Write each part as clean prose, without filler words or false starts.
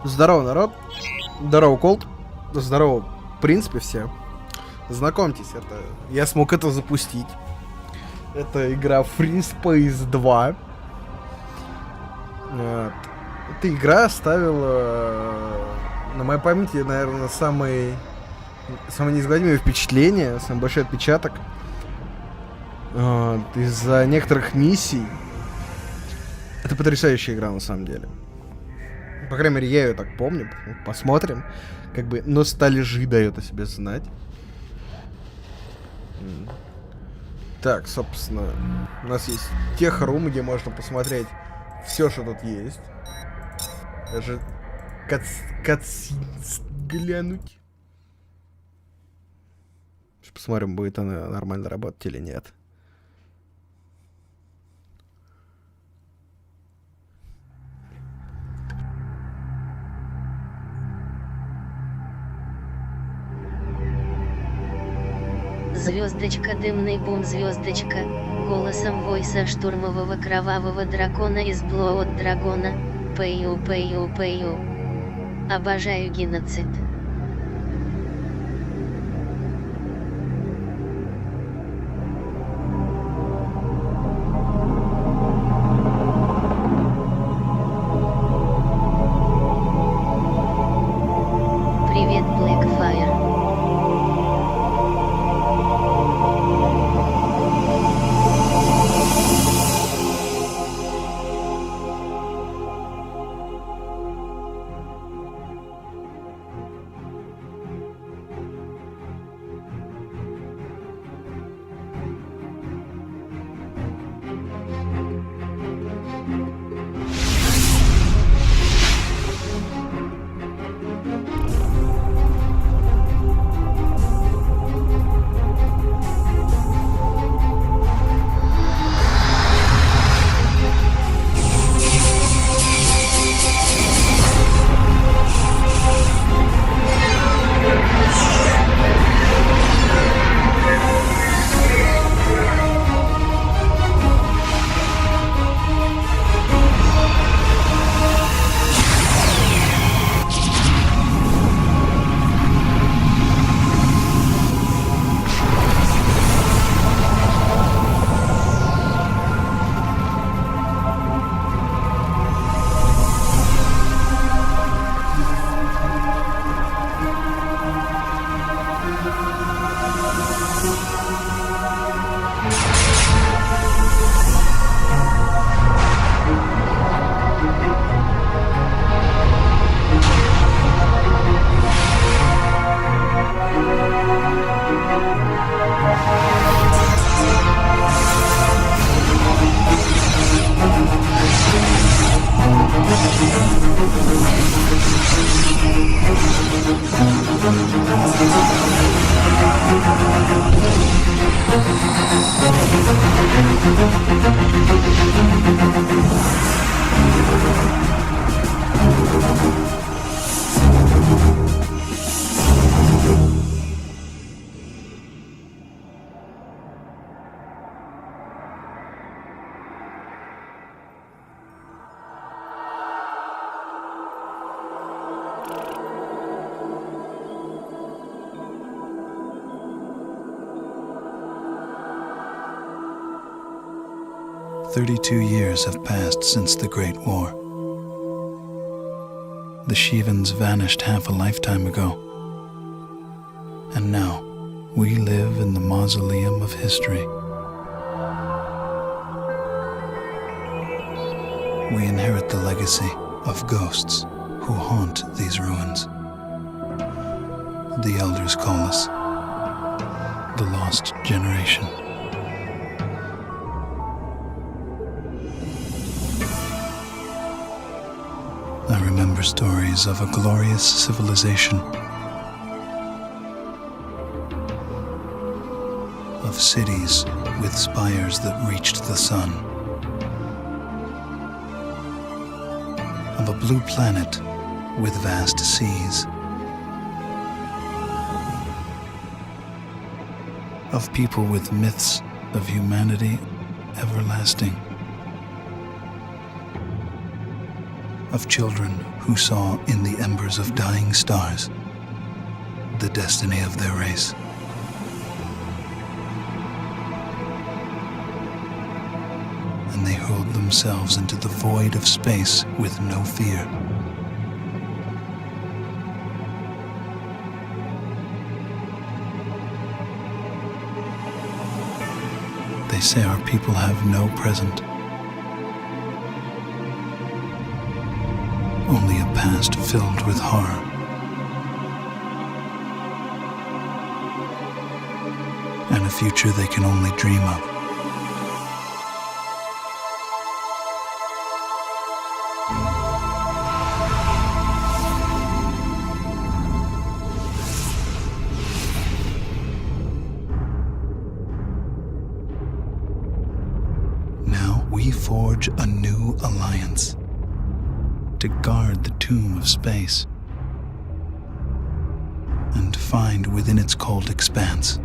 Здорово, народ. Здорово, Колд. Здорово, в принципе, все. Знакомьтесь, я смог это запустить. Это игра FreeSpace 2. Вот. Эта игра оставила на моей памяти, наверное, самое неизгладимое впечатление, самый большой отпечаток. Вот. Из-за некоторых миссий. Это потрясающая игра, на самом деле. По крайней мере, я ее так помню. Посмотрим. Как бы ностальжи дает о себе знать. Так, собственно, у нас есть техрум, где можно посмотреть все, что тут есть. Даже катсинс глянуть. Посмотрим, будет она нормально работать или нет. Звездочка, дымный бум, звездочка, голосом войса штурмового кровавого дракона из Blood Драгона, пиу-пиу-пиу. Обожаю геноцид. Привет, Blackfire. "32 years have passed since the Great War. The Shivans vanished half a lifetime ago. And now, we live in the mausoleum of history. We inherit the legacy of ghosts who haunt these ruins. The elders call us the Lost Generation. I remember stories of a glorious civilization, of cities with spires that reached the sun, of a blue planet with vast seas, of people with myths of humanity everlasting. of children who saw in the embers of dying stars the destiny of their race. And they hurled themselves into the void of space with no fear. They say our people have no present, only a past filled with horror. And a future they can only dream of. Now we forge a new alliance to guard the tomb of space and find within its cold expanse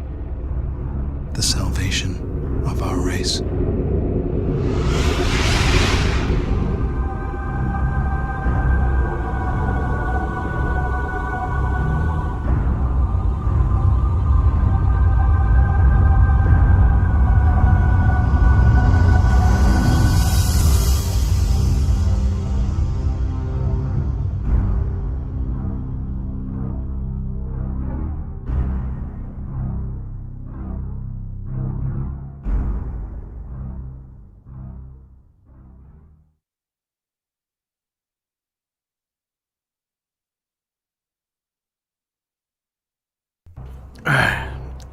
the salvation of our race.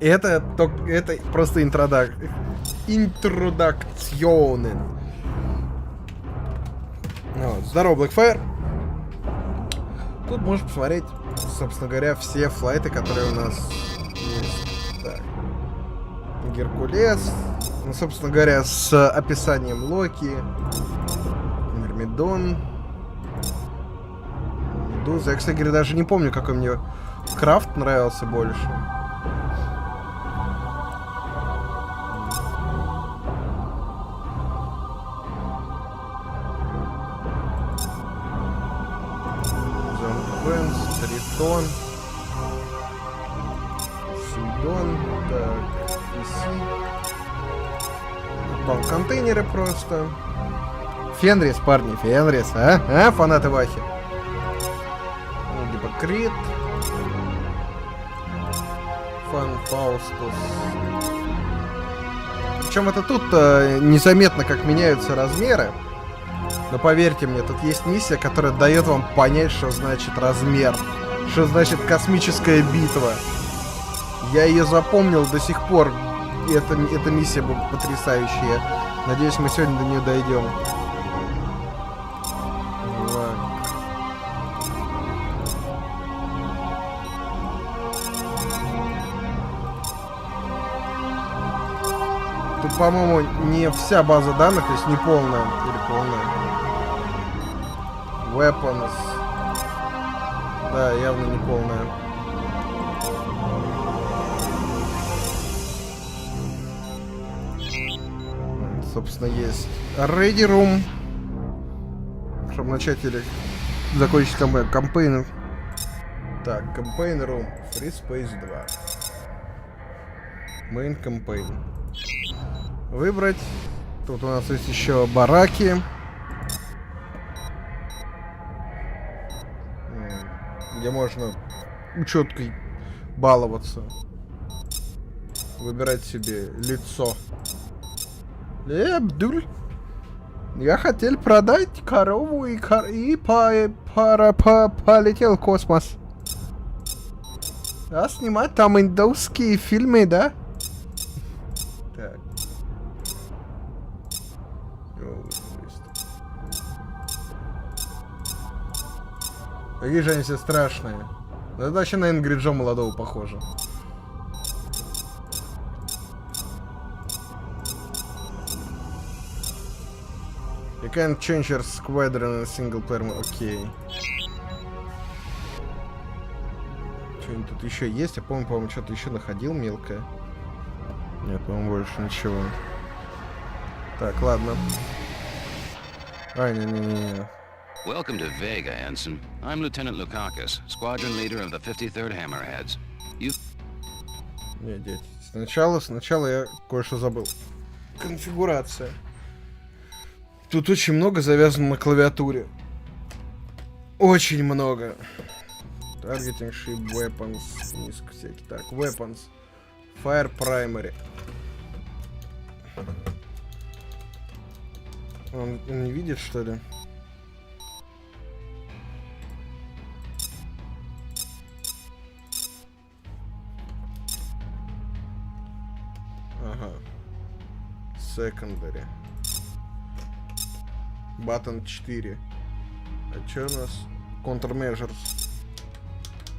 Это просто интродакционен. Здорово, Blackfire. Тут можешь посмотреть, собственно говоря, все флайты, которые у нас есть. Так. Геркулес. Ну, собственно говоря, с описанием Локи. Мирмидон. Медуза. Я, кстати говоря, даже не помню, какой мне Крафт нравился больше. Тритон, Сидон, так, Упал контейнеры просто. Фенрис, парни, Фенрис, фанаты Вахи. Гипокрит. Фан Фаустус. Причем это тут незаметно, как меняются размеры. Но поверьте мне, тут есть миссия, которая дает вам понять, что значит размер. Что значит космическая битва. Я ее запомнил до сих пор. И эта миссия была потрясающая. Надеюсь, мы сегодня до нее дойдем. Тут, по-моему, не вся база данных, то есть не полная. Или полная. Weapons. Да, явно не полная. Собственно, есть Ready Room. Чтобы начать или закончить кампейн. Так, Campaign Room. FreeSpace 2. Main Campaign. Выбрать. Тут у нас есть еще бараки. Где можно учеткой баловаться. Выбирать себе лицо. Абдуль, я хотел продать корову и полетел в космос. А снимать там индусские фильмы, да? Так. Какие же они все страшные. Это вообще на Ингриджо молодого похоже. You can't change your squadron in a single player. Окей. Что-нибудь тут еще есть? Я помню, по-моему, что-то еще находил мелкое. Нет, по-моему, больше ничего. Так, ладно. Ай, не-не-не. Welcome to Vega, Ensign. I'm Lieutenant Lukakis, squadron leader of the 53rd Hammerheads. You... Не, дядь. Сначала я кое-что забыл. Конфигурация. Тут очень много завязано на клавиатуре. Очень много. Targeting ship, weapons, низко всякие. Так, weapons. Fire primary. Он не видит, что ли? Ага. Secondary. Button 4. А что у нас? Countermeasures.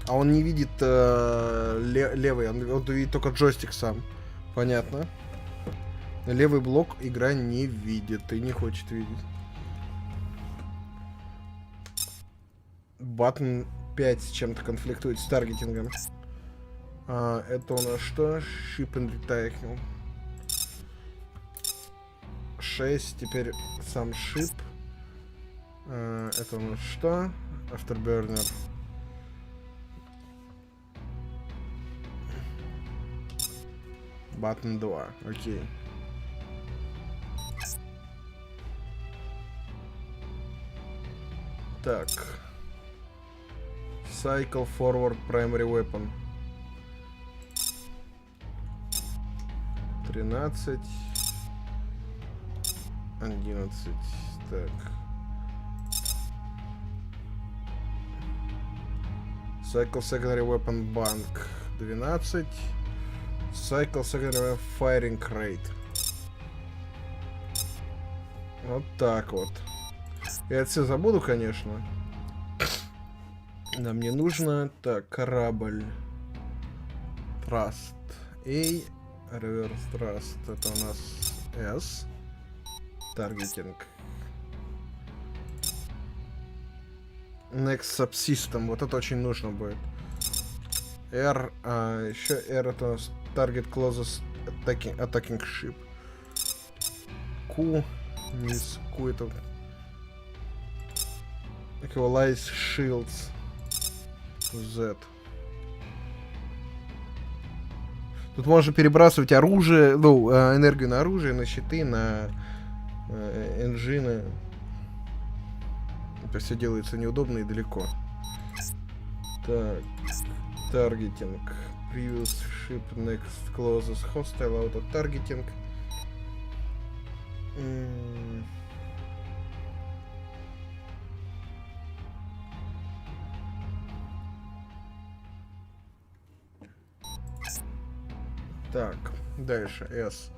А он не видит левый, он видит только джойстик сам. Понятно. Левый блок игра не видит и не хочет видеть. Button 5 с чем-то конфликтует с таргетингом. Это у нас что? Ship and Retail. 6, теперь сам шип. Это у нас что? Afterburner. Button 2, окей. Так. Cycle Forward Primary Weapon. 13. 11. Так. Cycle Secondary Weapon Bank. 12. Cycle Secondary Firing Rate. Вот так вот. Я это все забуду, конечно. Нам не нужно. Так, корабль. Thrust A. Reverse Thrust. Это у нас S. Targeting. Next Subsystem. Вот это очень нужно будет. R. Еще R это у нас Target Closest Attacking Ship. Q. Мисс Q это Equalize Shields. Z. Тут можно перебрасывать оружие, ну, энергию на оружие, на щиты, на энджины. Это все делается неудобно и далеко. Так. Targeting. Previous ship next closest hostile auto targeting. Так, дальше S.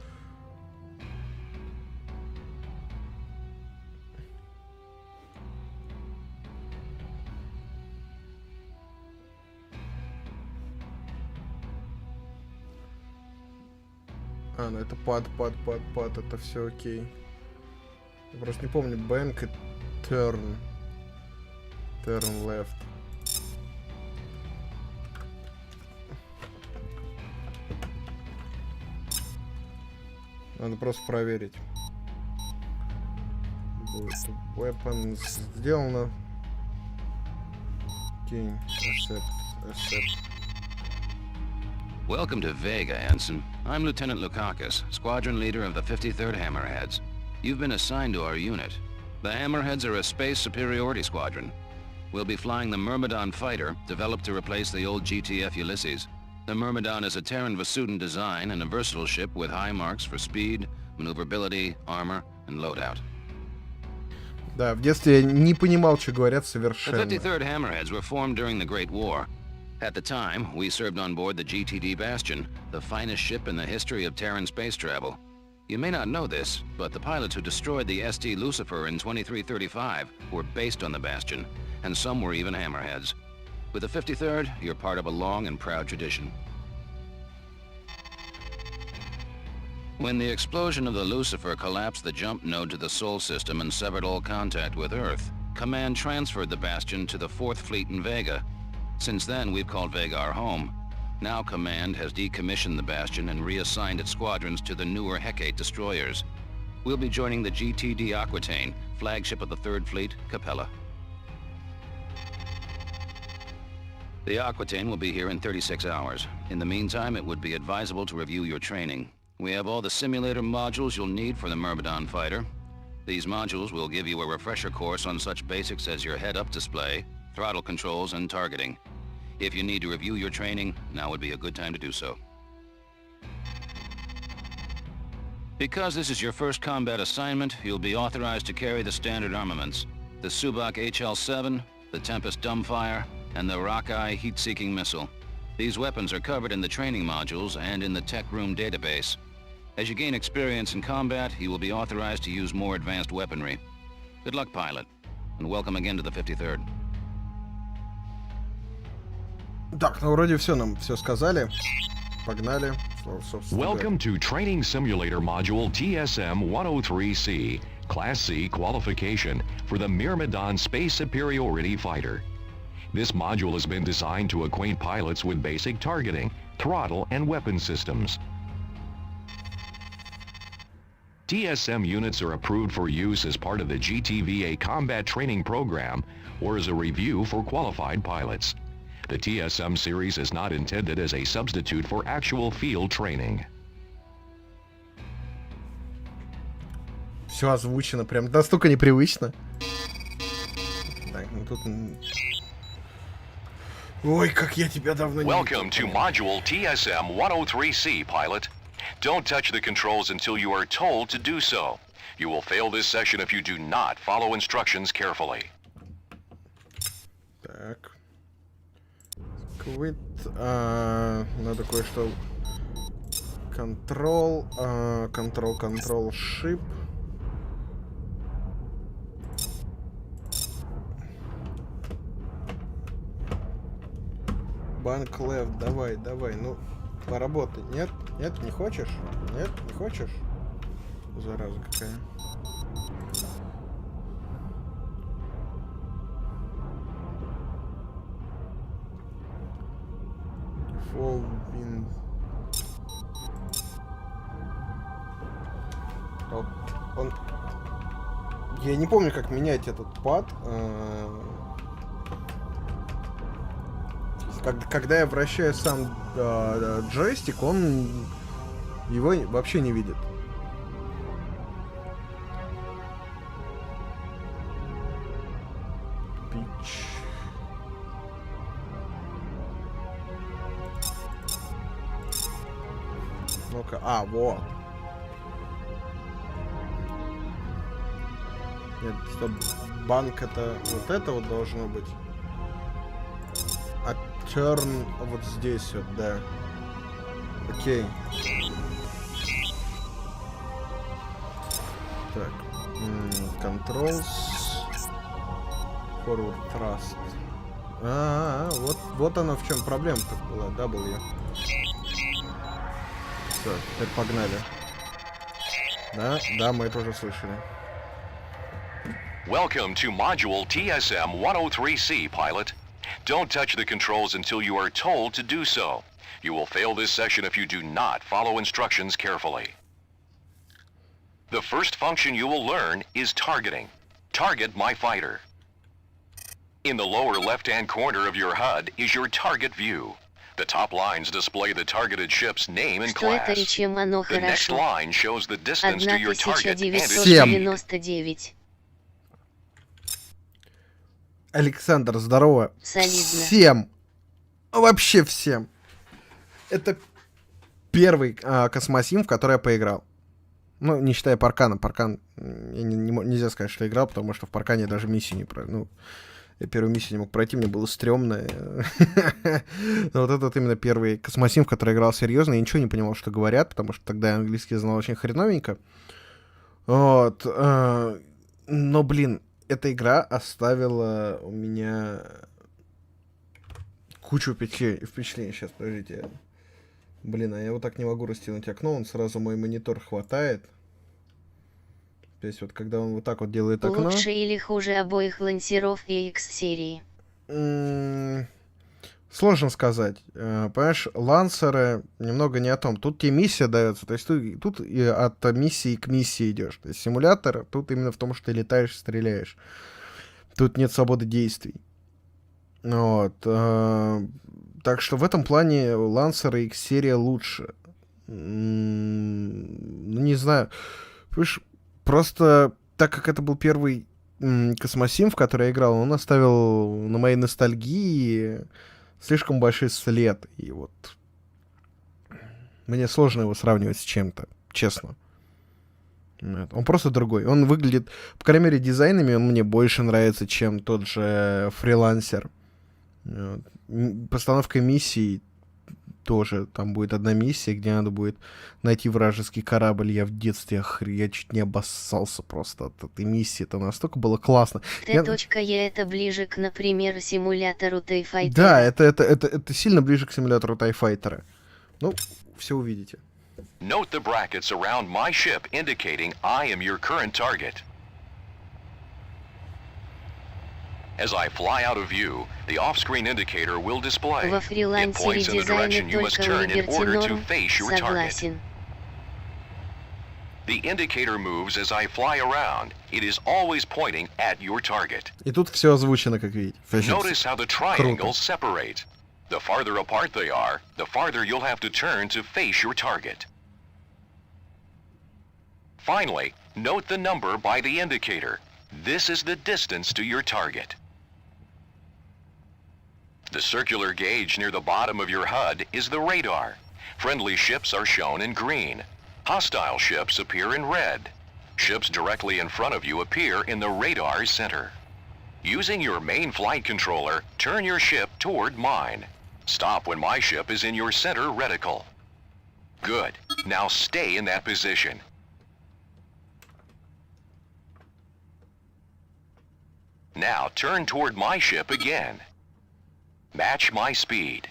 Ну это пад, это все окей. Я просто не помню, bank и turn. Turn left. Надо просто проверить. Будет weapons сделано. Окей, accept. Welcome to Vega, Ensign. I'm Lieutenant Lukakis, squadron leader of the 53rd Hammerheads. You've been assigned to our unit. The Hammerheads are a space superiority squadron. We'll be flying the Myrmidon fighter, developed to replace the old GTF Ulysses. The Myrmidon is a Terran Vasudin design and a versatile ship with high marks for speed, maneuverability, armor, and loadout. Да, в детстве я не понимал, что говорят совершенно. The 53rd Hammerheads were formed during the Great War. At the time, we served on board the GTD Bastion, the finest ship in the history of Terran space travel. You may not know this, but the pilots who destroyed the ST Lucifer in 2335 were based on the Bastion, and some were even Hammerheads. With the 53rd, you're part of a long and proud tradition. When the explosion of the Lucifer collapsed the jump node to the Sol system and severed all contact with Earth, Command transferred the Bastion to the 4th Fleet in Vega. Since then, we've called Vega our home. Now Command has decommissioned the Bastion and reassigned its squadrons to the newer Hecate destroyers. We'll be joining the GTD Aquitaine, flagship of the 3rd Fleet, Capella. The Aquitaine will be here in 36 hours. In the meantime, it would be advisable to review your training. We have all the simulator modules you'll need for the Myrmidon fighter. These modules will give you a refresher course on such basics as your head-up display, throttle controls, and targeting. If you need to review your training, now would be a good time to do so. Because this is your first combat assignment, you'll be authorized to carry the standard armaments. The Subak HL-7, the Tempest Dumbfire, and the Rockeye heat-seeking missile. These weapons are covered in the training modules and in the tech room database. As you gain experience in combat, you will be authorized to use more advanced weaponry. Good luck, pilot, and welcome again to the 53rd. Так, ну вроде все нам все сказали. Погнали. Welcome to Training Simulator Module TSM-103C, Class C qualification for the Myrmidon Space Superiority Fighter. This module has been designed to acquaint pilots with basic targeting, throttle, and weapon systems. TSM units are approved for use as part of the GTVA combat training program or as a review for qualified pilots. The TSM series is not intended as a substitute for actual field training. Все озвучено, прям настолько непривычно. Так, ну тут... Ой, как я тебя давно не... Welcome to Module TSM-103C, pilot. Don't touch the controls until you are told to do so. You will fail this session if you do not follow instructions carefully. Так. Quit. Надо кое-что... Control. Control, ship. Банк left, давай, ну, поработай. Нет, не хочешь? Нет, не хочешь? Зараза какая. Default bin... Он... Я не помню, как менять этот пад. Когда я вращаю сам джойстик, он его вообще не видит. Пич. Ну-ка, вот. Нет, стоп, банк это вот должно быть. А turn вот здесь вот, да. Окей. Так. Controls. Forward thrust. Вот она в чем проблема-то была. W. Все, теперь погнали. Да, мы это уже слышали. Welcome to Module TSM-103C, pilot. Don't touch the controls until you are told to do so. You will fail this session if you do not follow instructions carefully. The first function you will learn is targeting. Target my fighter. In the lower left-hand corner of your HUD is your target view. The top lines display the targeted ship's name and Что это class. и чем оно The next хорошо? line shows the distance to your target and its 1999. Александр, здорово. Солидно. Всем. Вообще всем. Это первый космосим, в который я поиграл. Ну, не считая Паркана. Паркан нельзя сказать, что играл, потому что в Паркане я даже миссию не пройду. Ну, я первую миссию не мог пройти, мне было стрёмно. Но вот это вот именно первый космосим, в который я играл серьезно. Я ничего не понимал, что говорят, потому что тогда я английский знал очень хреновенько. Вот. Но, блин, эта игра оставила у меня кучу впечатлений. Сейчас, подождите. Блин, а я вот так не могу растянуть окно, он сразу мой монитор хватает. То есть вот когда он вот так вот делает окно... Лучше или хуже обоих лансеров и X-серии? Сложно сказать. Понимаешь, лансеры немного не о том. Тут тебе миссия дается, то есть тут и от миссии к миссии идешь. То есть симулятор тут именно в том, что ты летаешь, стреляешь. Тут нет свободы действий. Вот. Так что в этом плане Lancer и X-серия лучше. Ну, не знаю. Понимаешь, просто так как это был первый космосим, в который я играл, он оставил на моей ностальгии слишком большой след. И вот мне сложно его сравнивать с чем-то, честно. Нет, он просто другой. Он выглядит, по крайней мере, дизайнами он мне больше нравится, чем тот же фрилансер. Вот. Постановка миссий тоже. Там будет одна миссия, где надо будет найти вражеский корабль. Я в детстве я чуть не обоссался просто от этой миссии. Это настолько было классно. Т.Е это ближе к, например, симулятору Тайфайтера. Да, это сильно ближе к симулятору Тайфайтера. Ну, все увидите. Note the brackets around my ship indicating I am your current target. As I fly out of view, the off-screen indicator will display. Во It фрилансере points in the direction дизайны you must только turn in Liberty order to Norm. face your target. Согласен. The indicator moves as I fly around. It is always pointing at your target. И тут все озвучено, как видите. Notice how the triangles separate. The farther apart they are, the farther you'll have to turn to face your target. Finally, note the number by the indicator. This is the distance to your target. The circular gauge near the bottom of your HUD is the radar. Friendly ships are shown in green. Hostile ships appear in red. Ships directly in front of you appear in the radar's center. Using your main flight controller, turn your ship toward mine. Stop when my ship is in your center reticle. Good. Now stay in that position. Now turn toward my ship again. Match my speed.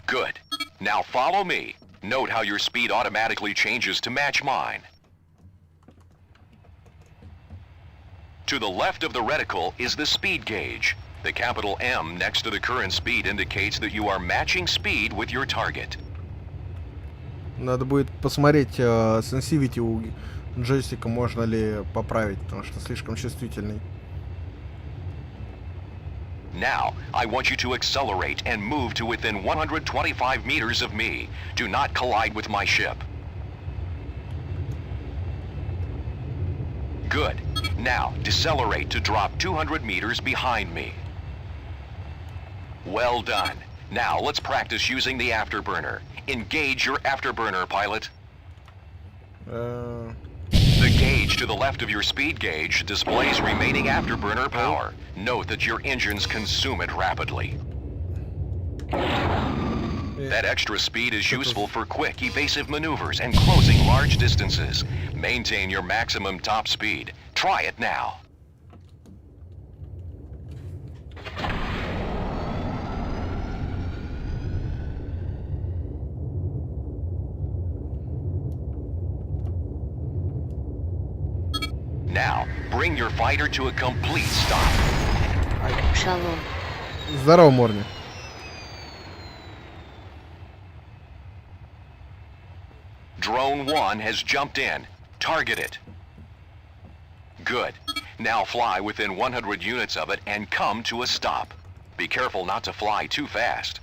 Good. Now follow me. Note how your speed automatically changes to match mine. To the left of the reticle is the speed gauge. The capital M next to the current speed indicates that you are matching speed with your target. Надо будет посмотреть сенсивити у джойстика, можно ли поправить, потому что слишком чувствительный. Now, I want you to accelerate and move to within 125 meters of me. Do not collide with my ship. Good. Now, decelerate to drop 200 meters behind me. Well done. Now, let's practice using the afterburner. Engage your afterburner, pilot. The gauge to the left of your speed gauge displays remaining afterburner power. Note that your engines consume it rapidly. That extra speed is useful for quick, evasive maneuvers and closing large distances. Maintain your maximum top speed. Try it now. Now, bring your fighter to a complete stop. Шалом. Здорово, Морни. Drone 1 has jumped in. Target it. Good. Now fly within 100 units of it and come to a stop. Be careful not to fly too fast.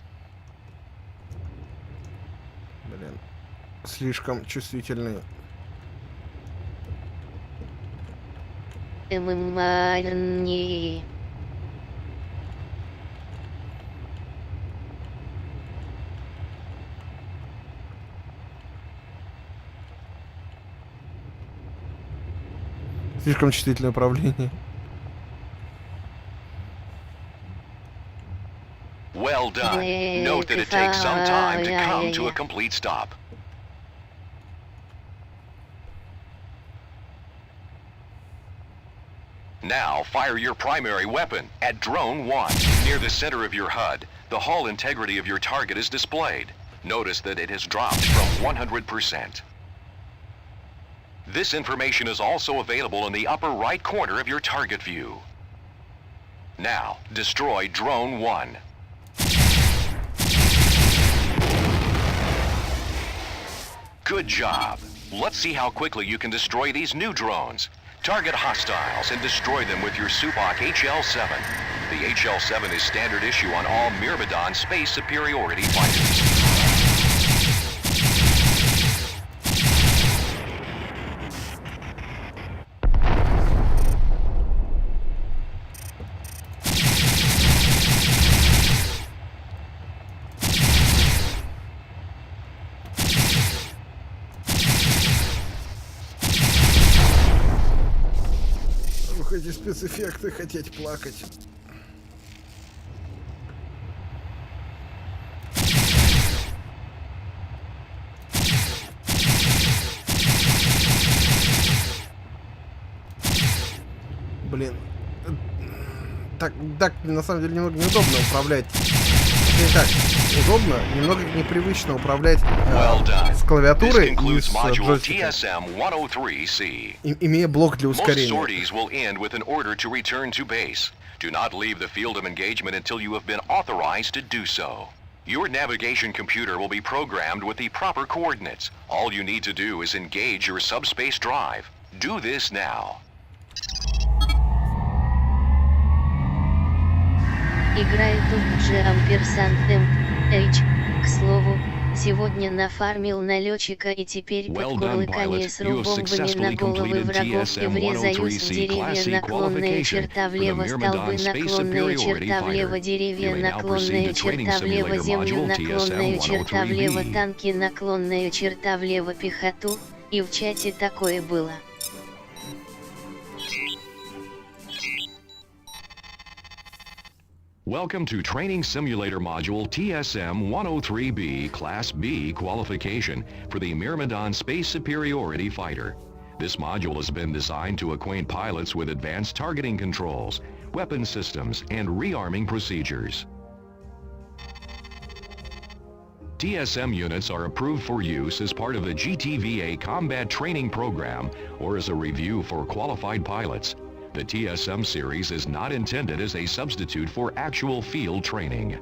Блин, слишком чувствительный. ММАРНИ. Слишком чувствительное управление. Well done. Note that it takes some time to come to a complete stop. Now, fire your primary weapon at Drone 1. Near the center of your HUD, the hull integrity of your target is displayed. Notice that it has dropped from 100%. This information is also available in the upper right corner of your target view. Now, destroy Drone 1. Good job. Let's see how quickly you can destroy these new drones. Target hostiles and destroy them with your Subak HL-7. The HL-7 is standard issue on all Myrmidon space superiority fighters. Эти спецэффекты, хотеть плакать. Блин. Так, на самом деле немного неудобно управлять. Не так, удобно, немного непривычно управлять с клавиатуры и с джойстика, имея блок для ускорения. Do not leave the field of engagement until you have been authorized to do so. Your navigation computer will be programmed with the proper coordinates. All you need to do is engage your subspace drive. Do this now. Играет G Ampersand H. К слову, сегодня нафармил налетчика и теперь под курлыканье с бомбами на головы врагов и врезаюсь в деревья, наклонная черта влево, столбы, наклонная черта влево, деревья, наклонная черта влево, землю, наклонная черта влево, танки, наклонная черта влево, пехоту, и в чате такое было. Welcome to Training Simulator Module TSM-103B Class B qualification for the Myrmidon Space Superiority Fighter. This module has been designed to acquaint pilots with advanced targeting controls, weapon systems, and rearming procedures. TSM units are approved for use as part of the GTVA Combat Training Program or as a review for qualified pilots. The TSM series is not intended as a substitute for actual field training.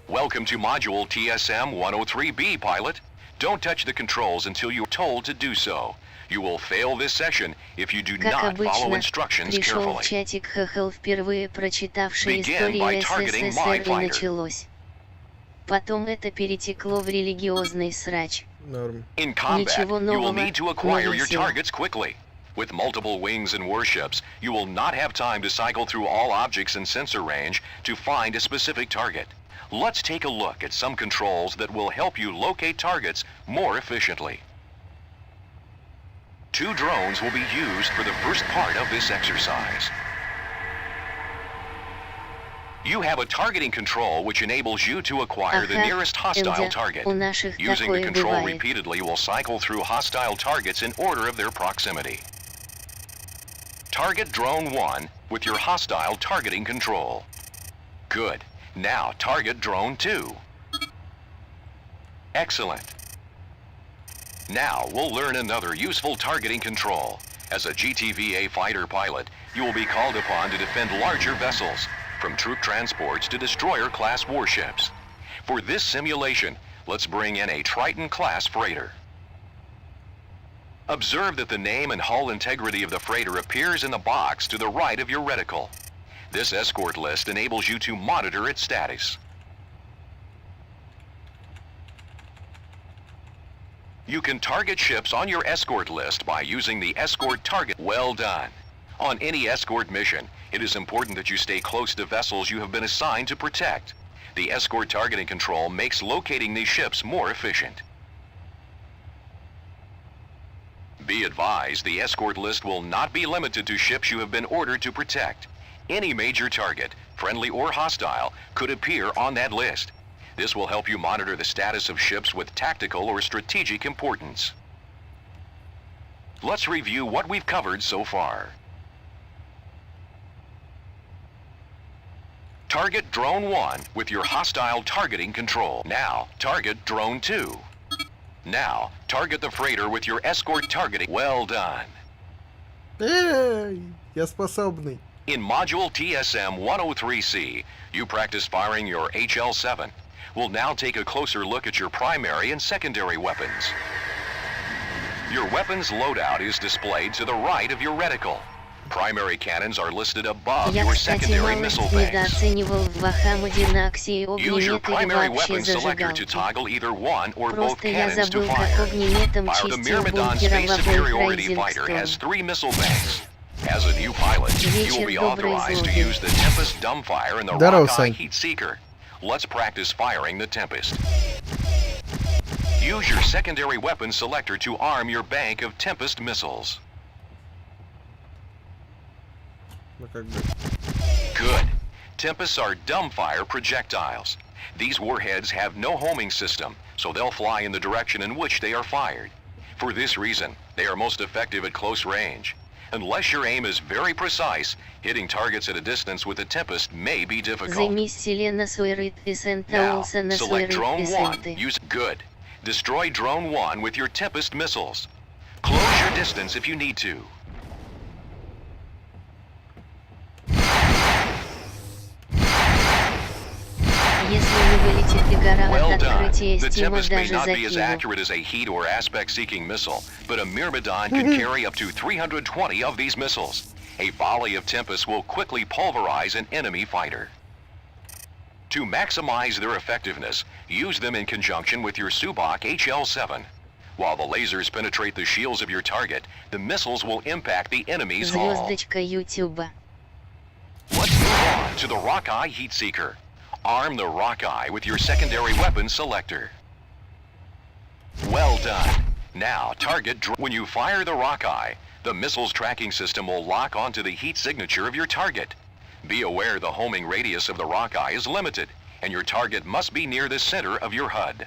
Welcome to Module TSM-103B, pilot. Don't touch the controls until you're told to do so. You will fail this session if you do not follow instructions пришел carefully. В чатик ХХЛ, впервые прочитавший историю СССР, и началось. Потом это перетекло в религиозный срач. In combat, you will need to acquire your targets quickly. With multiple wings and warships, you will not have time to cycle through all objects in sensor range to find a specific target. Let's take a look at some controls that will help you locate targets more efficiently. 2 drones will be used for the first part of this exercise. You have a targeting control which enables you to acquire the nearest hostile target. Using the control repeatedly will cycle through hostile targets in order of their proximity. Target drone 1 with your hostile targeting control. Good. Now target drone 2. Excellent. Now we'll learn another useful targeting control. As a GTVA fighter pilot, you will be called upon to defend larger vessels, from troop transports to destroyer-class warships. For this simulation, let's bring in a Triton-class freighter. Observe that the name and hull integrity of the freighter appears in the box to the right of your reticle. This escort list enables you to monitor its status. You can target ships on your escort list by using the escort target. Well done. On any escort mission, it is important that you stay close to vessels you have been assigned to protect. The escort targeting control makes locating these ships more efficient. Be advised, the escort list will not be limited to ships you have been ordered to protect. Any major target, friendly or hostile, could appear on that list. This will help you monitor the status of ships with tactical or strategic importance. Let's review what we've covered so far. Target drone 1 with your hostile targeting control. Now, target drone 2. Now, target the freighter with your escort targeting. Well done. Эй, я способный. In Module TSM-103C, you practice firing your HL-7. We'll now take a closer look at your primary and secondary weapons. Your weapon's loadout is displayed to the right of your reticle. Primary cannons are listed above Я, your кстати, secondary малость missile banks. недооценивал в Вахамуде на Аксии Use your огнеметы и primary вообще weapon selector to зажигалки. toggle either one or both Просто я cannons to забыл, как fire. огнеметом Fire the чистил Myrmidon бункера Space в обоих Superiority Fighter has Райзингстон. 3 missile banks. As a new pilot, you will be Вечер добрый, authorized to злодей. use the Tempest Dumbfire and the Здорово, Rockeye Сань. Heat Seeker. Let's practice firing the Tempest. Use your secondary weapon selector to arm your bank of Tempest missiles. Ну, как бы. Good. Tempests are dumbfire projectiles. These warheads have no homing system, so they'll fly in the direction in which they are fired. For this reason, they are most effective at close range. Unless your aim is very precise, hitting targets at a distance with a Tempest may be difficult. Займись Селена Суэрит Висента Now, Олсена select Суэрит Drone 1. Висенты. Use Good. Destroy Drone 1 with your Tempest missiles. Close your distance if you need to. Если не вылетит фигара Well от done. открытия The Стима Tempest may даже not be as закину. accurate as a heat or aspect-seeking missile, but a Myrmidon can carry up to 320 of these missiles. A volley of Tempests will quickly pulverize an enemy fighter. To maximize their effectiveness, use them in conjunction with your Subak HL-7. While the lasers penetrate the shields of your target, the missiles will impact the enemy's hull. Звездочка Ютуба. Let's move on to the Rockeye Heat Seeker. Arm the Rockeye with your secondary weapon selector. Well done. Now, when you fire the Rockeye, the missile's tracking system will lock onto the heat signature of your target. Be aware the homing radius of the Rockeye is limited, and your target must be near the center of your HUD.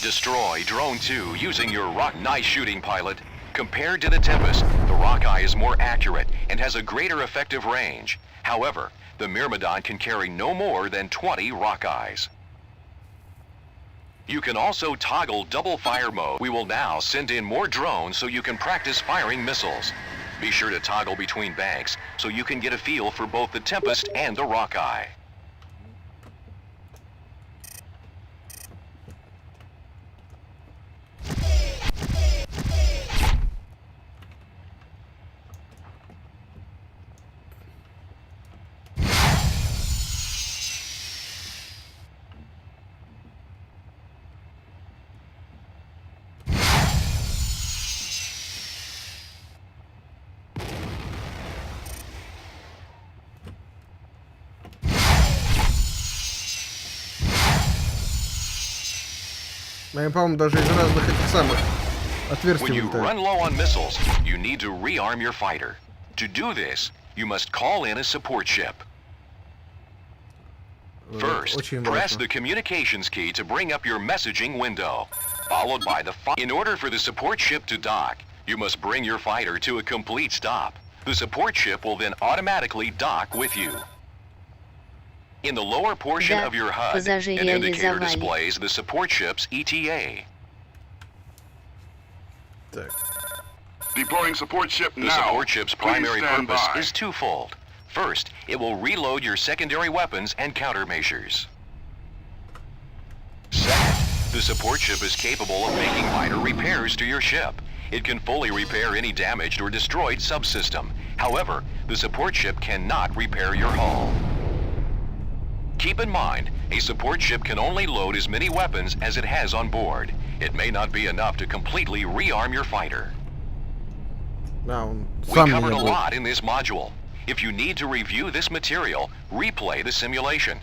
Destroy Drone 2 using your Nice shooting, pilot. Compared to the Tempest, the Rockeye is more accurate and has a greater effective range. However, the Myrmidon can carry no more than 20 Rockeyes. You can also toggle double fire mode. We will now send in more drones so you can practice firing missiles. Be sure to toggle between banks so you can get a feel for both the Tempest and the Rockeye. Они, по-моему, даже из разных этих самых When отверстий you вылетают. run low on missiles, you need to rearm your fighter. To do this, you must call in a support ship. First, Очень press важно. the communications key to bring up your messaging window, followed by the In order for the support ship to dock, you must bring your fighter to a complete stop. The support ship will then automatically dock with you. In the lower portion Да, of your HUD, пассажиры an indicator реализовали. displays the support ship's ETA. Так. Deploying support ship The now. support ship's Please primary stand purpose by. is twofold. First, it will reload your secondary weapons and countermeasures. Second, the support ship is capable of making minor repairs to your ship. It can fully repair any damaged or destroyed subsystem. However, the support ship cannot repair your hull. Keep in mind, a support ship can only load as many weapons as it has on board. It may not be enough to completely rearm your fighter. Да, он We сам covered меня a будет. lot in this module. If you need to review this material, replay the simulation.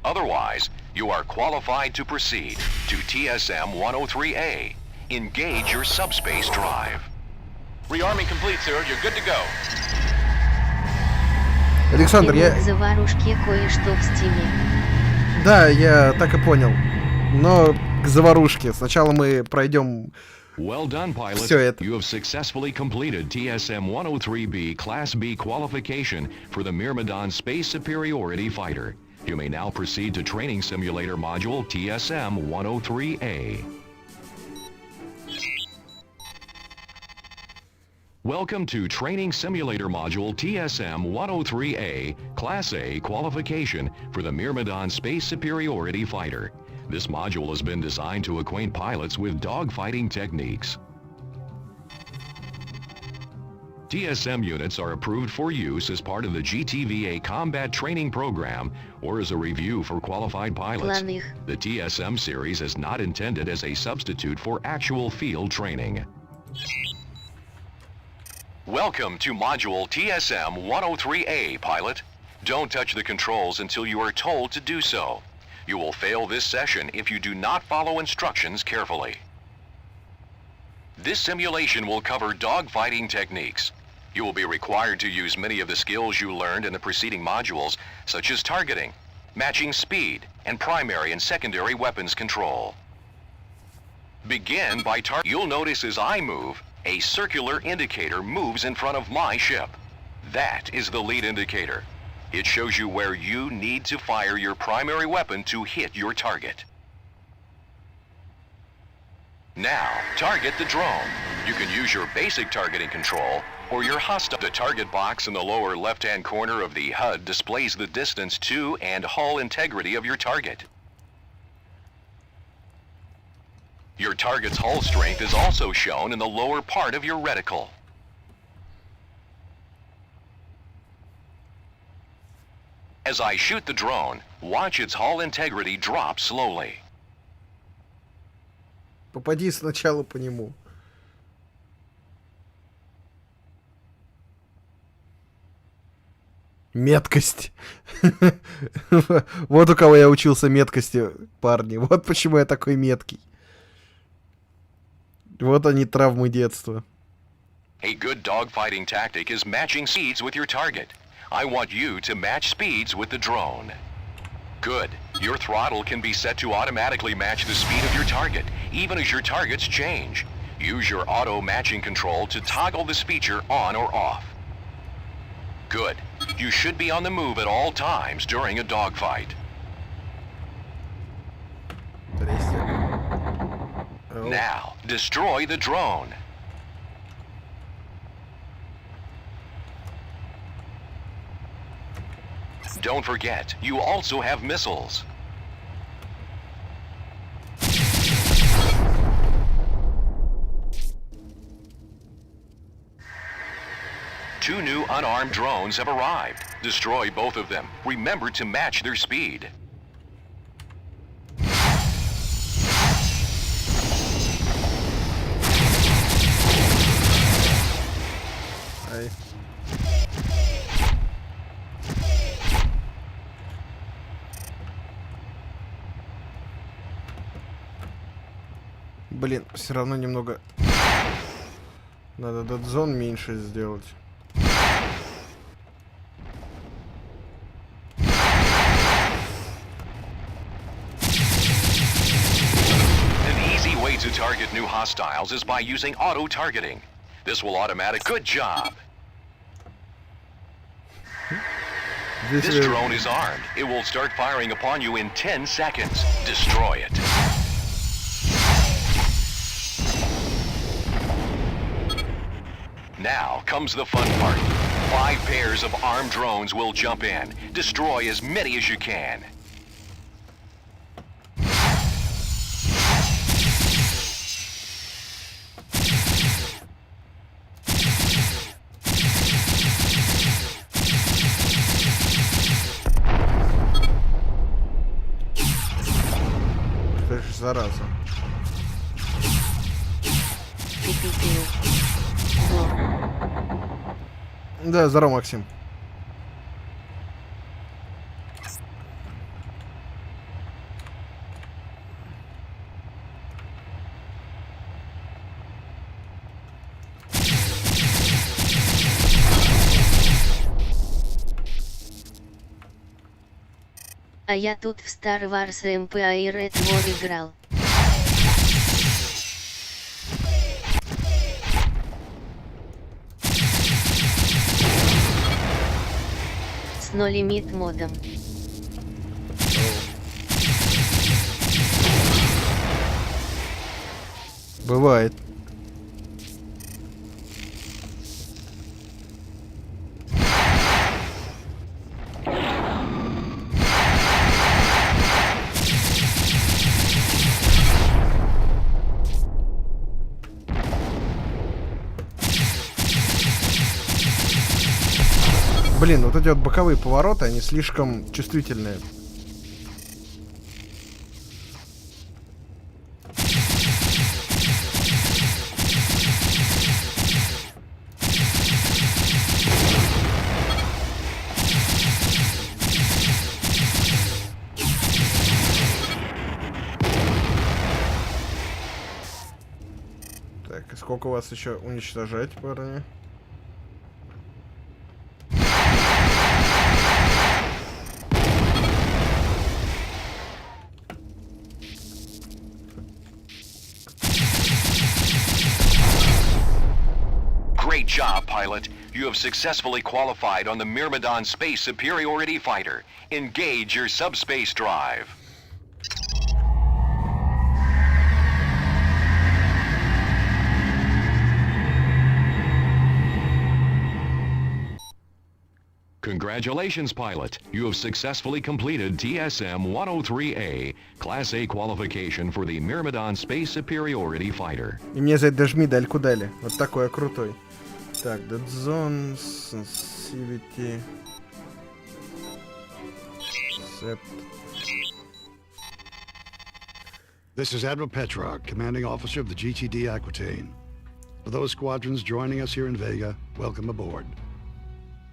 Otherwise, you are qualified to proceed to TSM 103A. Engage your subspace drive. Rearming complete, sir. You're good to go. Александр, Ему я... к заварушке кое-что в стиме. Да, я так и понял. Но к заварушке. Сначала мы пройдем... Well done, pilot. Всё это. You have successfully completed TSM 103B Class B qualification for the Myrmidon Space Superiority Fighter. You may now proceed to Training Simulator Module TSM 103A. Welcome to Training Simulator Module TSM 103A Class A qualification for the Myrmidon Space Superiority Fighter. This module has been designed to acquaint pilots with dogfighting techniques. TSM units are approved for use as part of the GTVA combat training program or as a review for qualified pilots. The TSM series is not intended as a substitute for actual field training. Welcome to Module TSM 103A, pilot. Don't touch the controls until you are told to do so. You will fail this session if you do not follow instructions carefully. This simulation will cover dogfighting techniques. You will be required to use many of the skills you learned in the preceding modules, such as targeting, matching speed, and primary and secondary weapons control. Begin by You'll notice as I move, a circular indicator moves in front of my ship. That is the lead indicator. It shows you where you need to fire your primary weapon to hit your target. Now, target the drone. You can use your basic targeting control or your hostile. The target box in the lower left-hand corner of the HUD displays the distance to and hull integrity of your target. Your target's hull strength is also shown in the lower part of your reticle. As I shoot the drone, watch its hull integrity drop slowly. Попади сначала по нему. Меткость. Вот у кого я учился меткости, парни. Вот почему я такой меткий. Вот они, травмы детства. A good dogfighting tactic is matching speeds with your target. I want you to match speeds with the drone. Good. Your throttle can be set to automatically match the speed of your target, even as your targets change. Use your auto matching control to toggle this feature on or off. Good. You should be on the move at all times during a dogfight. Now, destroy the drone. Don't forget, you also have missiles. Two new unarmed drones have arrived. Destroy both of them. Remember to match their speed. Ай. Блин, все равно немного надо дедзон меньше сделать. To target new hostiles is by using auto-targeting. This will automatic. Good job. This drone is armed. It will start firing upon you in 10 seconds. Destroy it. Now comes the fun part. 5 pairs of armed drones will jump in. Destroy as many as you can. Зараза. Пиу-пиу. Да, здорово, Максим. А я тут в Star Wars Empire Red War играл. С нолимит модом. Бывает. Блин, вот эти вот боковые повороты, они слишком чувствительные. Так, и сколько у вас еще уничтожать, парни? Great job, pilot. You have successfully qualified on the Myrmidon Space Superiority Fighter. Engage your subspace drive. Congratulations, pilot. You have successfully completed TSM-103A, Class A qualification for the Myrmidon Space Superiority Fighter. И мне за это даже медальку дали. Вот такой я крутой. Так, Dead Zone, Sensitivity. Set. This is Admiral Petrarch, commanding officer of the GTD Aquitaine. For those squadrons joining us here in Vega, welcome aboard.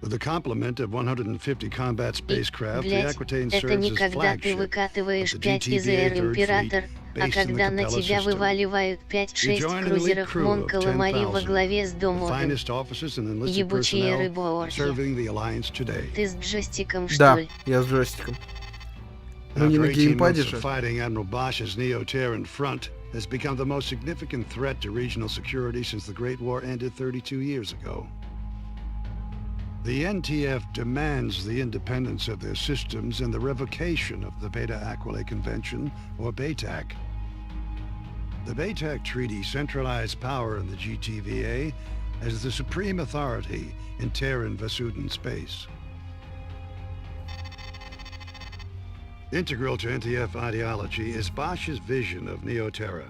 With a complement of 150 combat spacecraft, the Aquitaine это serves не as когда ты flagship выкатываешь of the 5 из GTVA Air Third Император, Fleet, а based in the когда на Capella тебя system. вываливают 5-6 Join an elite крузеров crew of Мон-Каламари во главе с 10,000, the Домовым. finest officers and enlisted Ебучие personnel рыбоорги. serving the Alliance today. Ты с джойстиком, что Да, ли? я с джойстиком. Ну не After на 18 геймпаде months же. of fighting, Admiral Bosch's Neo-Terran front has become the most significant threat to regional security since the Great War ended 32 years ago. The NTF demands the independence of their systems and the revocation of the Beta Aquila Convention, or BETAC. The BETAC Treaty centralized power in the GTVA as the supreme authority in Terran Vasudan space. Integral to NTF ideology is Bosch's vision of Neoterra.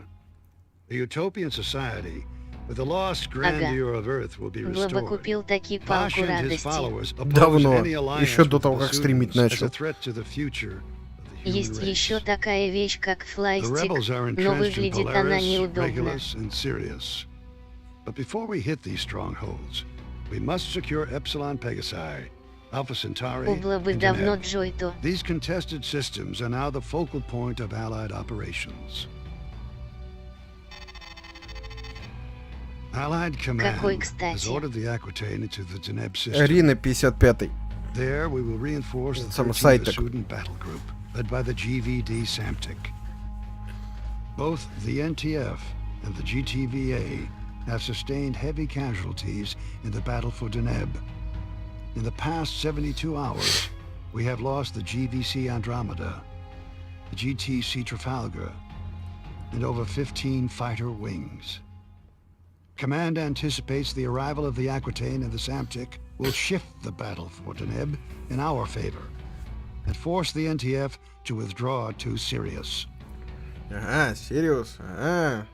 A utopian society where the lost grandeur of Earth will be Глаба restored. купил таки Bosch палку and his радости. followers oppose Давно, any alliance еще до with того, как стримить Vasudans as начал. a threat to the future of the human Есть race. еще такая вещь, как The флайстик, rebels are но entrenched in выглядит она Polaris, неудобно. Regulus, and Sirius. But before we hit these strongholds, we must secure Epsilon Pegasi, Alpha Centauri, Убла бы and давно Deneb. Джойто. These contested systems are now the focal point of Allied operations. Allied command Какой, has кстати? ordered the Aquitaine into the Deneb system. Рина 55-й. There we will reinforce the Some 13th side Vasudan battle group, led by the GVD Samtic. Both the NTF and the GTVA have sustained heavy casualties in the battle for Deneb. In the past 72 hours, we have lost the GVC Andromeda, the GTC Trafalgar, and over 15 fighter wings. Command anticipates the arrival of the Aquitaine and the Samtic will shift the battle for Deneb in our favor and force the NTF to withdraw to Sirius. Ага, Сириус. Ага.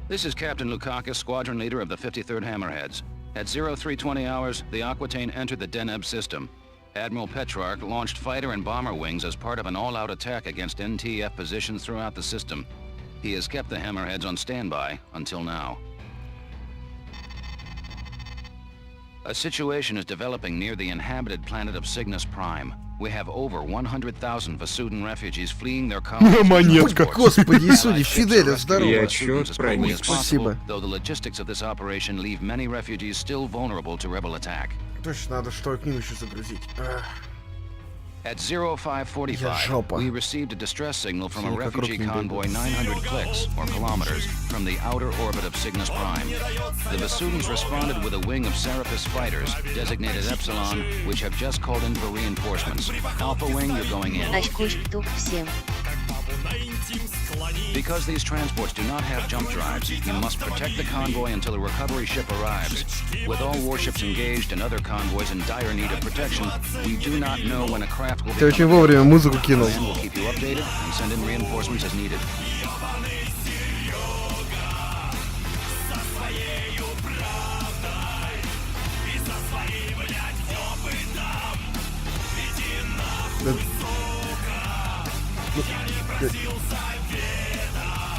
This is Captain Lukakis, squadron leader of the 53rd Hammerheads. At 0320 hours, the Aquitaine entered the Deneb system. Admiral Petrarch launched fighter and bomber wings as part of an all-out attack against NTF positions throughout the system. He has kept the Hammerheads on standby until now. A situation is developing near the inhabited planet of Cygnus Prime. We have over 100,000 Vasudan refugees fleeing their colonies. Монетка, господи Иисусе, Фиделя, здорово. Я чёт проник. Спасибо. Though the logistics of this operation leave many refugees still vulnerable to rebel attack. Точно, надо что к ним еще загрузить. Ах. At 0545, жопа. we received a distress signal from a Никак рук refugee не convoy бегают. 900 clicks, or kilometers, from the outer orbit of Cygnus Prime. The Vasudans responded with a wing of Serapis fighters, designated Epsilon, which have just called in for reinforcements. Alpha Wing, you're going in. Очкусь тук всем. Because these transports do not have jump drives, you must protect the convoy until a recovery ship arrives. With all warships engaged and other convoys in dire need of protection, we do not know when a craft will Ты очень become вовремя музыку кинул. and will keep you updated and send in reinforcements as needed.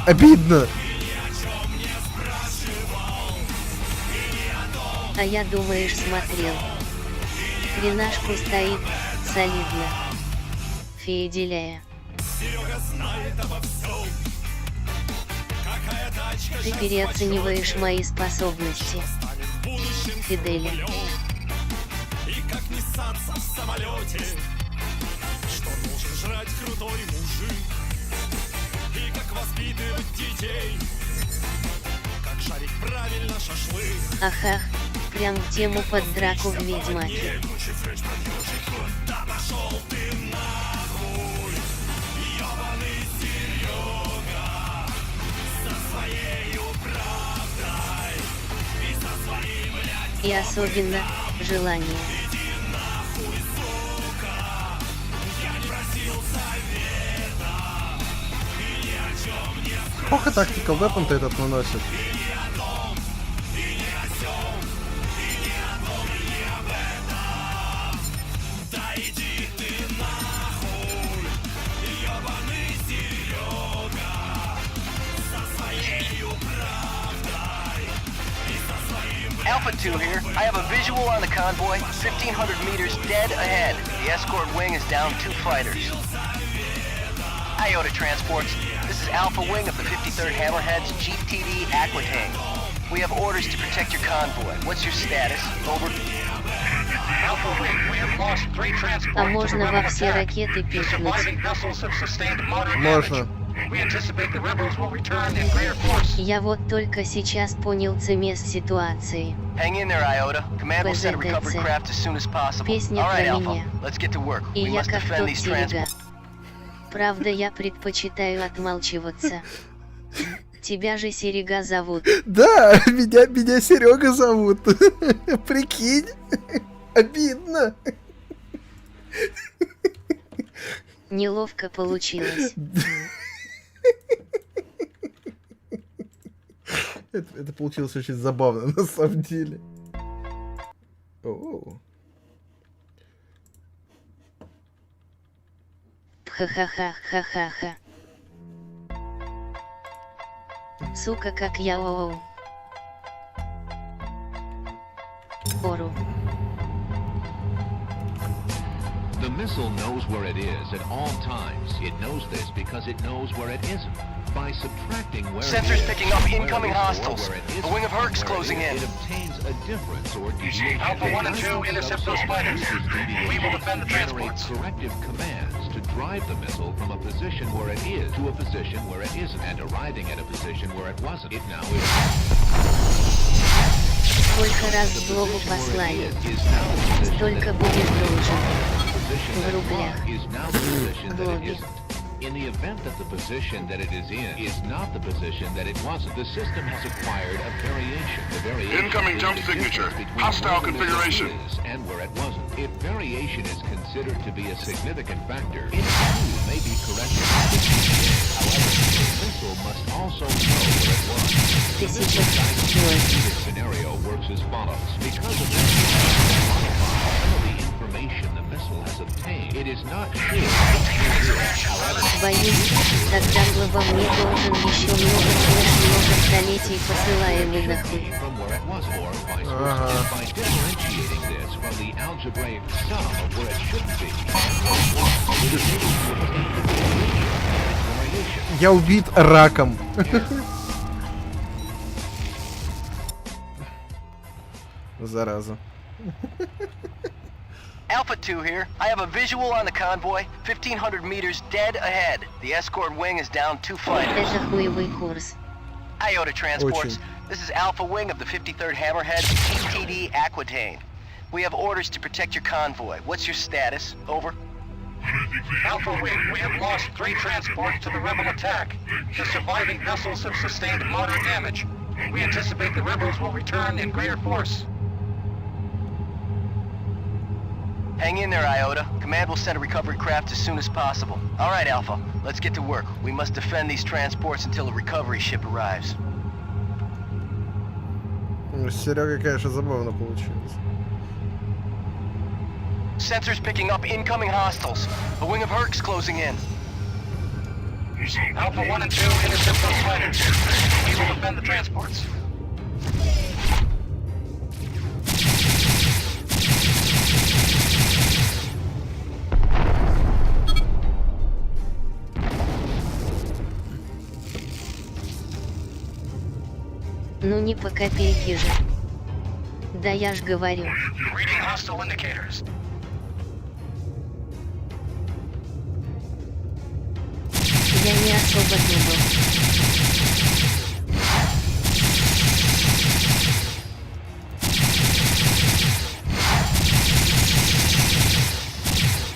Обидно. А я, думаешь, смотрел. Хренашку стоит, солидно. Феоделяя. Ты переоцениваешь мои способности. Фиделя. Ага, прям в тему под драку в Ведьмаке. И особенно, желание. Сколько tactical weapon-то этот наносит? Alpha 2 here. I have a visual on the convoy, 1,500 meters dead ahead. The escort wing is down 2 fighters. IOTA transports. This is Alpha Wing of the 53rd Hammerhead's GTD Aquitaine. We have orders to protect your convoy. What's your status? Over. Alpha Wing, we have lost 3 transports. А можно во все ракеты пикнуть? Surviving vessels have sustained moderate Можно. damage. We anticipate the rebels will return in greater force. Я вот только сейчас понял цемес ситуации. Hang in there, IOTA. Command will send a recovery craft as soon as possible. Песня All right, про Alpha. меня. Let's get to work. И We я must как defend тот these Серега. transports. Правда, я предпочитаю отмалчиваться. Тебя же Серега зовут. Да, меня Серега зовут. Прикинь. Обидно. Неловко получилось. Это получилось очень забавно, на самом деле. Оу. Ха-ха-ха-ха-ха-ха. Сука, как я оу. Ору. The missile knows where it is at all times. It knows this because it knows where it isn't. By subtracting where Sensors it is, picking up where incoming it is, or hostiles. where it A isn't, wing of Herc's where closing it in. is, it obtains a difference or deviation. Alpha 1 and 2 intercept those fighters. We will defend the Generate transports. corrective commands to drive the missile from a position where it is to a position where it isn't, and arriving at a position where it wasn't. It now is. Сколько раз в блогу послали, столько будет должен. В рублях. Блоги. In the event that the position that it is in is not the position that it wasn't, the system has acquired a variation. The variation Incoming is jump the signature. difference between Hostile where the missile configuration. is and where it wasn't. If variation is considered to be a significant factor, it too may be corrected. However, the missile must also know where it was. This scenario works as follows. Because of this, some of the information the missile has obtained, it is not sure. Боюсь, тогда глава мне должен еще много столетий посылаемый нахуй. From where it was, or vice versa. And by differentiating this from the algebraic sum of where it shouldn't be, it is able to obtain the variation. Я убит раком. Зараза. Alpha 2 here. I have a visual on the convoy, 1,500 meters dead ahead. The escort wing is down 2 fighters. Это хуевый курс. IOTA transports. Очень. This is Alpha Wing of the 53rd Hammerhead, GTD Aquitaine. We have orders to protect your convoy. What's your status? Over. Alpha Wing, we have lost 3 transports to the rebel attack. The surviving vessels have sustained moderate damage. We anticipate the rebels will return in greater force. Hang in there, IOTA. Command will send a recovery craft as soon as possible. All right, Alpha. Let's get to work. We must defend these transports until a recovery ship arrives. С Серегой, конечно, забавно получилось. Sensors picking up incoming hostiles. A wing of Herc's closing in. Alpha 1 and 2 intercept those fighters. We will defend the transports. Ну не по копейке же. Да я ж говорю. Reading hostile indicators. Я не особо думал.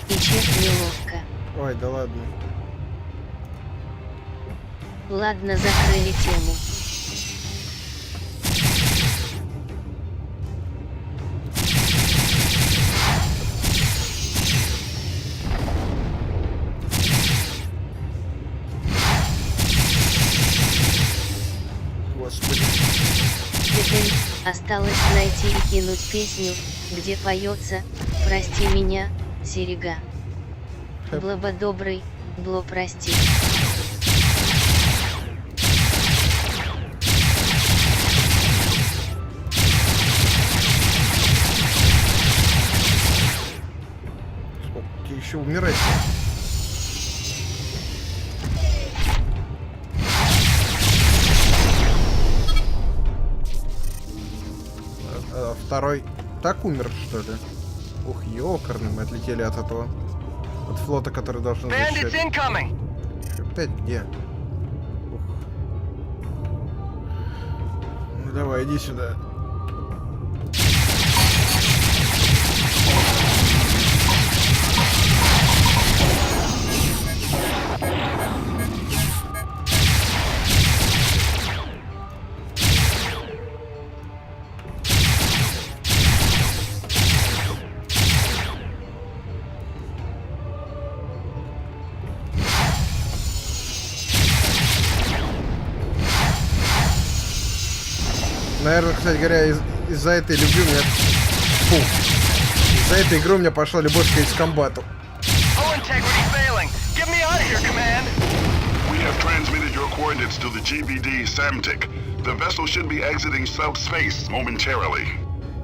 И чек неловко. Ой, да ладно. Ладно, закрыли тему. Господи. Теперь осталось найти и кинуть песню, где поется «Прости меня, Серега». Блаба добрый, бло прости. Сколько еще умирать? Второй так умер, что ли? Ух, ёкарный, мы отлетели от этого. От флота, который должен защищать. Опять где? Ух. Ну давай, иди сюда. Наверное, кстати говоря, из-за этой любви у меня... Фу. Из-за этой игры у меня пошла любовь к Эйс-комбату. We have transmitted your coordinates to the GVD Samtic. The vessel should be exiting subspace momentarily.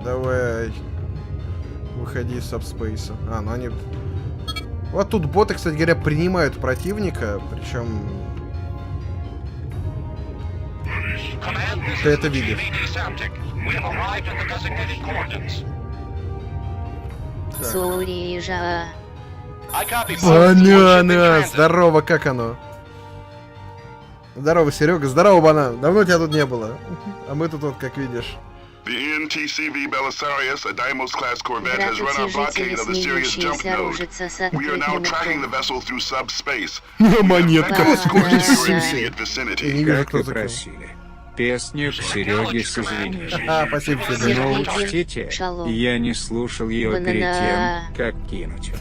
Давай. Выходи из сабспейса. А, ну они... Вот тут боты, кстати говоря, принимают противника, причем... Ты это видишь. Сурижа. Банана! Здорово, как оно? Здорово, Серега. Здорово, банан. Давно тебя тут не было. А мы тут вот, как видишь. The NTCV Belisarius, a Deimos-class corvette, has run our blockade of the Sirius jump node. We are now tracking the vessel through subspace. Монетка. Vicinity. Не вижу, кто такой. Песню к Сереге с извинениями. Спасибо, Но Серега. учтите, я не слушал ее перед тем, как кинуть.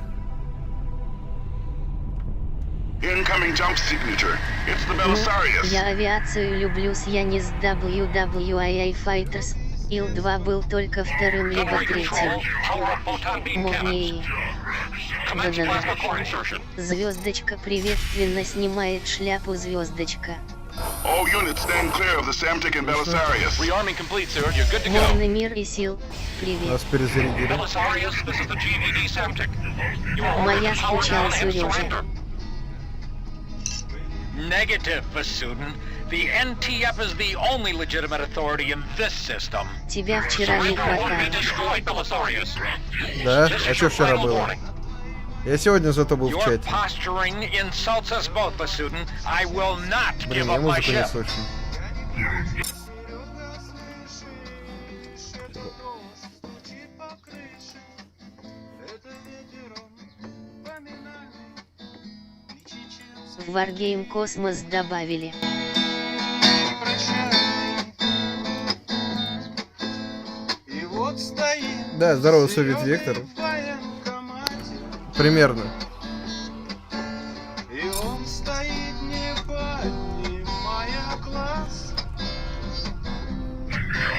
Incoming jump signature. It's the Belisarius. Я авиацию люблю с Янис WWIA Fighters. Ил-2 был только вторым либо третьим. Мовнее. Звездочка приветственно снимает шляпу звездочка. All units stand clear of the Samtic and Belisarius. Rearming complete, sir. You're good to go. Волны мир и сил. Привет. Нас перезарядили. Моя скучал Сережа. Negative, Vasudin. The NTF is the only legitimate authority in this system. Тебя вчера не хватало. Да? А что вчера было? Я сегодня зато был в Your чате. posturing insults us both, Vasudin. I will not Блин, give я up my музыку не ship. слышу. В Wargame Космос добавили. Да, здорово, Совет Вектор. Примерно. И он стоит, не поднимая глаз.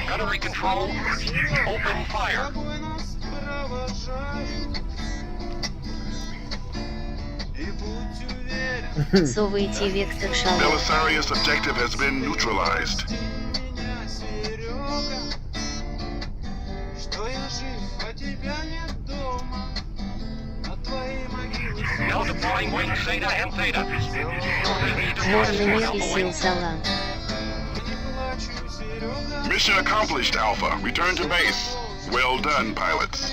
Gunnery control. Open fire. Тобой нас провожают. И будь уверен, Совайте вектор шалом. Belisarius objective has been neutralized. No deploying wings Zeta and Theta. Можно мир и сил салам. Mission accomplished, Alpha. Return to base. Well done, pilots.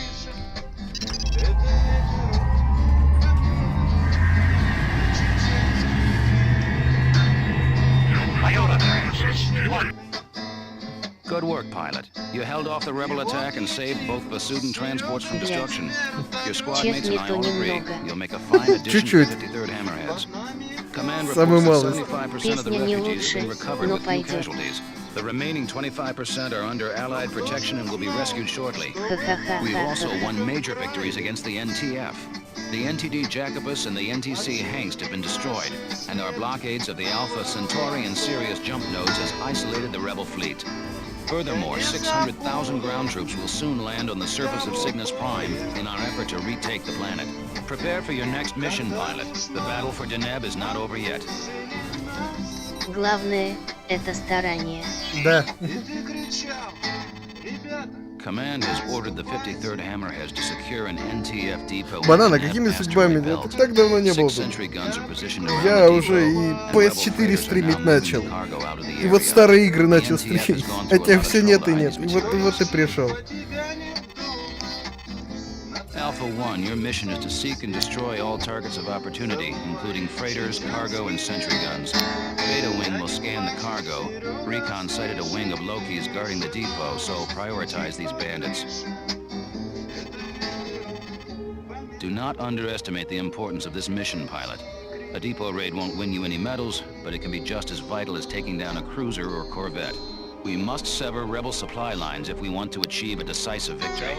Good work, pilot. You held off the rebel attack and saved both Basudin transports from destruction. Your squad mates and I all agree you'll make a fine addition to the 53rd Hammerheads. Command reports that 75% of the refugees have been recovered with few casualties. The remaining 25% are under Allied protection and will be rescued shortly. We've also won major victories against the NTF. The NTD Jacobus and the NTC Hengst have been destroyed, and our blockades of the Alpha Centauri and Sirius jump nodes has isolated the rebel fleet. Furthermore, 600,000 ground troops will soon land on the surface of Cygnus Prime in our effort to retake the planet. Prepare for your next mission, pilot. The battle for Deneb is not over yet. Главное — это старание. Да. Command has ordered the 53rd Hammerheads to secure an NTF depot. Банана, какими судьбами? Я так давно не был тут. Я уже и PS4 стримить начал. И вот старые игры начал стримить. Хотя все нет и нет. Вот и пришел. Alpha 1, your mission is to seek and destroy all targets of opportunity, including freighters, cargo, and sentry guns. Beta Wing will scan the cargo. Recon sighted a wing of Loki's guarding the depot, so prioritize these bandits. Do not underestimate the importance of this mission, pilot. A depot raid won't win you any medals, but it can be just as vital as taking down a cruiser or corvette. We must sever rebel supply lines if we want to achieve a decisive victory.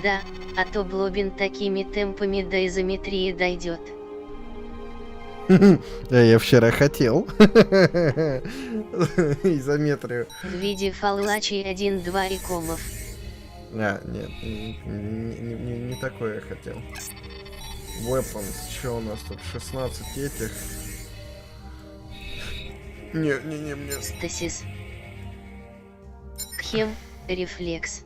Да, а то Блобин такими темпами до изометрии дойдет. Я вчера хотел. Изометрию. В виде фаллачей 1-2 и комов. Нет, не такое я хотел. Weapons, что у нас тут? 16 этих. Не. Стасис. Кхем, рефлекс.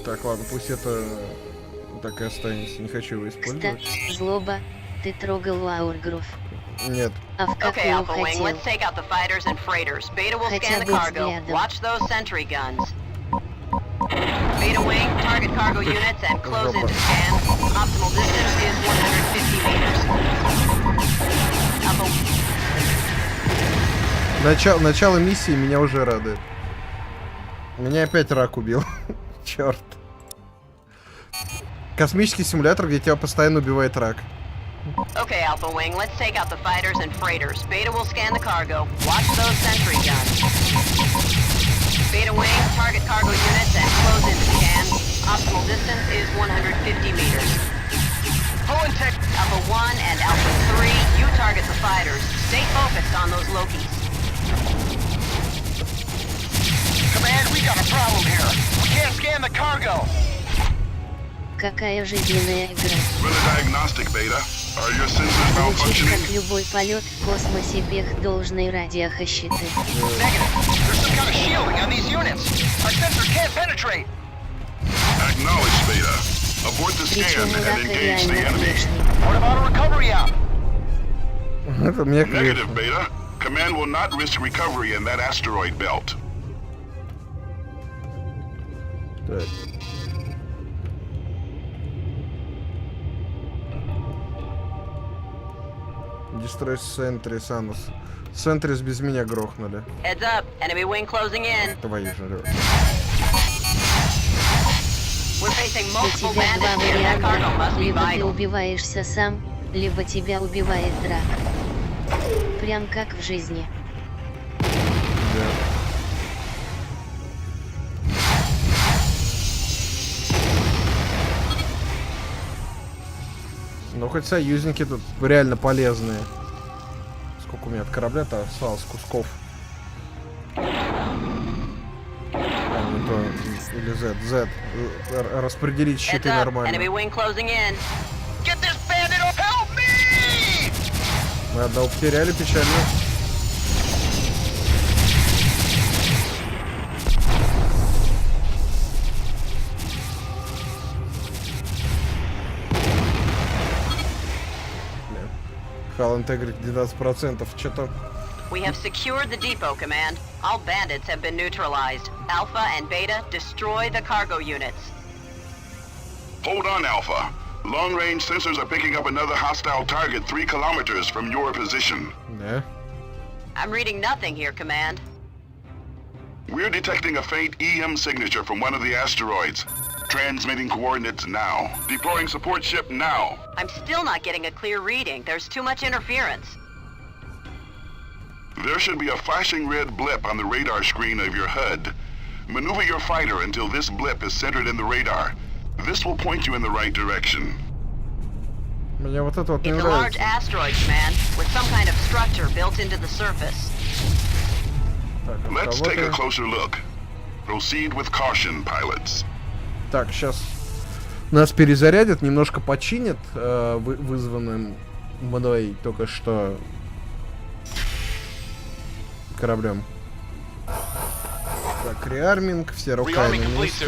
Так, ладно, пусть это так и останется. Не хочу его использовать. Злоба, ты трогал Лаургрув. Нет. А в какую хотел? Хотя бы взглядом. Beta Wing, target cargo units and close in to scan. Optimal distance is 150 meters. Начало миссии меня уже радует. Меня опять рак убил. Черт. Космический симулятор, где тебя постоянно убивает рак. Okay, Alpha Wing, let's take out the fighters and freighters. Beta will scan the cargo. Watch those sentry guns. Beta Wing, target cargo units and close in to scan. Optimal distance is 150 meters. Pull and tech Alpha 1 and Alpha 3, you target the fighters. Stay focused on those Lokis. Command, we got a problem here. We can't scan the cargo. Какая жизненная игра. Звучит как любой полет в космосе без должной радиохощиты. Причем у рака реально внешний. Это мне клеит. Command will not risk recovery in that asteroid belt. Так. Destroy Sentry, Санус. Сентрис без меня грохнули. Heads up, enemy wing closing in. Твои же. We're facing У multiple тебя два bandits here. That cargo варианта. must be Либо ты vital. убиваешься сам, либо тебя убивает драк. Прям как в жизни. Да. Ну хоть союзники тут реально полезные. Сколько у меня от корабля-то осталось кусков? Кто? Или Z? Z. Распределить щиты нормально. Мы одного потеряли, печально. Hull integrity 12%. Что-то... We have secured the depot, Command. All bandits have been neutralized. Alpha and Beta, destroy the cargo units. Hold on, Alpha. Long-range sensors are picking up another hostile target 3 kilometers from your position. Yeah. I'm reading nothing here, Command. We're detecting a faint EM signature from one of the asteroids. Transmitting coordinates now. Deploying support ship now. I'm still not getting a clear reading. There's too much interference. There should be a flashing red blip on the radar screen of your HUD. Maneuver your fighter until this blip is centered in the radar. This will point you in the right direction. Мне вот это вот не нравится. It's a large asteroid, Command, with some kind of structure built into the surface. Let's take a closer look. Proceed with caution, pilots. Так, сейчас нас перезарядят, немножко починят вызванным мной только что кораблем. Так, реарминг, все руками на месте.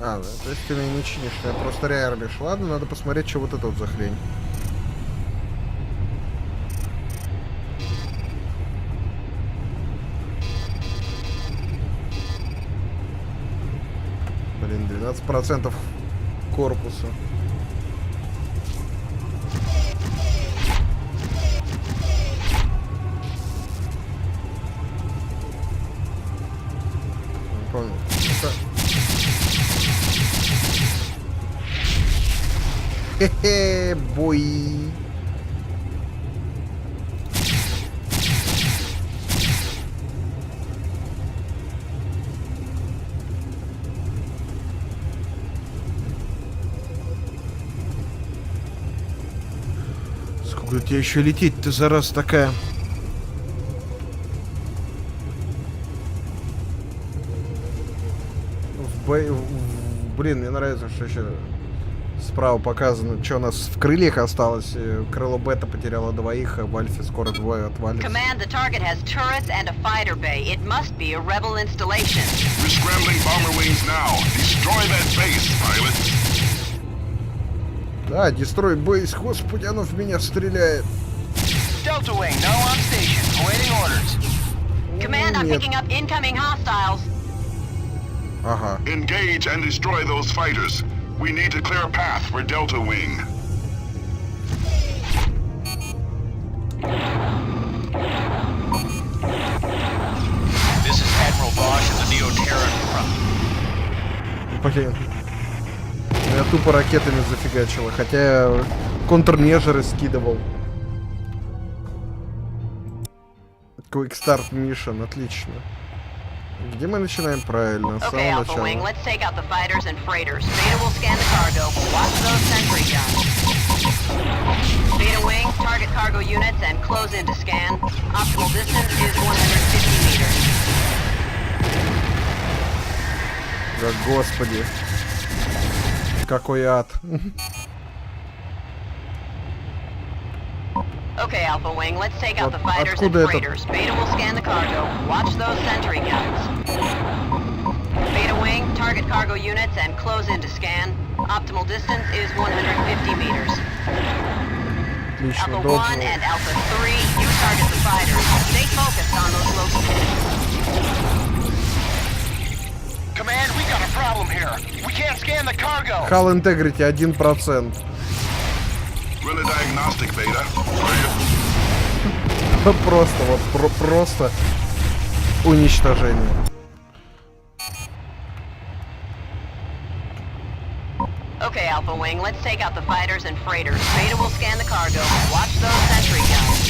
А, да, то есть ты меня не чинишь, ты просто реармишь. Ладно, надо посмотреть, что вот это вот за хрень. Блин, 12% корпуса. Не понял. Хе-хе, бой. Сколько тебе еще лететь-то, зараза такая? Блин, мне нравится, что еще справа показано, что у нас в крыльях осталось. Крыло бета потеряло 2, а в альфе скоро 2 отвалится. Command, the target has turrets and a fighter bay. It must be a rebel installation. We're scrambling bomber wings now. Destroy that base, pilots. Да, destroy base. Господи, оно в меня стреляет. Delta Wing, no on station. Awaiting orders. Command, I'm picking up incoming hostiles. Ага. Engage and destroy those fighters. We need to clear a path for Delta Wing. This is Admiral Bosch of the Neo-Terran front. Блин. Я тупо ракетами зафигачила, хотя я контрмежеры скидывал. Quick Start Mission, отлично. Где мы начинаем? Правильно, с Okay, самого Alpha начала. Wing, let's take out the fighters and freighters. Beta will scan the cargo. Watch those sentry guns. Beta Wing, target cargo units and close in to scan. Optimal distance is 150 meters. Да, господи. Какой ад. Okay, Alpha Wing, let's take out the fighters and Откуда freighters. Beta will scan the cargo. Watch those sentry guns. Beta Wing, target cargo units and close in to scan. Optimal distance is 150 meters. Отлично, Alpha 1 должен. and Alpha 3, you target the fighters. Stay focused on those locations. Command, we got a problem here. We can't scan the cargo. Hull Integrity 1%. Run a diagnostic, Beta. Просто, вот, просто уничтожение. Okay, Alpha Wing, let's take out the fighters and freighters. Beta will scan the cargo. Watch those sentry guns.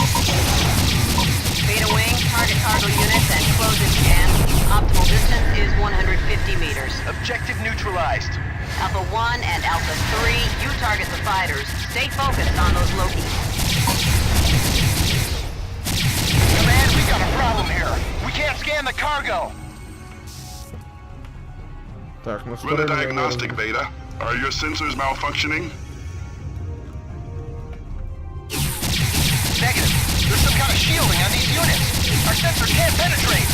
Beta Wing, target cargo units and close in scan. Optimal distance is 150 meters. Objective neutralized. Alpha 1 and Alpha 3, you target the fighters. Stay focused on those Lokis. Command, we got a problem here. We can't scan the cargo. Так, ну Run a diagnostic, Beta. Are your sensors malfunctioning? Negative. There's some kind of shielding on these units. Our sensor can't penetrate.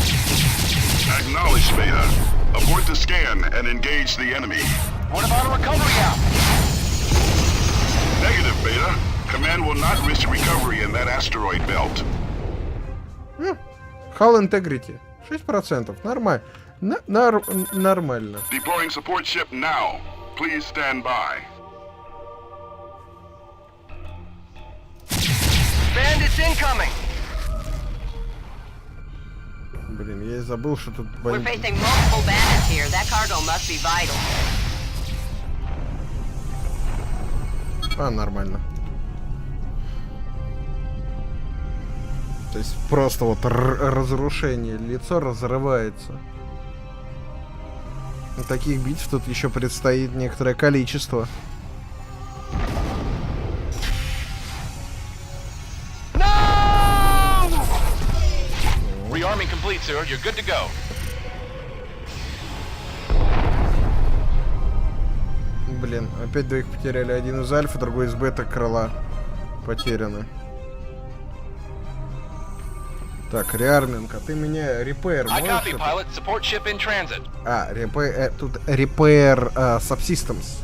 Acknowledged, Beta. Abort the scan and engage the enemy. What about a recovery out? Negative, Beta. Command will not risk recovery in that asteroid belt. Hull Integrity. 6%. Нормально. Нормально. Deploying support ship now. Please stand by. Bandits incoming. Блин, я и забыл, что тут We're бандиты. facing multiple bandits here. That cargo must be vital. Нормально. То есть просто вот разрушение, лицо разрывается. И таких битв тут еще предстоит некоторое количество. Rearming complete, sir. You're good to go. Блин, опять двоих потеряли. Один из альфа, другой из бета крыла. Потеряны. Так, реарминг, а ты меня репейр можешь? Репейр, тут репейр subsystems.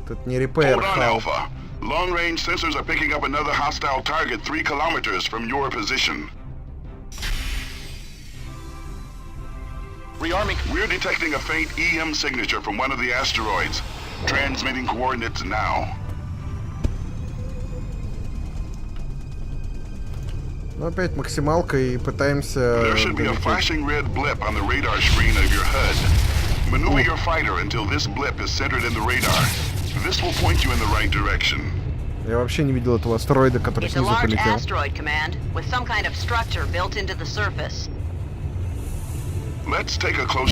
Тут не репейр. Hold on, Alpha. Long-range sensors are picking up another hostile target 3 kilometers from your position. Rearming. We're detecting a faint EM signature from one of the asteroids. Transmitting coordinates now. Ну опять максималка и пытаемся... There should be a flashing red blip on the radar screen of your HUD. Maneuver your fighter until this blip is centered in the radar. This will point you in the right direction. Я вообще не видел этого астероида, который It's a снизу large полетел. asteroid, Command, with some kind of structure built into the surface. Let's take a close...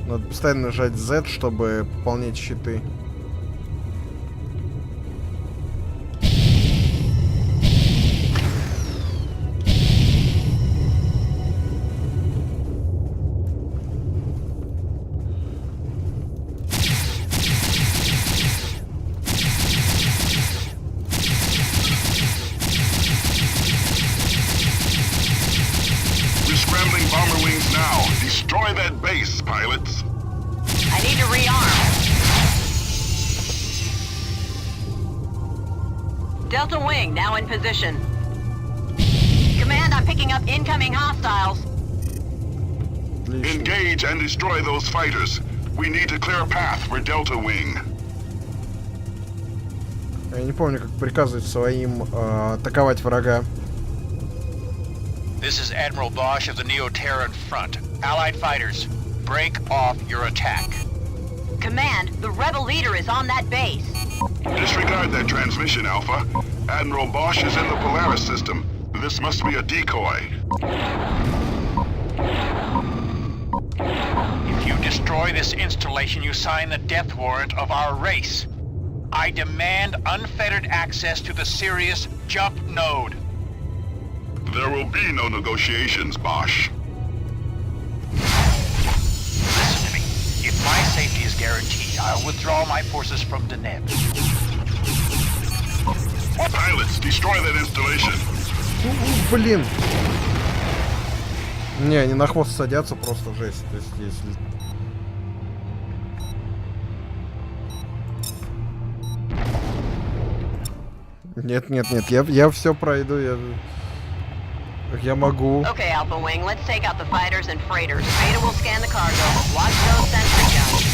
Надо постоянно нажать Z, чтобы пополнять щиты. Destroy that base, pilots. I need to rearm. Delta Wing now in position. Command, I'm picking up incoming hostiles. Engage and destroy those fighters. We need to clear a path for Delta Wing. Я не помню, как приказывать своим атаковать врага. This is Admiral Bosch of the Neo-Terran Front. Allied fighters, break off your attack. Command, the rebel leader is on that base. Disregard that transmission, Alpha. Admiral Bosch is in the Polaris system. This must be a decoy. If you destroy this installation, you sign the death warrant of our race. I demand unfettered access to the Sirius jump node. There will be no negotiations, Bosch. Listen to me. If my safety is guaranteed, I'll withdraw my forces from Deneb. Pilots, destroy that installation. Блин. Не, они на хвост садятся, просто жесть. То есть если... Нет, я все пройду, я могу. Okay, Alpha Wing, let's take out the fighters and freighters. Beta will scan the cargo. Watch those sentry guns.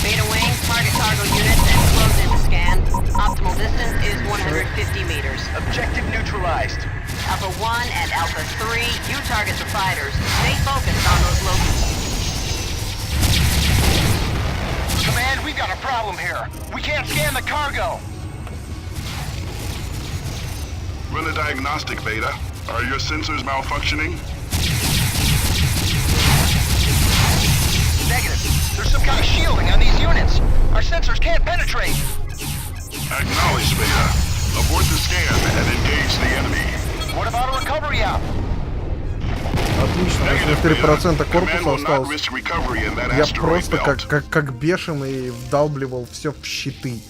Beta Wing, target cargo units and close in to scan. Optimal distance is 150 meters. Objective neutralized. Alpha 1 and Alpha 3, you target the fighters. Stay focused on those locusts. Command, we've got a problem here. We can't scan the cargo. Run a diagnostic, Beta. Are your sensors malfunctioning? Negative. There's some kind of shielding on these units. Our sensors can't penetrate. Acknowledged, Beta. Abort the scan and engage the enemy. What about a recovery op? Отлично, 83% корпуса осталось. Я просто как бешеный вдалбливал все в щиты.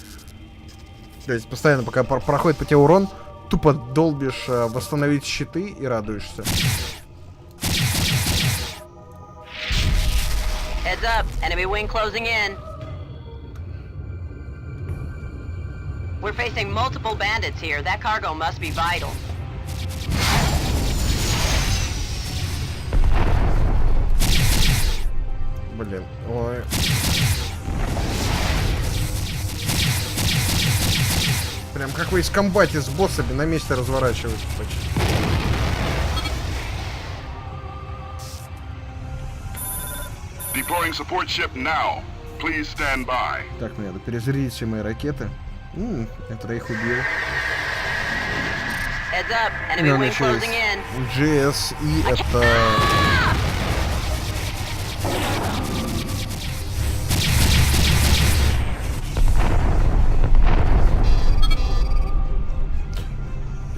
То есть постоянно, пока проходит по тебе урон, тупо долбишь восстановить щиты и радуешься. Heads up, enemy wing closing in. We're facing multiple bandits here. That cargo must be vital. Блин, ой. Прям как вы из комбате с боссами на месте разворачиваетесь почти. Deploying support ship now. Please stand by. Так, мне надо перезарядить все мои ракеты. Это я их убил. Heads up, enemy wing closing in. GSI это...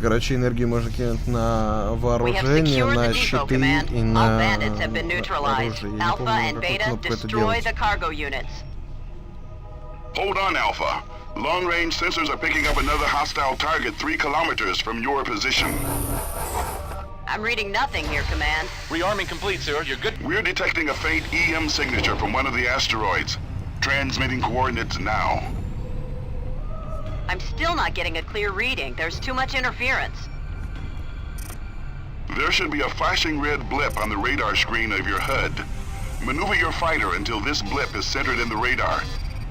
Короче, энергию можно кинуть на вооружение, на щиты и на оружие. Я не помню, какую кнопку это делать. Hold on, Alpha. Long-range sensors are picking up another hostile target 3 kilometers from your position. I'm reading nothing here, Command. Rearming complete, sir. You're good. We're detecting a faint EM signature from one of the asteroids. Transmitting coordinates now. I'm still not getting a clear reading. There's too much interference. There should be a flashing red blip on the radar screen of your HUD. Maneuver your fighter until this blip is centered in the radar.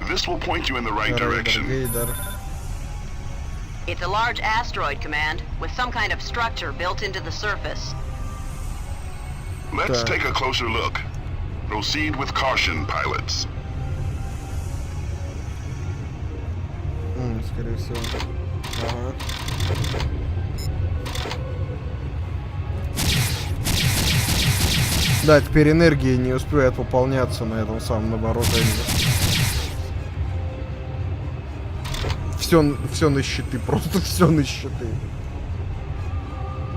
This will point you in the right direction. It's a large asteroid, Command, with some kind of structure built into the surface. Let's take a closer look. Proceed with caution, pilots. Скорее всего. Ага. Да, теперь энергия не успевает пополняться на этом самом вооружении. Все на щиты, просто все на щиты.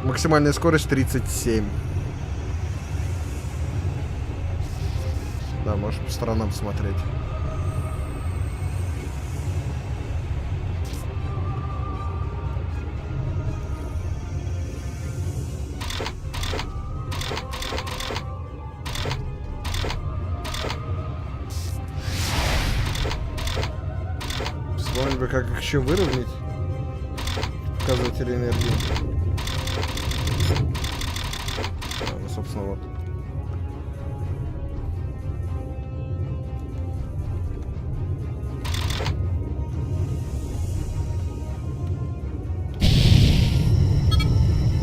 Максимальная скорость 37. Да, можешь по сторонам смотреть. Как их еще выровнять? Показатели энергии. Ну, собственно, вот.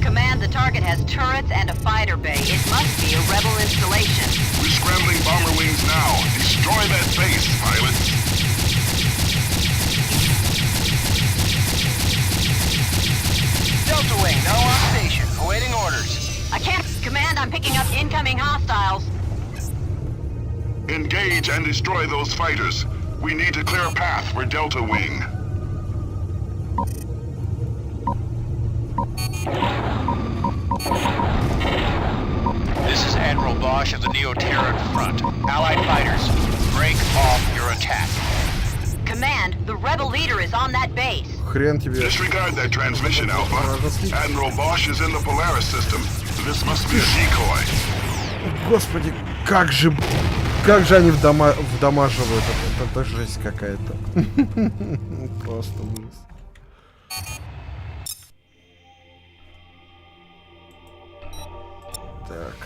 Command, the target has turrets and a fighter bay. It must be a rebel installation. We're scrambling bomber wings now. Destroy that base, pilots. Delta Wing, now on station, awaiting orders. I can't... Command, I'm picking up incoming hostiles. Engage and destroy those fighters. We need to clear a path for Delta Wing. This is Admiral Bosch of the Neo-Terran Front. Allied fighters, break off your attack. Command, the rebel leader is on that base. Хрен тебе. Disregard that transmission, Alpha. Admiral Bosch is in the Polaris system. This must be a decoy. Господи, как же они вдамаживают. Это жесть какая-то. Просто ужас. Так.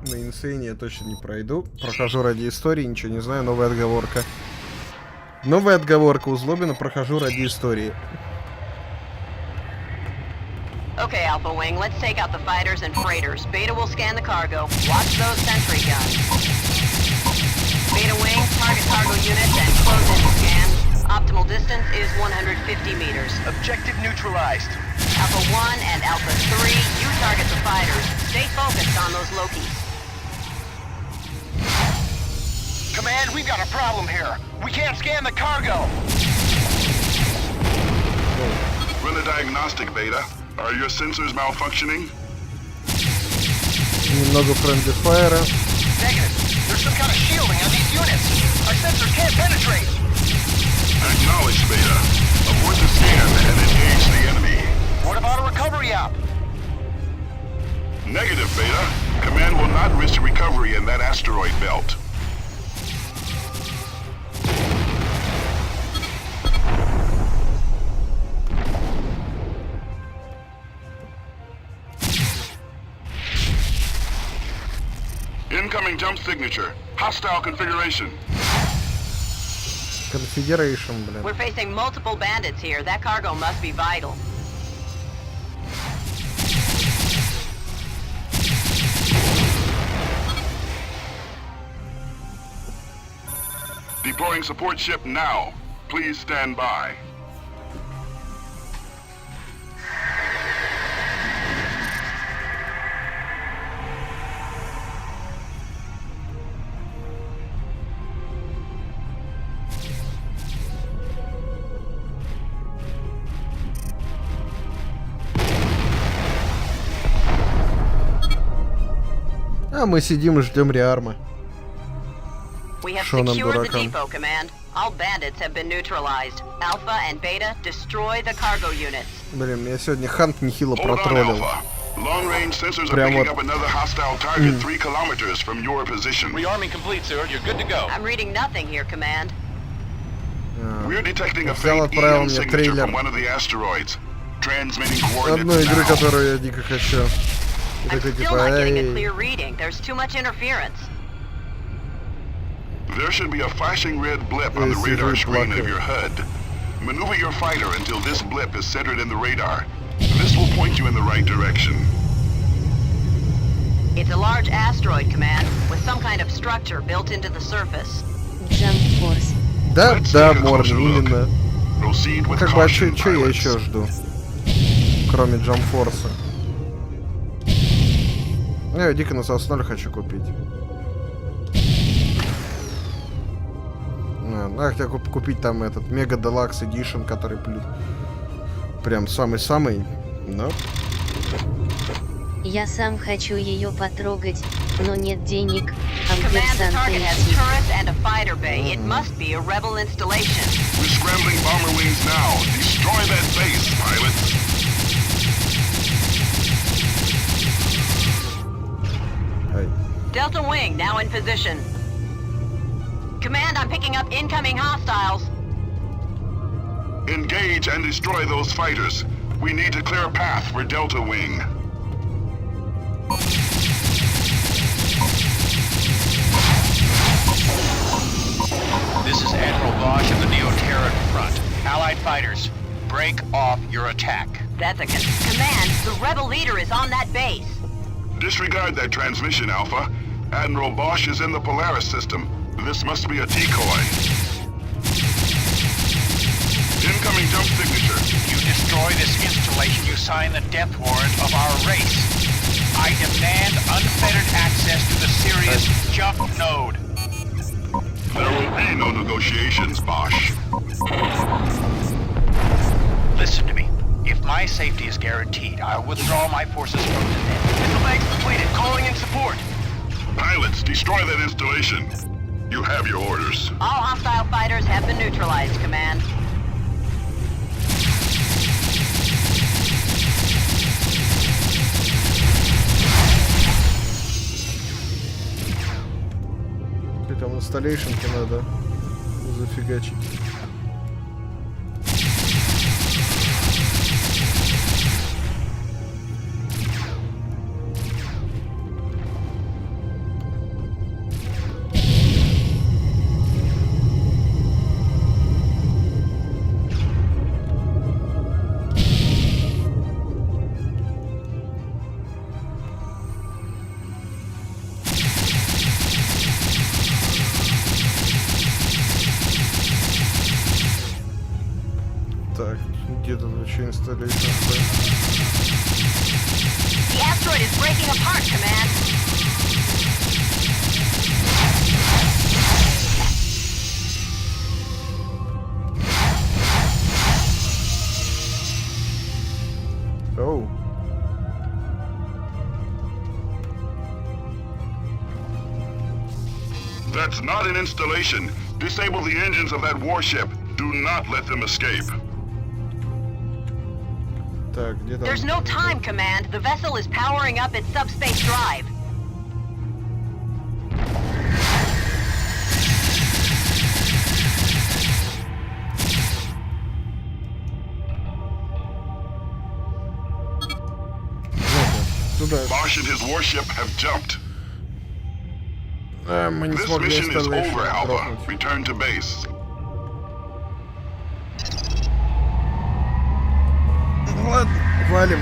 На инсейне я точно не пройду. Прохожу ради истории, ничего не знаю. Новая отговорка. Новая отговорка у Злобина. Прохожу ради истории. Okay, Alpha Wing, let's take out the fighters and freighters. Beta will scan the cargo. Watch those sentry guns. Beta Wing, target cargo units and close-in scan. Optimal distance is 150 meters. Objective neutralized. Alpha 1 and Alpha 3, you target the fighters. Stay focused on those Lokis. Command, we've got a problem here. We can't scan the cargo. Run a diagnostic, Beta. Are your sensors malfunctioning? Немного friendly fire. Negative. There's some kind of shielding on these units. Our sensors can't penetrate. Acknowledge, Beta. Abort the scan and engage the enemy. What about a recovery op? Negative, Beta. Command will not risk recovery in that asteroid belt. Incoming jump signature. Hostile configuration. Configuration, блин. We're facing multiple bandits here. That cargo must be vital. Deploying support ship now. Please stand by. А мы сидим и ждем реарма. We have Шо нам, secured the дуракам? depot, Command. All bandits have been neutralized. Alpha and Beta, destroy the cargo units. Блин, меня сегодня Хант нехило Hold on, протроллил. Alpha. Long-range sensors are Прям picking вот. up another hostile target 3 kilometers from your position. Rearming complete, sir. You're good to go. I'm reading nothing here, Command. We're detecting a Взял, faint отправил EM мне signature трейлер from one of the asteroids. Transmitting одной coordinates игры, now. которую я дико хочу. И I'm такой still типа, not getting a эй. clear reading. There's too much interference. There should be a flashing red blip on the Yes, radar it's screen of blocking. your HUD. Maneuver your fighter until this blip is centered in the radar. This will point you in the right direction. It's a large asteroid, Command, with some kind of structure built into the surface. Jump Force. Да, Let's да, take a Морни, closer look. именно. Proceed with Как бы, а caution, что я pilots. еще жду? Кроме джампфорса. Я дико на Сосноли хочу купить. Я хотел купить там этот Мега Делакс Эдишн, который прям самый-самый. Но Я сам хочу ее потрогать, но нет денег. Command, the Амперсант target has Эльзи. turrets and a fighter bay. It must be a rebel installation. We're scrambling bomber wings now. Destroy that base, pilots. ай. Delta Wing now in position. Command, I'm picking up incoming hostiles. Engage and destroy those fighters. We need to clear a path for Delta Wing. This is Admiral Bosch of the Neo-Terran front. Allied fighters, break off your attack. That's a command. The rebel leader is on that base. Disregard that transmission, Alpha. Admiral Bosch is in the Polaris system. This must be a decoy. Incoming jump signature. You destroy this installation, you sign the death warrant of our race. I demand unfettered access to the Sirius jump node. There will be no negotiations, Bosch. Listen to me. If my safety is guaranteed, I'll withdraw my forces from the net. Missile bags completed. Calling in support. Pilots, destroy that installation. You have your orders. All hostile fighters have been neutralized, Command. И там инсталлейшнки надо зафигачить. Так, где тут вообще инсталлейшн? The asteroid is breaking apart, Command. Оу. That's not an installation. Disable the engines of that warship. Do not let them escape. Так, где там? There's no time, Command. The vessel is powering up its subspace drive. Bosch and his warship have jumped. Мы не This смогли mission is over, installation Alpha. дропнуть. Return to base. Ладно, валим.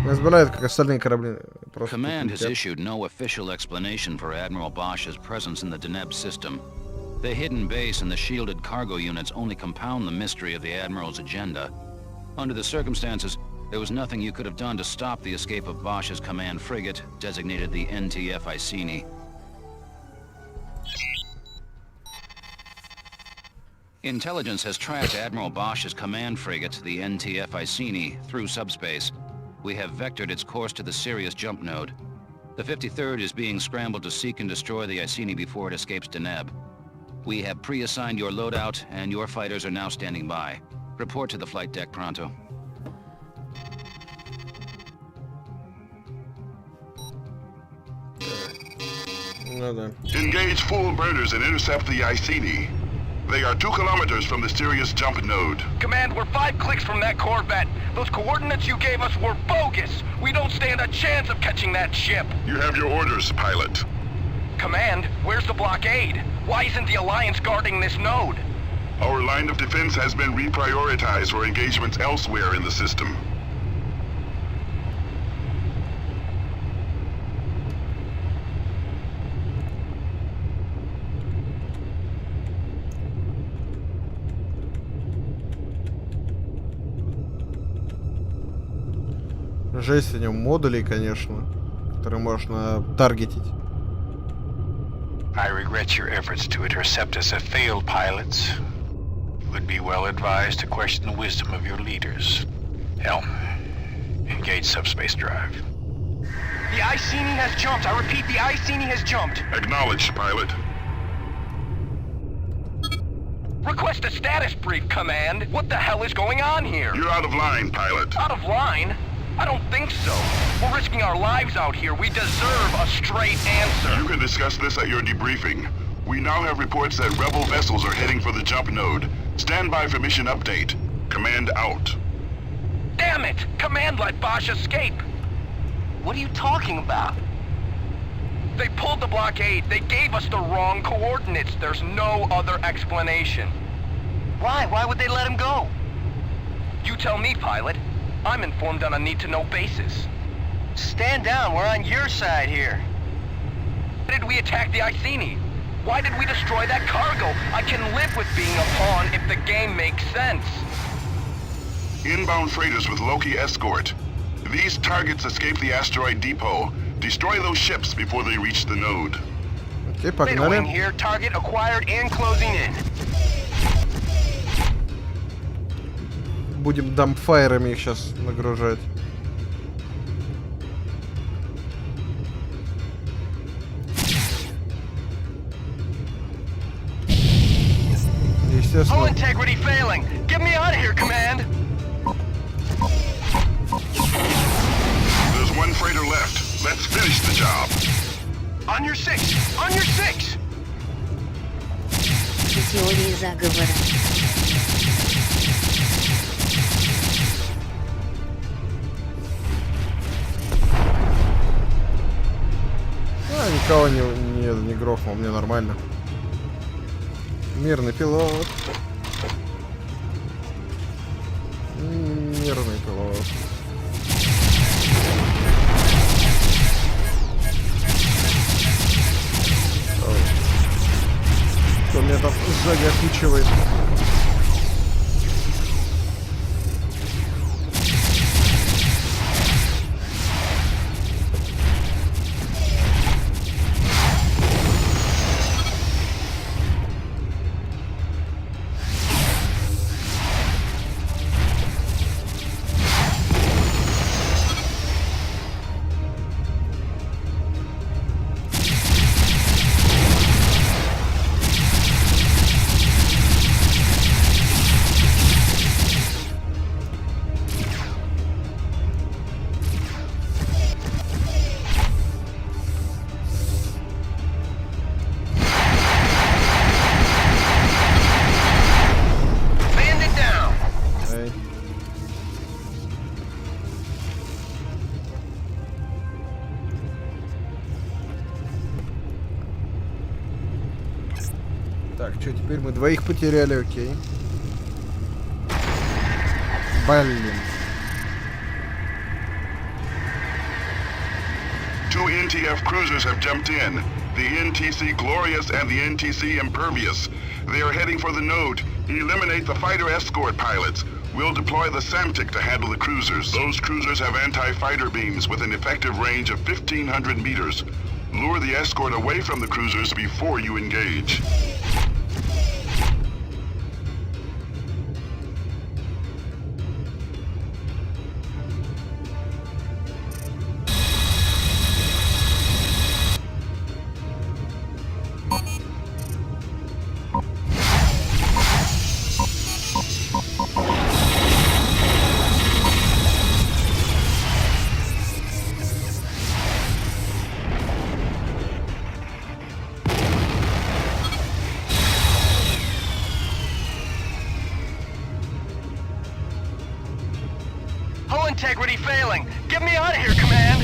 Разбирают, как остальные корабли. Просто Command has летят. issued no official explanation for Admiral Bosch's presence in the Deneb system. The hidden base and the shielded cargo units only compound the mystery of the Admiral's agenda. Under the circumstances, there was nothing you could have done to stop the escape of Bosch's command frigate, designated the NTF Iceni. Intelligence has tracked Admiral Bosch's command frigate, the NTF Iceni, through subspace. We have vectored its course to the Sirius jump node. The 53rd is being scrambled to seek and destroy the Iceni before it escapes Deneb. We have pre-assigned your loadout, and your fighters are now standing by. Report to the flight deck pronto. Ну да. Engage full burners and intercept the Iceni. They are 2 kilometers from the Sirius jump node. Command, we're 5 clicks from that Corvette. Those coordinates you gave us were bogus. We don't stand a chance of catching that ship. You have your orders, pilot. Command, where's the blockade? Why isn't the Alliance guarding this node? Our line of defense has been reprioritized for engagements elsewhere in the system. Жесть у него модулей, конечно, которые можно таргетить. I regret your efforts to intercept us have failed, pilots. You would be well advised to question the wisdom of your leaders. Helm, engage subspace drive. The Iceni has jumped. I repeat, the Iceni has jumped. Acknowledged, pilot. Request a status brief, Command. What the hell is going on here? You're out of line, pilot. Out of line? I don't think so. We're risking our lives out here. We deserve a straight answer. You can discuss this at your debriefing. We now have reports that rebel vessels are heading for the jump node. Stand by for mission update. Command out. Damn it! Command let Bosch escape. What are you talking about? They pulled the blockade. They gave us the wrong coordinates. There's no other explanation. Why? Why would they let him go? You tell me, pilot. I'm informed on a need-to-know basis. Stand down. We're on your side here. Why did we attack the Iceni? Why did we destroy that cargo? I can live with being a pawn if the game makes sense. Inbound freighters with Loki escort. These targets escape the asteroid depot. Destroy those ships before they reach the node. Окей, Beta wing погнали. here. Target acquired and closing in. Будем дампфайрами их сейчас нагружать. Hull Естественно. integrity failing. Get me out of here, Command. There's one freighter left. Let's finish the job. On your 6. On your 6. Теории заговора. Никого не грохнул, мне нормально. Мирный пилот. Мирный пилот. Кто меня там заготучивает? Так, что теперь мы двоих потеряли, окей. Блин. Two NTF cruisers have jumped in. The NTC Glorious and the NTC Impervious. They are heading for the node. Eliminate the fighter escort pilots. We'll deploy the SAMTIC to handle the cruisers. Those cruisers have anti-fighter beams with an effective range of 1,500 meters. Lure the escort away from the cruisers before you engage. Hull integrity failing. Get me out of here, Command!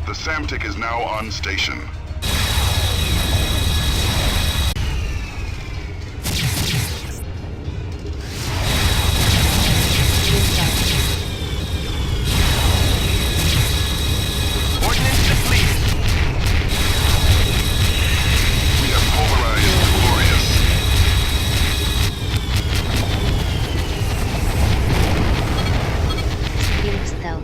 The SAMTIC is now on station. Ordnance depleted. We have polarized Glorious. Стрим встал.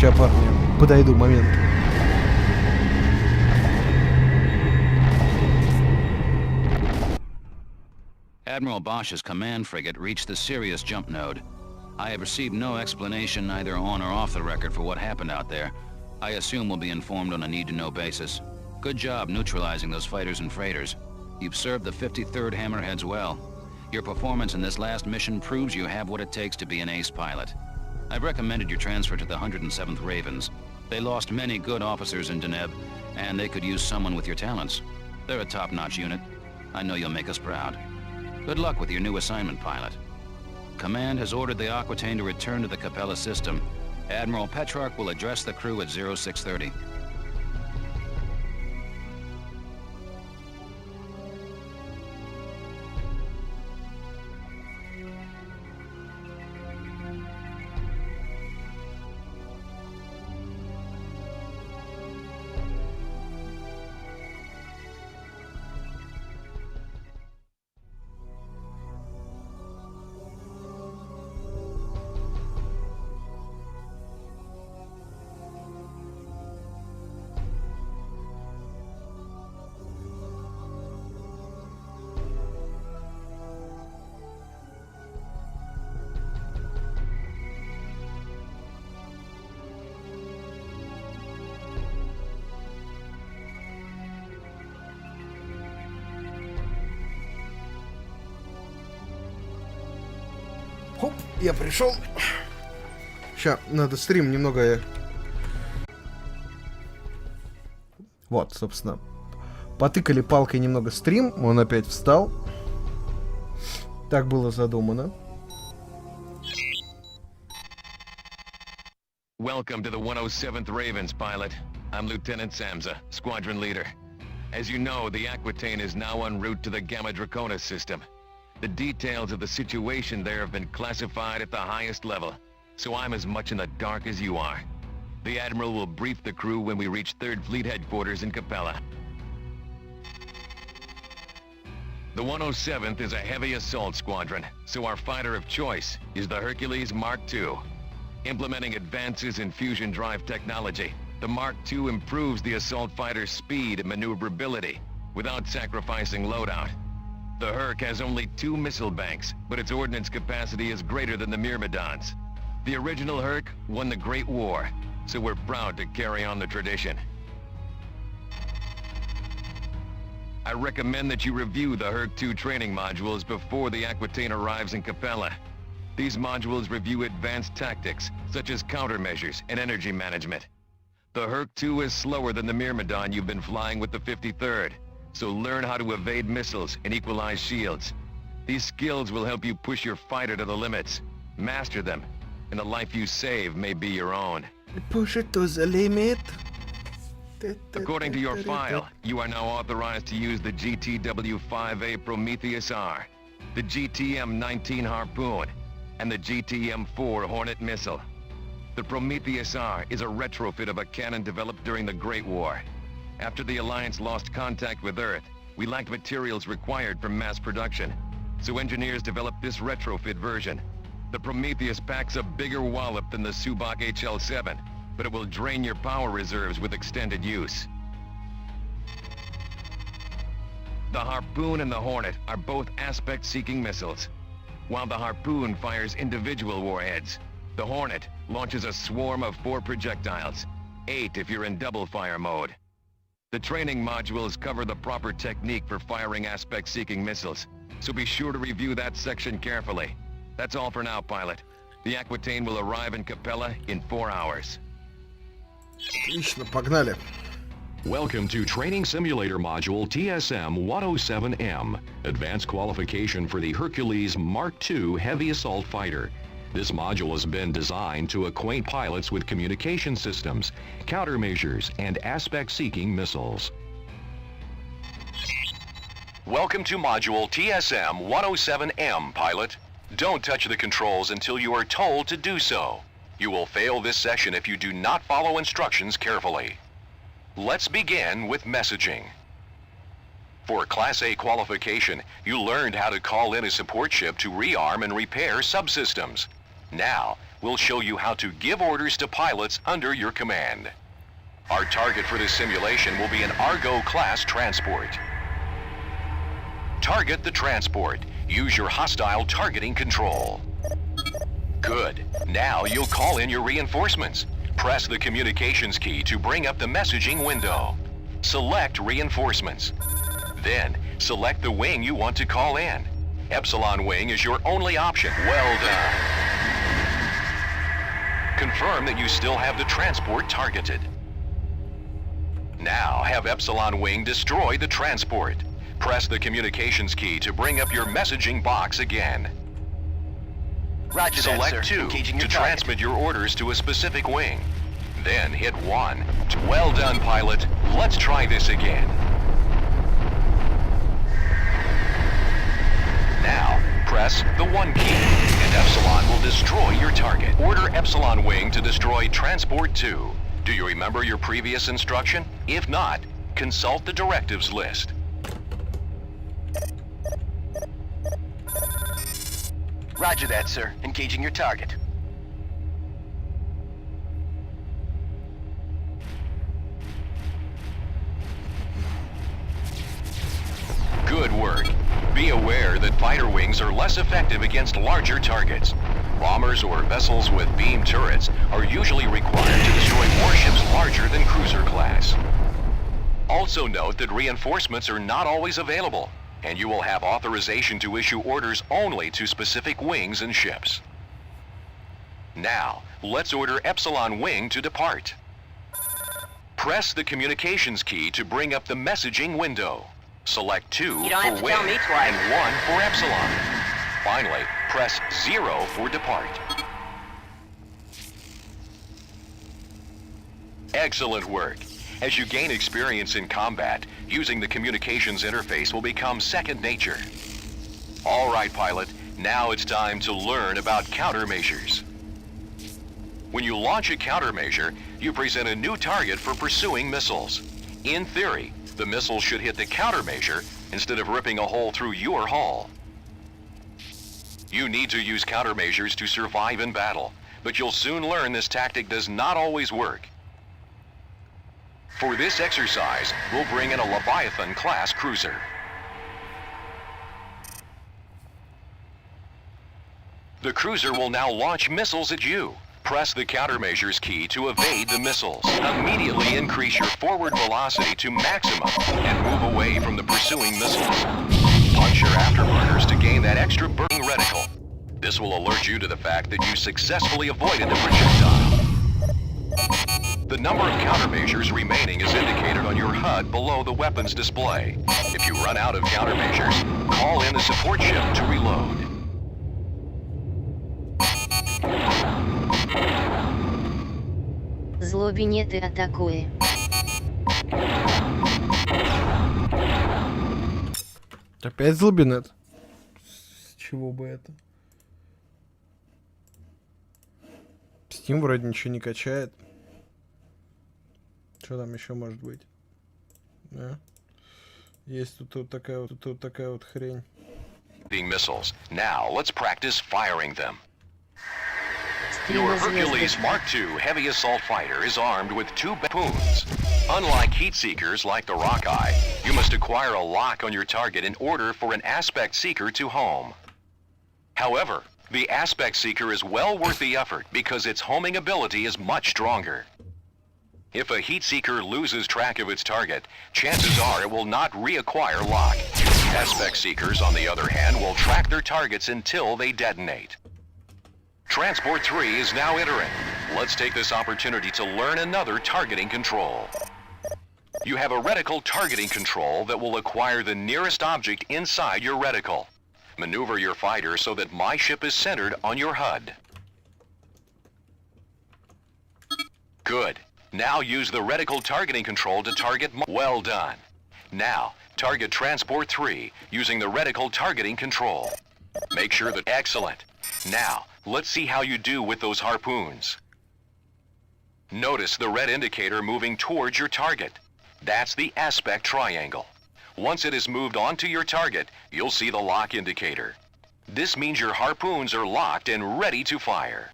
Ща, парни, подойду, момент. Admiral Bosch's command frigate reached the Sirius jump node. I have received no explanation either on or off the record for what happened out there. I assume we'll be informed on a need-to-know basis. Good job neutralizing those fighters and freighters. You've served the 53rd Hammerheads well. Your performance in this last mission proves you have what it takes to be an ace pilot. I've recommended your transfer to the 107th Ravens. They lost many good officers in Deneb, and they could use someone with your talents. They're a top-notch unit. I know you'll make us proud. Good luck with your new assignment, pilot. Command has ordered the Aquitaine to return to the Capella system. Admiral Petrarch will address the crew at 0630. Хоп, я пришел. Сейчас, надо стрим немного... Вот, собственно. Потыкали палкой немного стрим, он опять встал. Так было задумано. Welcome to the 107th Ravens, pilot. I'm Lieutenant Samza, squadron leader. As you know, the Aquitaine is now en route to the Gamma Draconis system. The details of the situation there have been classified at the highest level, so I'm as much in the dark as you are. The Admiral will brief the crew when we reach 3rd Fleet headquarters in Capella. The 107th is a heavy assault squadron, so our fighter of choice is the Hercules Mark II. Implementing advances in fusion drive technology, the Mark II improves the assault fighter's speed and maneuverability without sacrificing loadout. The Herc has only 2 missile banks, but its ordnance capacity is greater than the Myrmidons. The original Herc won the Great War, so we're proud to carry on the tradition. I recommend that you review the Herc 2 training modules before the Aquitaine arrives in Capella. These modules review advanced tactics, such as countermeasures and energy management. The Herc 2 is slower than the Myrmidon you've been flying with the 53rd, so learn how to evade missiles and equalize shields. These skills will help you push your fighter to the limits. Master them, and the life you save may be your own. Push it to the limit. According to your file, you are now authorized to use the GTW-5A Prometheus R, the GTM-19 Harpoon, and the GTM-4 Hornet missile. The Prometheus R is a retrofit of a cannon developed during the Great War. After the Alliance lost contact with Earth, we lacked materials required for mass production, so engineers developed this retrofit version. The Prometheus packs a bigger wallop than the Subak HL-7, but it will drain your power reserves with extended use. The Harpoon and the Hornet are both aspect-seeking missiles. While the Harpoon fires individual warheads, the Hornet launches a swarm of 4 projectiles, 8 if you're in double-fire mode. The training modules cover the proper technique for firing aspect-seeking missiles, so be sure to review that section carefully. That's all for now, pilot. The Aquitaine will arrive in Capella in 4 hours. Отлично, погнали. Welcome to Training Simulator Module TSM-107M, Advanced Qualification for the Hercules Mark II Heavy Assault Fighter. This module has been designed to acquaint pilots with communication systems, countermeasures, and aspect-seeking missiles. Welcome to Module TSM-107M, pilot. Don't touch the controls until you are told to do so. You will fail this session if you do not follow instructions carefully. Let's begin with messaging. For Class A qualification, you learned how to call in a support ship to rearm and repair subsystems. Now, we'll show you how to give orders to pilots under your command. Our target for this simulation will be an Argo-class transport. Target the transport. Use your hostile targeting control. Good. Now you'll call in your reinforcements. Press the communications key to bring up the messaging window. Select reinforcements. Then, select the wing you want to call in. Epsilon Wing is your only option. Well done. Confirm that you still have the transport targeted. Now, have Epsilon Wing destroy the transport. Press the communications key to bring up your messaging box again. Roger that, Select sir. 2 Engaging to your target. transmit your orders to a specific wing. Then hit 1. Well done, pilot. Let's try this again. Now, press the 1 key, and Epsilon will destroy your target. Order Epsilon Wing to destroy Transport 2. Do you remember your previous instruction? If not, consult the directives list. Roger that, sir. Engaging your target. Good work. Be aware that fighter wings are less effective against larger targets. Bombers or vessels with beam turrets are usually required to destroy warships larger than cruiser class. Also note that reinforcements are not always available, and you will have authorization to issue orders only to specific wings and ships. Now, let's order Epsilon Wing to depart. Press the communications key to bring up the messaging window. Select 2 You don't have for to Wing tell me twice. and 1 for Epsilon. Finally, press 0 for depart. Excellent work. As you gain experience in combat, using the communications interface will become second nature. All right, pilot, now it's time to learn about countermeasures. When you launch a countermeasure, you present a new target for pursuing missiles. In theory, the missile should hit the countermeasure instead of ripping a hole through your hull. You need to use countermeasures to survive in battle, but you'll soon learn this tactic does not always work. For this exercise, we'll bring in a Leviathan-class cruiser. The cruiser will now launch missiles at you. Press the countermeasures key to evade the missiles. Immediately increase your forward velocity to maximum and move away from the pursuing missiles. Punch your afterburners to gain that extra burning reticle. This will alert you to the fact that you successfully avoided the projectile. The number of countermeasures remaining is indicated on your HUD below the weapons display. If you run out of countermeasures, call in the support ship to reload. Злобинеты атакуя. Опять злобинет? С чего бы это? Steam вроде ничего не качает. Что там еще может быть? Да? Есть тут такая вот хрень. Missiles. Now let's practice firing them. Your Hercules Mark II heavy assault fighter is armed with 2 harpoons. Unlike heat seekers like the Rockeye, you must acquire a lock on your target in order for an aspect seeker to home. However, the aspect seeker is well worth the effort because its homing ability is much stronger. If a heat seeker loses track of its target, chances are it will not reacquire lock. Aspect seekers, on the other hand, will track their targets until they detonate. Transport 3 is now entering. Let's take this opportunity to learn another targeting control. You have a reticle targeting control that will acquire the nearest object inside your reticle. Maneuver your fighter so that my ship is centered on your HUD. Good. Now use the reticle targeting control to target. Well done. Now, target Transport 3 using the reticle targeting control. Make sure that... Excellent. Now, let's see how you do with those harpoons. Notice the red indicator moving towards your target. That's the aspect triangle. Once it is moved onto your target, you'll see the lock indicator. This means your harpoons are locked and ready to fire.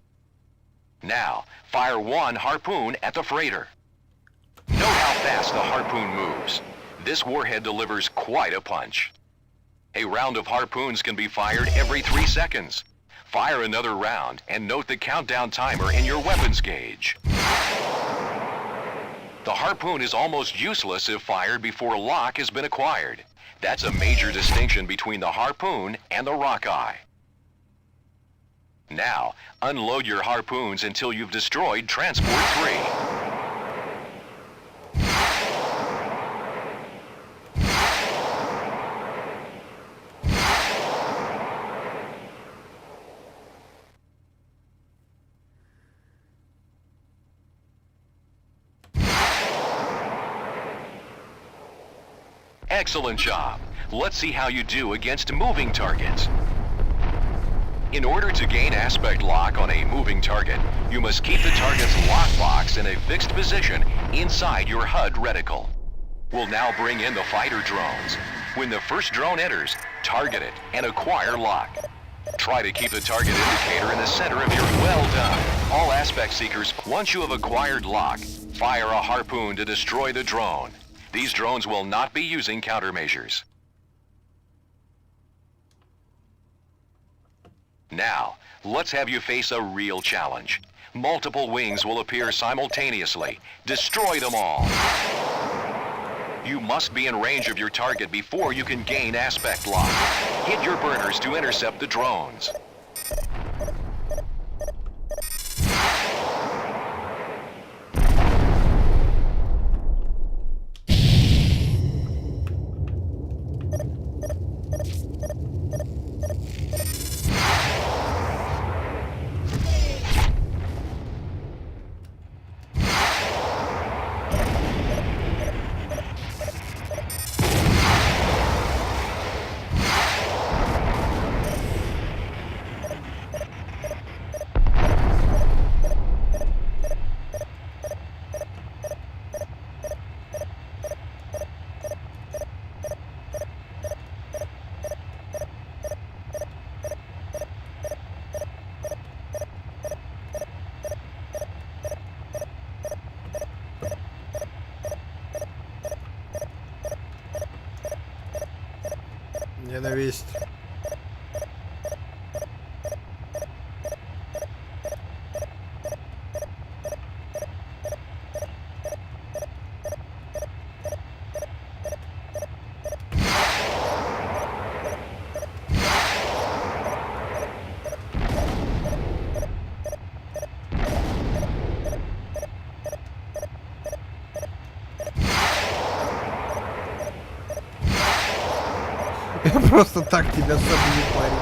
Now, fire 1 harpoon at the freighter. Note how fast the harpoon moves. This warhead delivers quite a punch. A round of harpoons can be fired every 3 seconds. Fire another round and note the countdown timer in your weapons gauge. The harpoon is almost useless if fired before lock has been acquired. That's a major distinction between the harpoon and the Rockeye. Now, unload your harpoons until you've destroyed Transport 3. Excellent job. Let's see how you do against moving targets. In order to gain aspect lock on a moving target, you must keep the target's lockbox in a fixed position inside your HUD reticle. We'll now bring in the fighter drones. When the first drone enters, target it and acquire lock. Try to keep the target indicator in the center of your... Well done. All aspect seekers, once you have acquired lock, fire a harpoon to destroy the drone. These drones will not be using countermeasures. Now, let's have you face a real challenge. Multiple wings will appear simultaneously. Destroy them all. You must be in range of your target before you can gain aspect lock. Hit your burners to intercept the drones. Ненависть. Я просто так тебя забью, парень.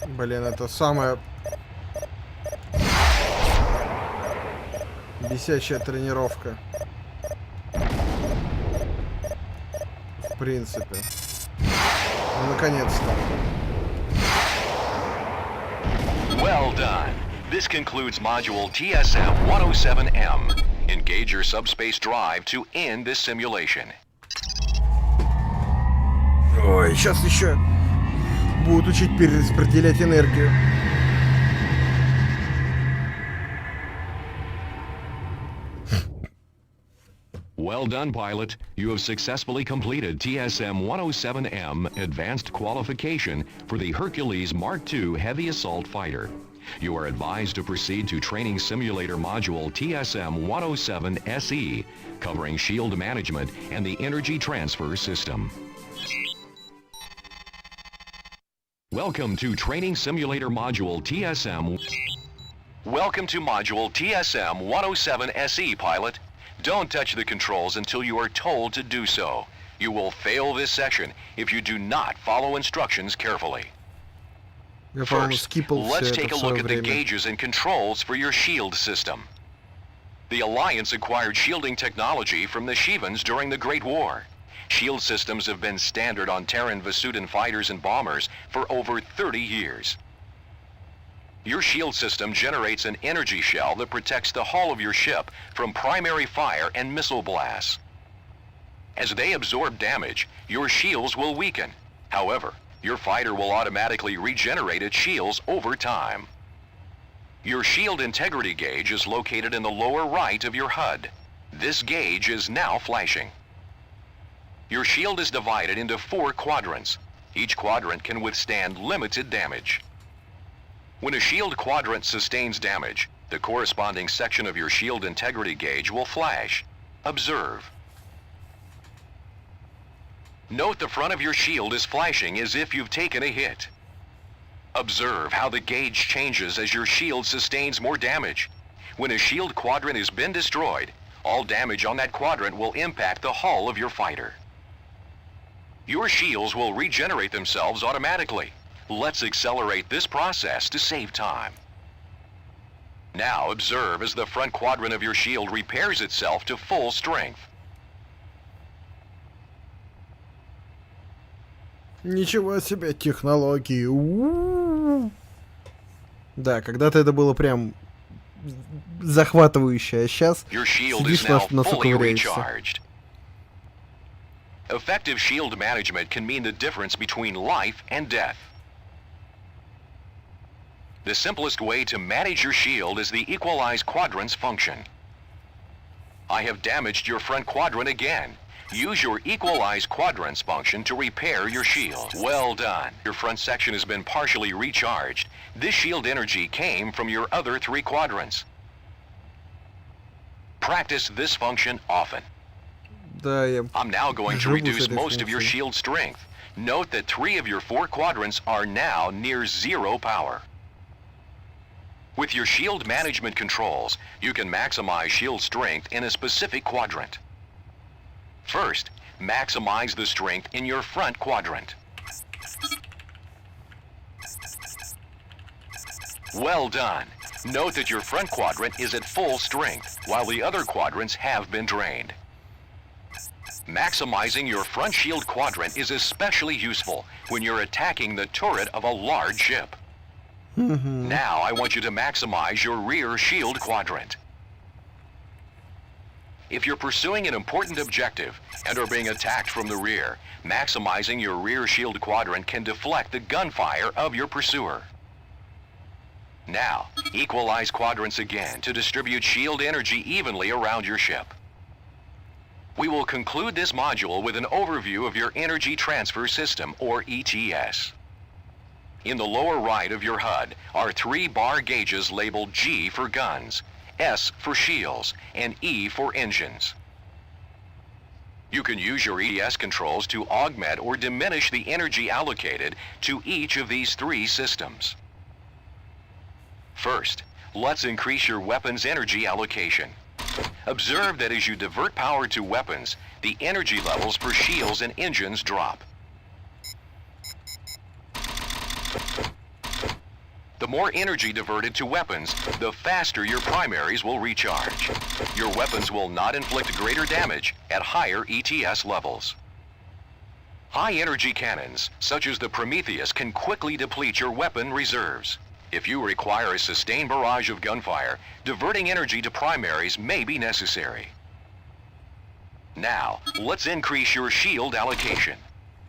Блин, это самая бесячая тренировка. В принципе. Ну, наконец-то. Well done. This concludes module TSM-107M. Engage your subspace drive to end this simulation. Ой, сейчас еще будут учить перераспределять энергию. Well done, pilot. You have successfully completed TSM-107M Advanced Qualification for the Hercules Mark II Heavy Assault Fighter. You are advised to proceed to Training Simulator Module TSM-107SE, covering shield management and the energy transfer system. Welcome to Training Simulator Module TSM. Welcome to module TSM-107SE, pilot. Don't touch the controls until you are told to do so. You will fail this session if you do not follow instructions carefully. First, let's take a look at the gauges and controls for your shield system. The Alliance acquired shielding technology from the Shivans during the Great War. Shield systems have been standard on Terran Vasudan fighters and bombers for over 30 years. Your shield system generates an energy shell that protects the hull of your ship from primary fire and missile blasts. As they absorb damage, your shields will weaken. However, your fighter will automatically regenerate its shields over time. Your shield integrity gauge is located in the lower right of your HUD. This gauge is now flashing. Your shield is divided into 4 quadrants. Each quadrant can withstand limited damage. When a shield quadrant sustains damage, the corresponding section of your shield integrity gauge will flash. Observe. Note the front of your shield is flashing as if you've taken a hit. Observe how the gauge changes as your shield sustains more damage. When a shield quadrant has been destroyed, all damage on that quadrant will impact the hull of your fighter. Your shields will regenerate themselves automatically. Let's accelerate this process to save time. Now observe as the front quadrant of your shield repairs itself to full strength. Ничего себе технологии. У-у-у. Да, когда-то это было прям захватывающе, а сейчас сидишь на носу ковыряешься. Effective shield management can mean the difference between life and death. The simplest way to manage your shield is the equalize quadrants function. I have damaged your front quadrant again. Use your equalize quadrants function to repair your shield. Well done. Your front section has been partially recharged. This shield energy came from your other 3 quadrants. Practice this function often. I'm now going to reduce most of your shield strength. Note that 3 of your 4 quadrants are now near 0 power. With your shield management controls, you can maximize shield strength in a specific quadrant. First, maximize the strength in your front quadrant. Well done. Note that your front quadrant is at full strength, while the other quadrants have been drained. Maximizing your front shield quadrant is especially useful when you're attacking the turret of a large ship. Now I want you to maximize your rear shield quadrant. If you're pursuing an important objective and are being attacked from the rear, maximizing your rear shield quadrant can deflect the gunfire of your pursuer. Now, equalize quadrants again to distribute shield energy evenly around your ship. We will conclude this module with an overview of your Energy Transfer System, or ETS. In the lower right of your HUD are 3 bar gauges labeled G for guns, S for shields, and E for engines. You can use your ETS controls to augment or diminish the energy allocated to each of these 3 systems. First, let's increase your weapon's energy allocation. Observe that as you divert power to weapons, the energy levels for shields and engines drop. The more energy diverted to weapons, the faster your primaries will recharge. Your weapons will not inflict greater damage at higher ETS levels. High-energy cannons, such as the Prometheus, can quickly deplete your weapon reserves. If you require a sustained barrage of gunfire, diverting energy to primaries may be necessary. Now, let's increase your shield allocation.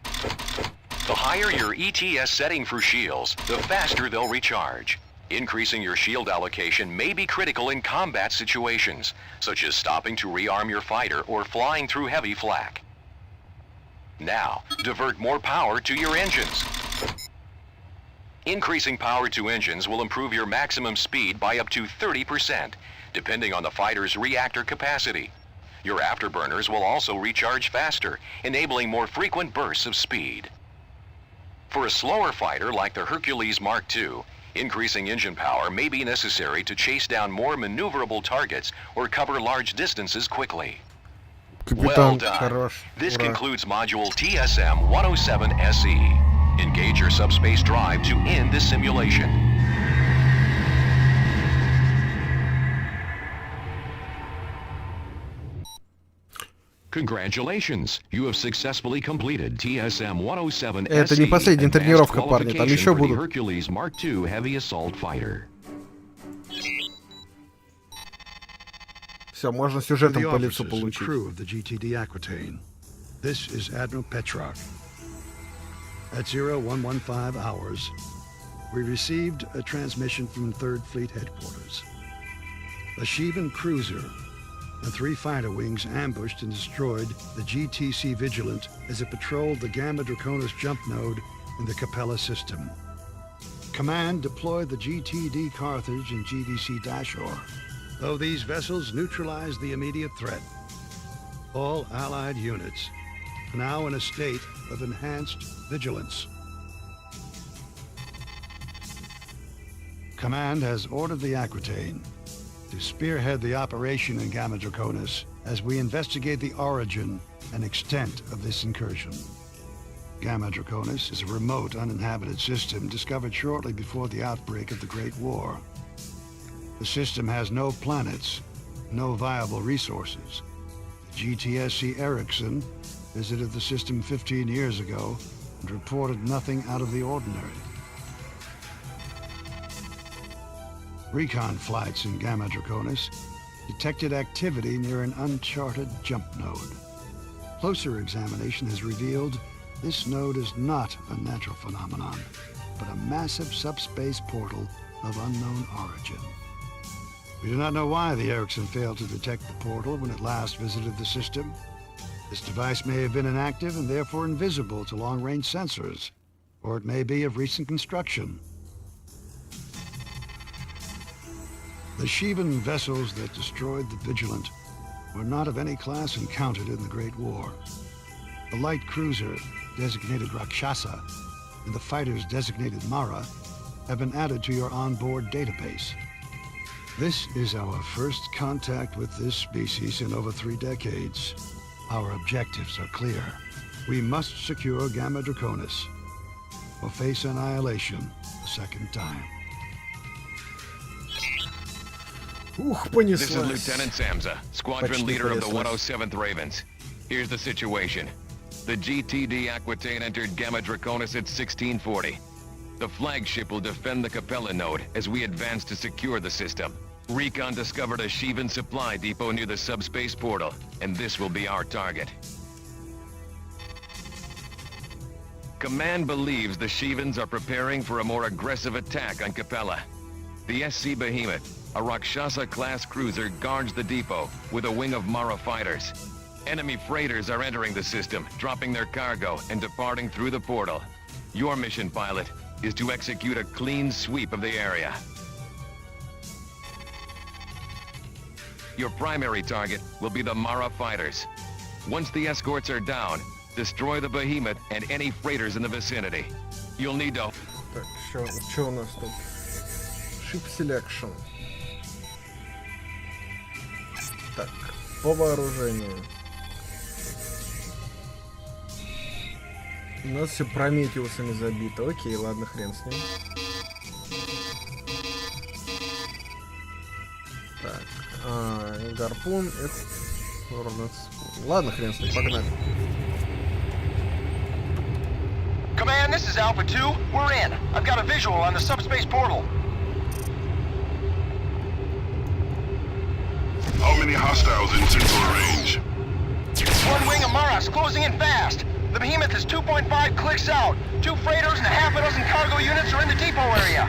The higher your ETS setting for shields, the faster they'll recharge. Increasing your shield allocation may be critical in combat situations, such as stopping to rearm your fighter or flying through heavy flak. Now, divert more power to your engines. Increasing power to engines will improve your maximum speed by up to 30%, depending on the fighter's reactor capacity. Your afterburners will also recharge faster, enabling more frequent bursts of speed. For a slower fighter like the Hercules Mark II, increasing engine power may be necessary to chase down more maneuverable targets or cover large distances quickly. Well done. This concludes Module TSM-107-SE. Engage your subspace drive to end this simulation. Congratulations! You have successfully completed TSM-107-SE. Это не последняя тренировка, парни, там еще будут. Hercules Mark II Heavy Assault Fighter. Все, можно сюжетом по лицу The получить. crew of the GTD Aquitaine. This is Admiral Petrock. At 0115 hours, we received a transmission from 3rd Fleet Headquarters. A Sheevan cruiser and 3 fighter wings ambushed and destroyed the GTC Vigilant as it patrolled the Gamma Draconis jump node in the Capella system. Command deployed the GTD Carthage and GDC Dashor, though these vessels neutralized the immediate threat. All Allied units are now in a state of enhanced vigilance. Command has ordered the Aquitaine to spearhead the operation in Gamma Draconis as we investigate the origin and extent of this incursion. Gamma Draconis is a remote, uninhabited system discovered shortly before the outbreak of the Great War. The system has no planets, no viable resources. The GTSC Erickson visited the system 15 years ago and reported nothing out of the ordinary. Recon flights in Gamma Draconis detected activity near an uncharted jump node. Closer examination has revealed this node is not a natural phenomenon, but a massive subspace portal of unknown origin. We do not know why the Erickson failed to detect the portal when it last visited the system. This device may have been inactive and therefore invisible to long-range sensors, or it may be of recent construction. The Sheevan vessels that destroyed the Vigilant were not of any class encountered in the Great War. The light cruiser, designated Rakshasa, and the fighters designated Mara have been added to your onboard database. This is our first contact with this species in over 3 decades. Our objectives are clear. We must secure Gamma Draconis or face annihilation a second time. This is Lieutenant Samza, squadron leader of the 107th Ravens. Here's the situation. The GTD Aquitaine entered Gamma Draconis at 1640. The flagship will defend the Capella node as we advance to secure the system. Recon discovered a Shivan supply depot near the subspace portal, and this will be our target. Command believes the Shivans are preparing for a more aggressive attack on Capella. The SC Behemoth, a Rakshasa-class cruiser, guards the depot with a wing of Mara fighters. Enemy freighters are entering the system, dropping their cargo and departing through the portal. Your mission, pilot, is to execute a clean sweep of the area. Your primary target will be the Mara fighters. Once the escorts are down, destroy the Behemoth and any freighters in the vicinity. You'll need to... Так, что у нас тут? Ship Selection. Так, по вооружению. У нас все прометеусами забито. Окей, ладно, хрен с ним. Так, гарпун, ладно, хрен с ним, погнали. Command, this is Alpha 2. We're in. I've got a visual on the subspace portal. How many hostiles in sensor range? One wing of Maras closing in fast. The Behemoth is 2.5 clicks out. 2 freighters and a half a dozen cargo units are in the depot area.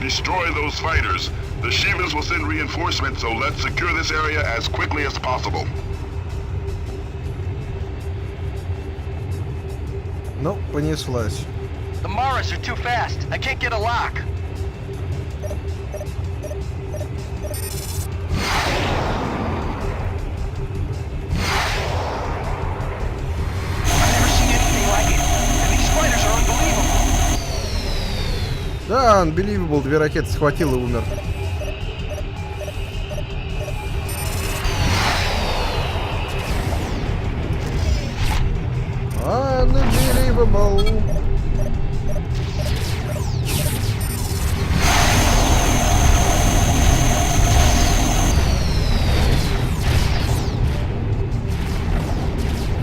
Destroy those fighters. The Shivas will send reinforcements, so let's secure this area as quickly as possible. Ну, понеслась. The Maras are too fast. I can't get a lock. I've never seen anything like it. And these fighters are unbelievable. Да, unbelievable. 2 ракеты схватил и умер. Unbelievable.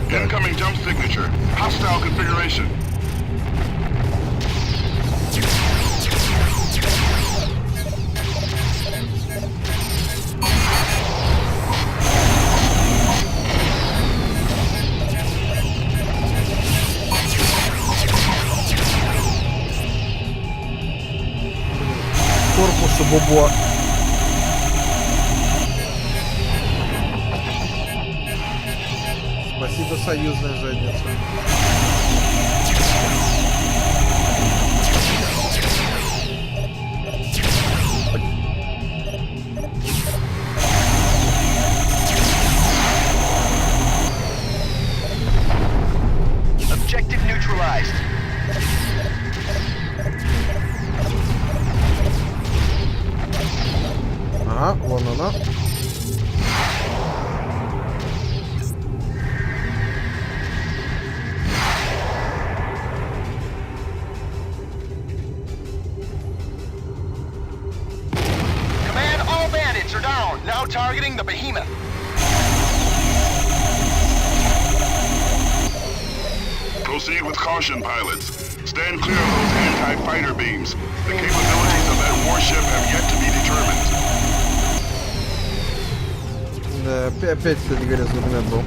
Incoming jump signature. Hostile configuration. Корпуса бобо. Спасибо, союзная задница. Objective neutralized. Ага, вон она. Command, all bandits are down. Now targeting the Behemoth. Proceed with caution, pilots. Stand clear of those anti-fighter beams. The capabilities of that warship have yet to be determined. Да, опять, кстати говоря, зубный был.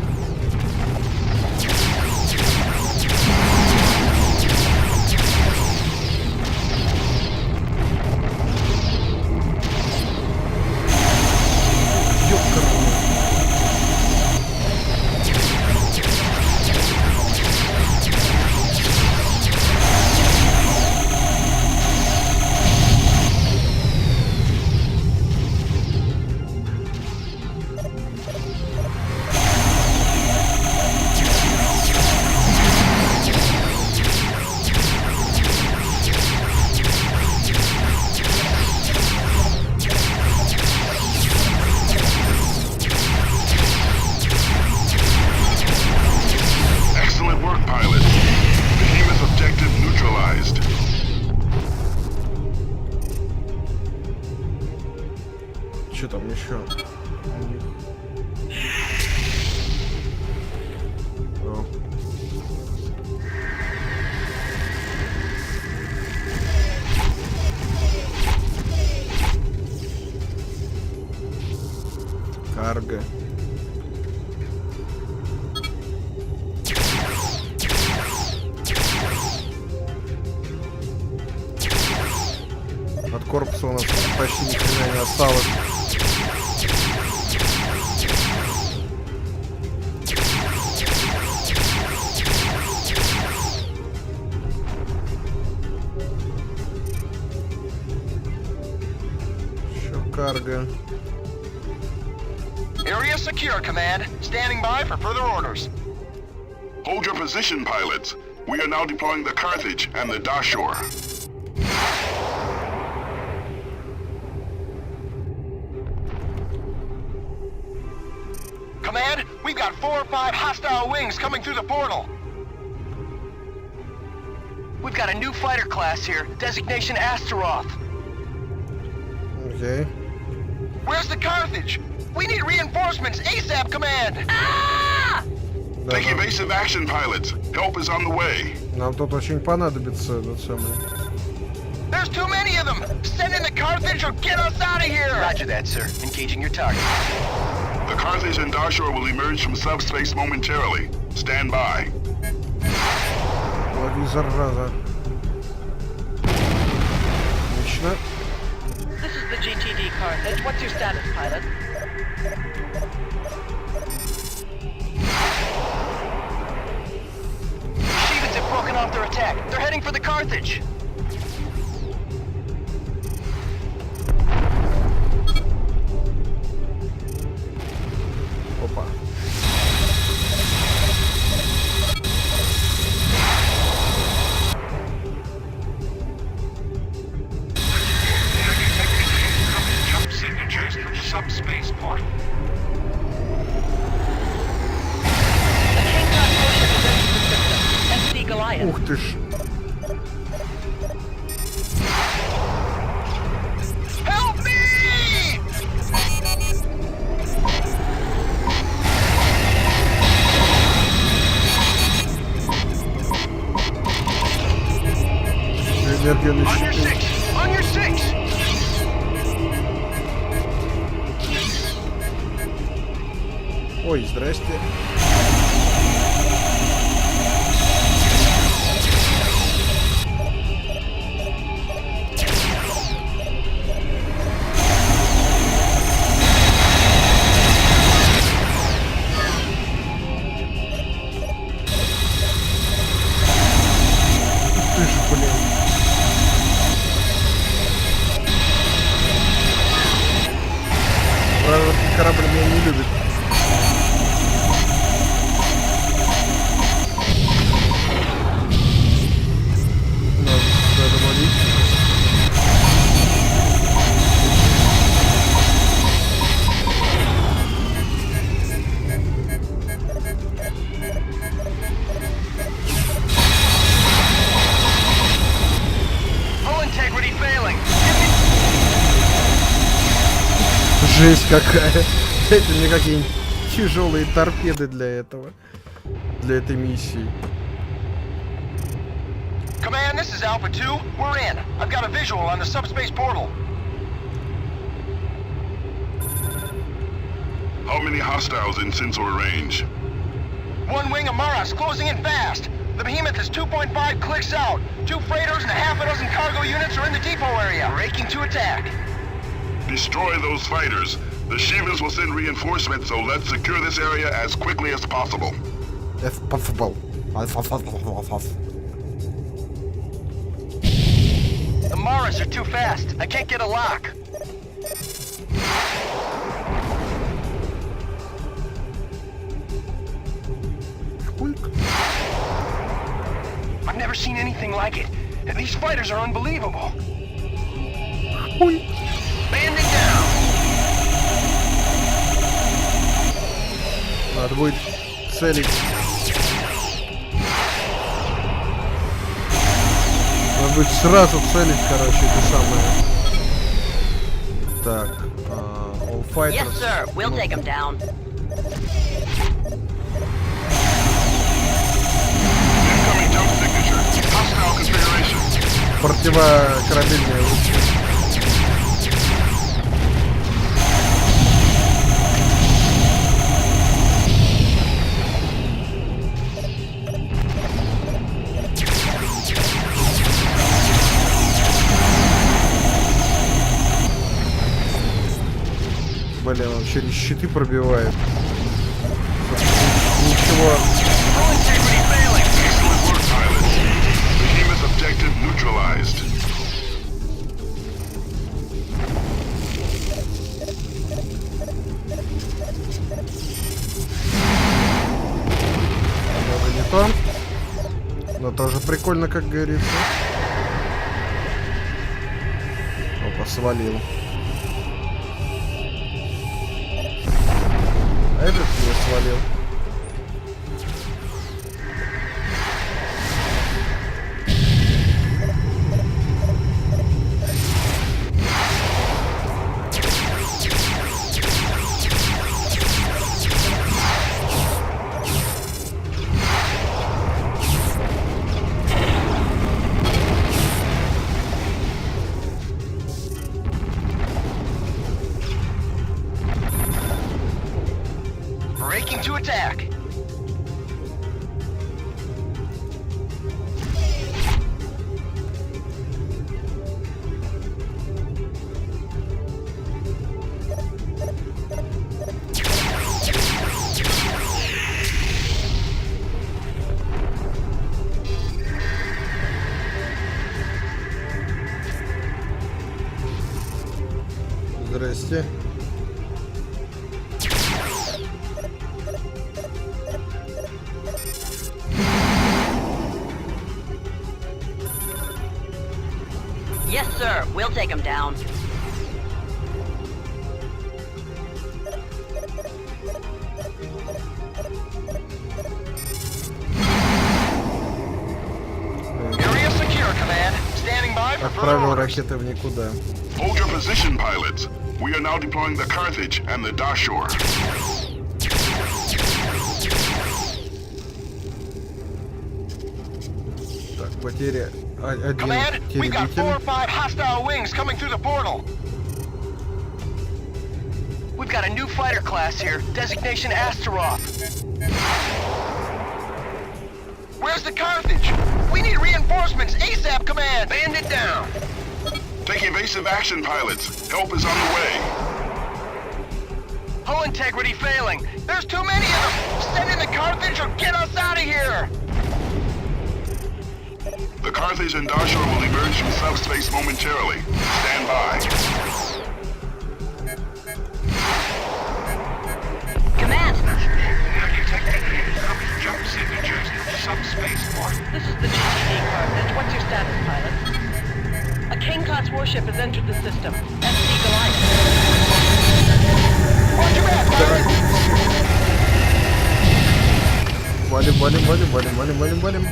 Что там еще? О. корпуса у нас почти ни хрена не осталось. Еще карго. Area secure, Command. Standing by for further orders. Hold your position, pilots. We are now deploying the Carthage and the Dashur. Command, we've got 4 or 5 hostile wings coming through the portal. We've got a new fighter class here, designation Astaroth. Okay. Where's the Carthage? We need reinforcements ASAP, Command! Ah! Take evasive action, pilots. Help is on the way. Нам тут очень понадобится этот самый. There's too many of them! Send in the Carthage or get us out of here! Roger that, sir. Engaging your target. The Carthage and Dashur will emerge from subspace momentarily. Stand by. Лови, зараза. Отлично. This is the GTD Carthage. What's your status, pilot? Shevens have broken off their attack. They're heading for the Carthage. Опа. Jump signatures from subspace portal. SD Goliath. Ух ты ж. Help me! Энергия на On your щите. 6! On your 6! Ой, здрасте. Ты ж, блин. Вражеский корабль меня не любит. Надо сюда домолить. Hull integrity failing. Жесть какая. Это мне какие-нибудь тяжелые торпеды для этого. Для этой миссии. Command, this is Alpha 2. We're in. I've got a visual on the subspace portal. How many hostiles in sensor range? One wing of Maras closing in fast. The Behemoth is 2.5 clicks out. 2 freighters and a half a dozen cargo units are in the depot area, raking to attack. Destroy those fighters. The Shivas will send reinforcements, so let's secure this area as quickly as possible. If possible. The Maras are too fast. I can't get a lock. I've never seen anything like it. These fighters are unbelievable. Banding down. Надо будет целить. Надо будет сразу целить, короче, это самое. Так, all fighters. Yes, sir. We'll take him down. Incoming jump signature. Hostile configuration. Противокорабельные лучи. Блин, он через щиты пробивает. Ничего. Немного не то. Но тоже прикольно, как говорится. Опа, свалил. А этот не свалил. Breaking to attack. Здрасте. Yes, sir. We'll take him down. Area secure, Command. Standing by for further Отправил orders. ракеты в никуда. Hold your position, pilots. We are now deploying the Carthage and the Dashur. Так, потеря. Один Command, we've got 4 or теребитель. 5 hostile wings coming through the portal. We've got a new fighter class here, designation Astaroth. Where's the Carthage? We need reinforcements ASAP, Command! Band it down! Take evasive action, pilots. Help is on the way. Hull integrity failing. There's too many of them! Send in the Carthage or get us out of here! The Carthage and Dashur will emerge from subspace momentarily. Stand by. Command! Jump signatures into subspace port. This is the GTV Carthage. What's your status, pilot? A King-class warship has entered the system. SC Goliath. Watch your back, pilot! Валим, валим, валим, валим, валим, валим, валим.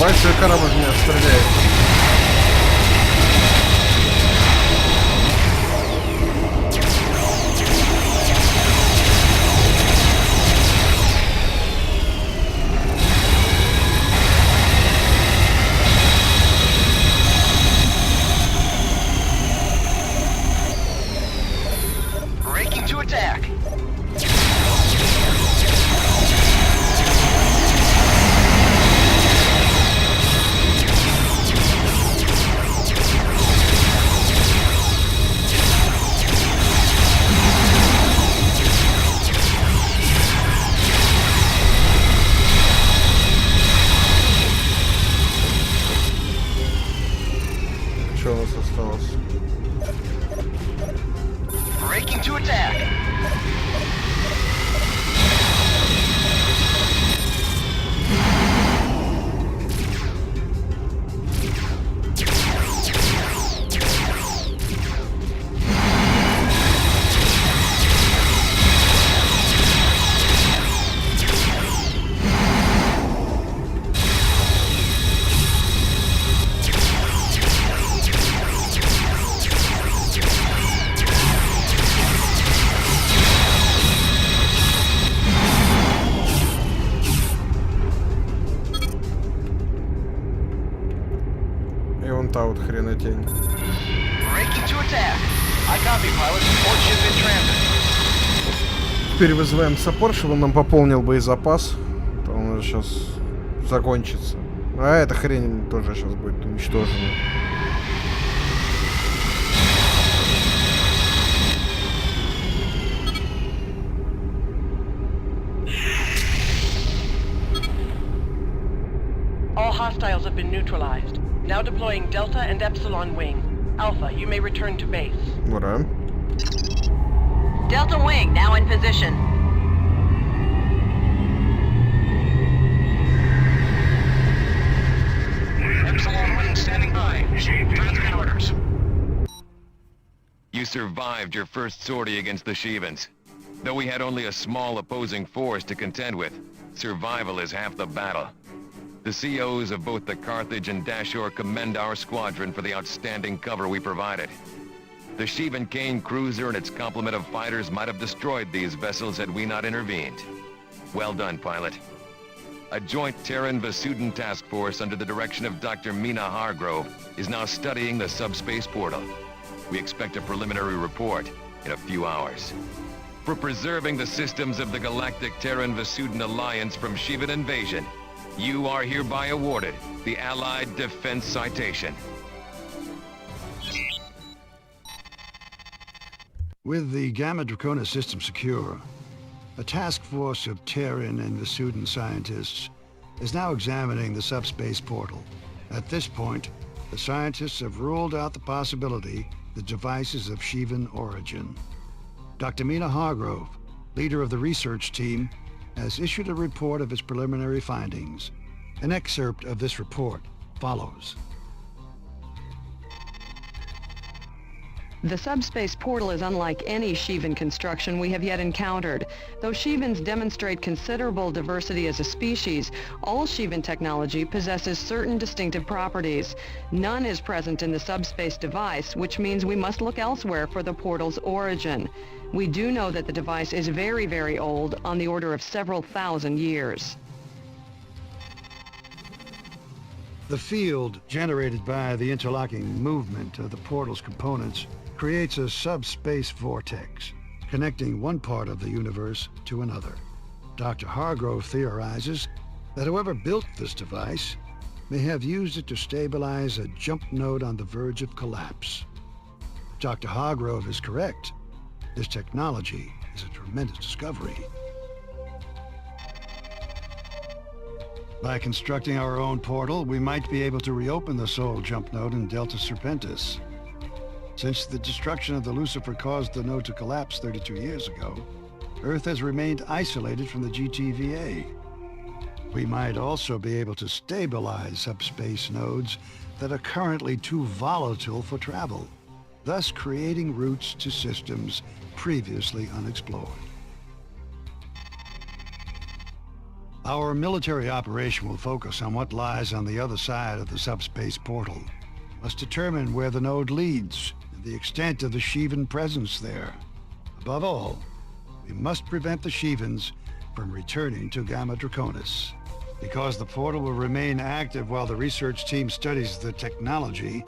Большой корабль меня стреляет. Breaking to attack. та вот хренотень. Breaking to attack. I copy, pilot. Support ship in transit. Теперь вызываем саппорт, чтобы он нам пополнил боезапас. То он уже сейчас закончится. А эта хрень тоже сейчас будет уничтожена. All hostiles have been neutralized. Now deploying Delta and Epsilon Wing. Alpha, you may return to base. Ура. Delta Wing, now in position. Epsilon Wing standing by. Transmit orders. You survived your first sortie against the Shivans. Though we had only a small opposing force to contend with, survival is half the battle. The COs of both the Carthage and Dashore commend our squadron for the outstanding cover we provided. The Shivan Kane cruiser and its complement of fighters might have destroyed these vessels had we not intervened. Well done, pilot. A joint Terran-Vasudin task force under the direction of Dr. Mina Hargrove is now studying the subspace portal. We expect a preliminary report in a few hours. For preserving the systems of the Galactic Terran-Vasudin Alliance from Shivan invasion, you are hereby awarded the Allied Defense Citation. With the Gamma Draconis system secure, a task force of Terran and Vasudin scientists is now examining the subspace portal. At this point, the scientists have ruled out the possibility the device is of Shivan origin. Dr. Mina Hargrove, leader of the research team, has issued a report of its preliminary findings. An excerpt of this report follows. The subspace portal is unlike any Shivan construction we have yet encountered. Though Shivans demonstrate considerable diversity as a species, all Shivan technology possesses certain distinctive properties. None is present in the subspace device, which means we must look elsewhere for the portal's origin. We do know that the device is very, very old, on the order of several thousand years. The field generated by the interlocking movement of the portal's components creates a subspace vortex, connecting one part of the universe to another. Dr. Hargrove theorizes that whoever built this device may have used it to stabilize a jump node on the verge of collapse. Dr. Hargrove is correct. This technology is a tremendous discovery. By constructing our own portal, we might be able to reopen the Sol jump node in Delta Serpentis. Since the destruction of the Lucifer caused the node to collapse 32 years ago, Earth has remained isolated from the GTVA. We might also be able to stabilize subspace nodes that are currently too volatile for travel, thus creating routes to systems previously unexplored. Our military operation will focus on what lies on the other side of the subspace portal. Must determine where the node leads and the extent of the Shivan presence there. Above all, we must prevent the Shivans from returning to Gamma Draconis. Because the portal will remain active while the research team studies the technology,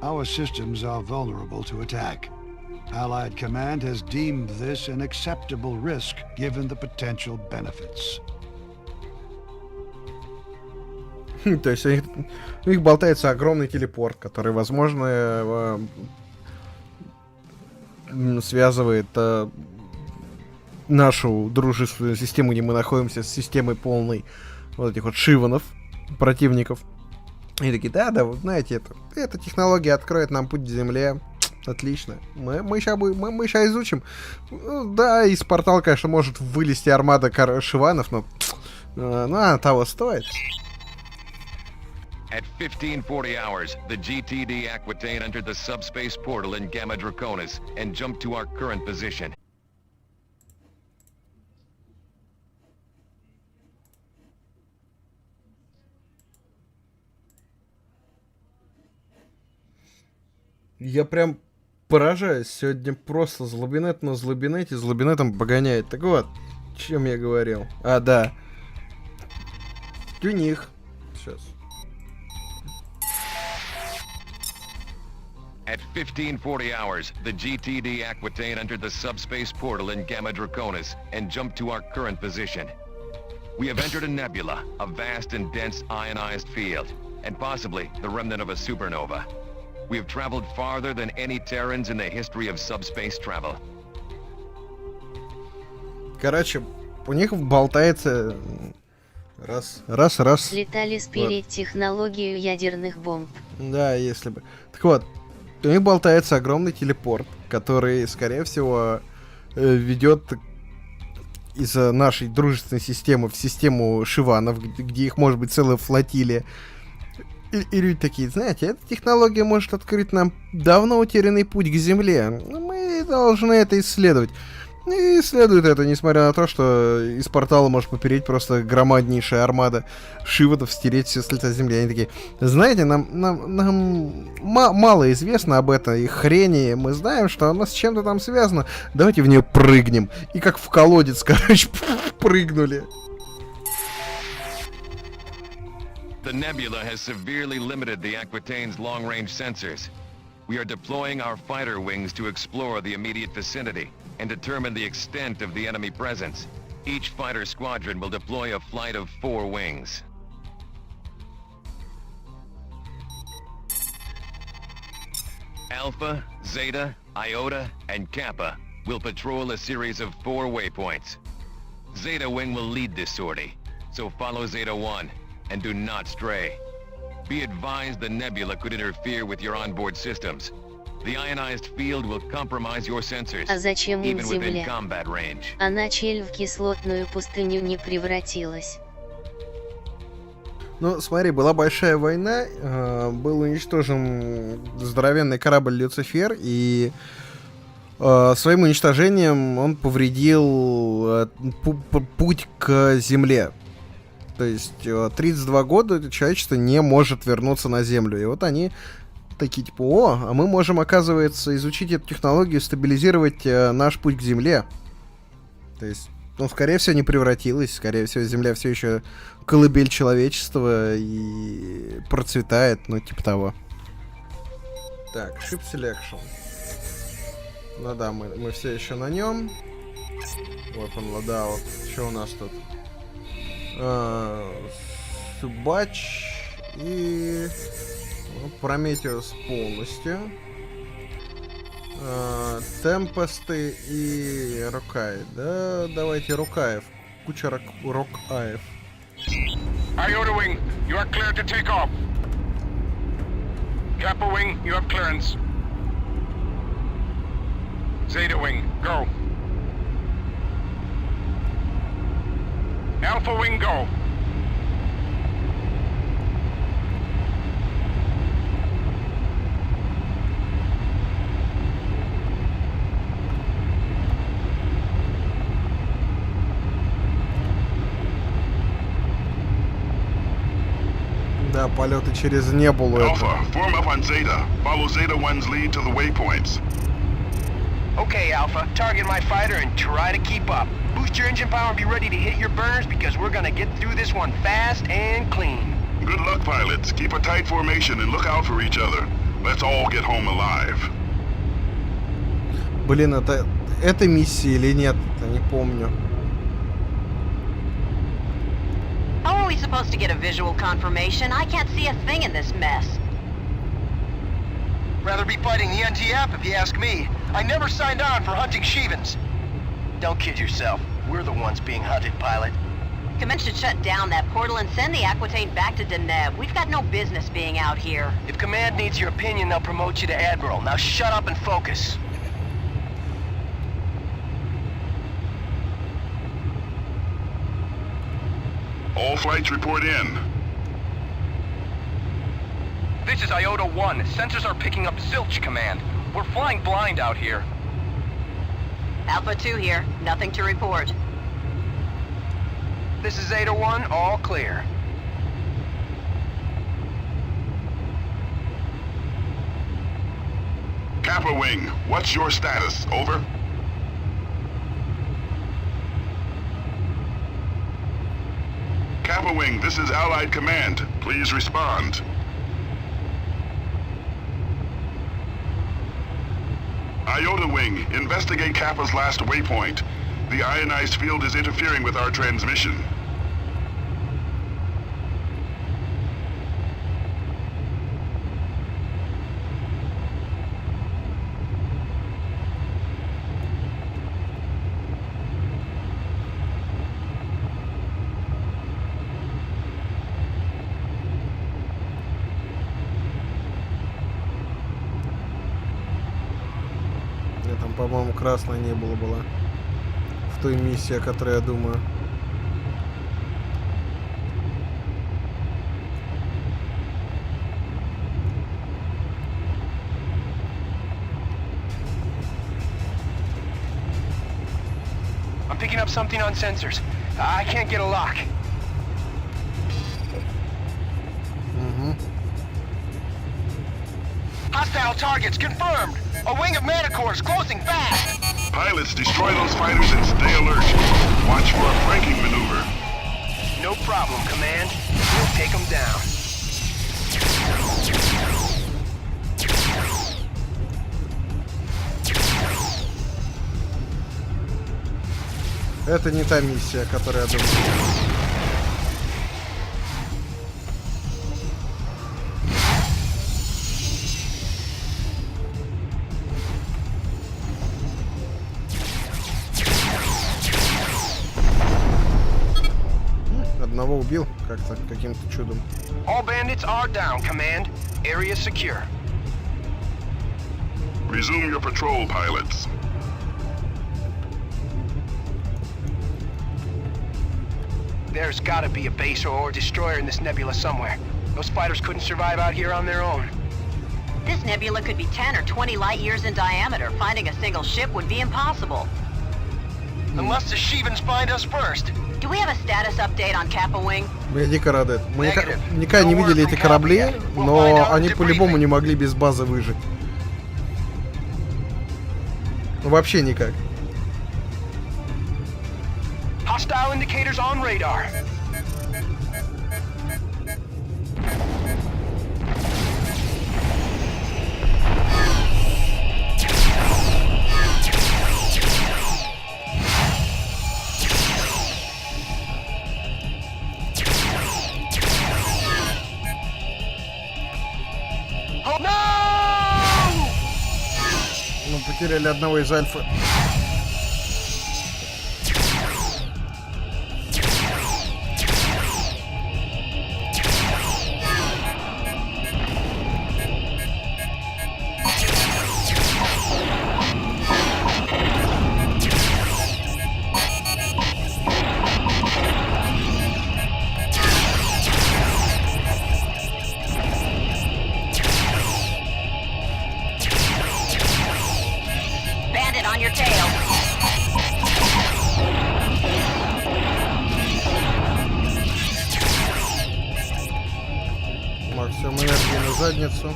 our systems are vulnerable to attack. Allied Command has deemed this an acceptable risk given the potential benefits. То есть у них болтается огромный телепорт, который, возможно, связывает нашу дружественную систему, где мы находимся, с системой полной вот этих вот шиванов, противников. И такие, да, вы знаете, эта технология откроет нам путь к Земле. Отлично. Мы сейчас изучим. Да, из портала, конечно, может вылезти армада шиванов, но она того стоит. At 1540 hours, the GTD Aquitaine entered the subspace portal in Gamma Draconis and jumped to our current position. Я прям поражаюсь. Сегодня просто злобинет на злобинете, злобинетом погоняет. Так вот, о чем я говорил. А, да. У них. Сейчас. At 1540 hours, the GTD Aquitaine entered the subspace portal in Gamma Draconis and jumped to our current position. We have entered a nebula, a vast and dense ionized field, and possibly the remnant of a supernova. We have traveled farther than any Terrans in the history of subspace travel. Короче, у них болтается раз. Летали спереть технологию ядерных бомб. Да, если бы. Так вот, у них болтается огромный телепорт, который, скорее всего, ведет из нашей дружественной системы в систему Шиванов, где их может быть целая флотилия. И люди такие, знаете, эта технология может открыть нам давно утерянный путь к Земле. Мы должны это исследовать. И исследуют это, несмотря на то, что из портала может попереть просто громаднейшая армада шивотов, стереть все с лица Земли. Они такие, знаете, нам мало известно об этой хрени. Мы знаем, что она с чем-то там связана. Давайте в нее прыгнем. И как в колодец, короче, прыгнули. The nebula has severely limited the Aquitaine's long-range sensors. We are deploying our fighter wings to explore the immediate vicinity and determine the extent of the enemy presence. Each fighter squadron will deploy a flight of 4 wings. Alpha, Zeta, Iota, and Kappa will patrol a series of 4 waypoints. Zeta Wing will lead this sortie, so follow Zeta 1 and do not stray. Be advised the nebula could interfere with your onboard systems. The ionized field will compromise your sensors, even within combat range. Она чель в кислотную пустыню не превратилась. Ну, смотри, была большая война, был уничтожен здоровенный корабль Люцифер, и своим уничтожением он повредил путь к Земле. То есть 32 года человечество не может вернуться на Землю. И вот они такие, типа, а мы можем, оказывается, изучить эту технологию, стабилизировать наш путь к Земле. То есть, скорее всего, не превратилась. Скорее всего, Земля все еще колыбель человечества и процветает, типа того. Так, Ship Selection. Ну да, мы все еще на нем. Вот он, лодаут. Что у нас тут? Субач и Прометеус полностью. Темпесты и Рокай. Да, давайте Рокаев. Куча Рокаев. Iota Wing, you are clear to take off. Kappa Wing, you have clearance. Zeta Wing, go. Alpha Wing, go. Да, полеты через небулу. Alpha, form up on Zeta. Follow Zeta 1's lead to the waypoints. Okay, Alpha. Target my fighter and try to keep up. Boost your engine power and be ready to hit your burners because we're gonna get through this one fast and clean. Good luck, pilots. Keep a tight formation and look out for each other. Let's all get home alive. Блин, это миссия или нет? Я не помню. How are we supposed to get a visual confirmation? I can't see a thing in this mess. Rather be fighting the NTF if you ask me. I never signed on for hunting Shivans. Don't kid yourself. We're the ones being hunted, pilot. Command should shut down that portal and send the Aquitaine back to Deneb. We've got no business being out here. If Command needs your opinion, they'll promote you to Admiral. Now shut up and focus. All flights report in. This is Iota 1. Sensors are picking up zilch, Command. We're flying blind out here. Alpha 2 here. Nothing to report. This is Zeta 1. All clear. Kappa Wing, what's your status? Over? Kappa Wing, this is Allied Command. Please respond. Iota Wing, investigate Kappa's last waypoint. The ionized field is interfering with our transmission. Там, по-моему, красное небо была. В той миссии, о которой я думаю. I'm picking up something on sensors. I can't get a lock. Hostile targets confirmed. A wing of Manticores closing fast. Pilots, destroy those fighters and stay alert. Watch for a flanking maneuver. No problem, Command. We'll take them down. Это не та миссия, которую я думаю. Одного убил как-то, каким-то чудом. All bandits are down, Command. Area secure. Resume your patrol, pilots. There's gotta be a base or destroyer in this nebula somewhere. Those fighters couldn't survive out here on their own. This nebula could be 10 or 20 light years in diameter. Finding a single ship would be impossible. Unless the Shivans find us first. Do we have a status update on Kappa Wing? Мы дико рады. Мы никогда не видели эти корабли, но они по-любому не могли без базы выжить. Ну, вообще никак. Hostile indicators on radar. Мы потеряли одного из альфа. On your tail. Максимум энергии на задницу.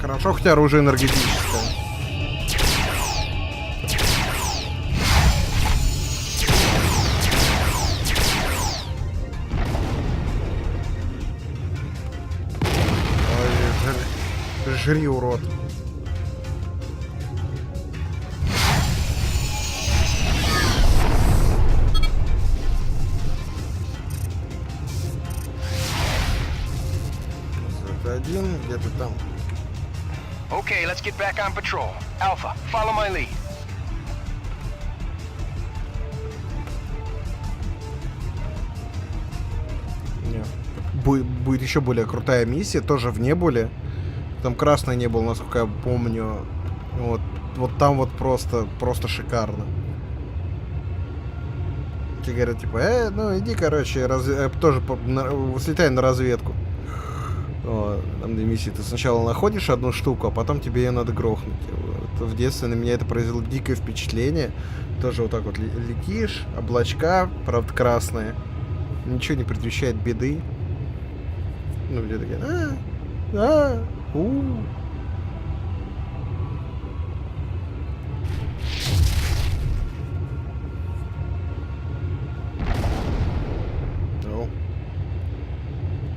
Хорошо, хотя оружие энергетическое. Ой, жри, урод. Это один, где-то там. Okay, let's get back on patrol. Alpha, follow my lead. Нет. Будет еще более крутая миссия, тоже в небуле. Там красное не было, насколько я помню. Вот там вот просто шикарно. Тебе говорят, типа, ну иди, короче, тоже слетай на разведку. Там две миссии. Ты сначала находишь одну штуку, а потом тебе ее надо грохнуть. Вот в детстве на меня это произвело дикое впечатление. Тоже вот так вот летишь, облачка, правда, красные. Ничего не предвещает беды. Ну, где такие...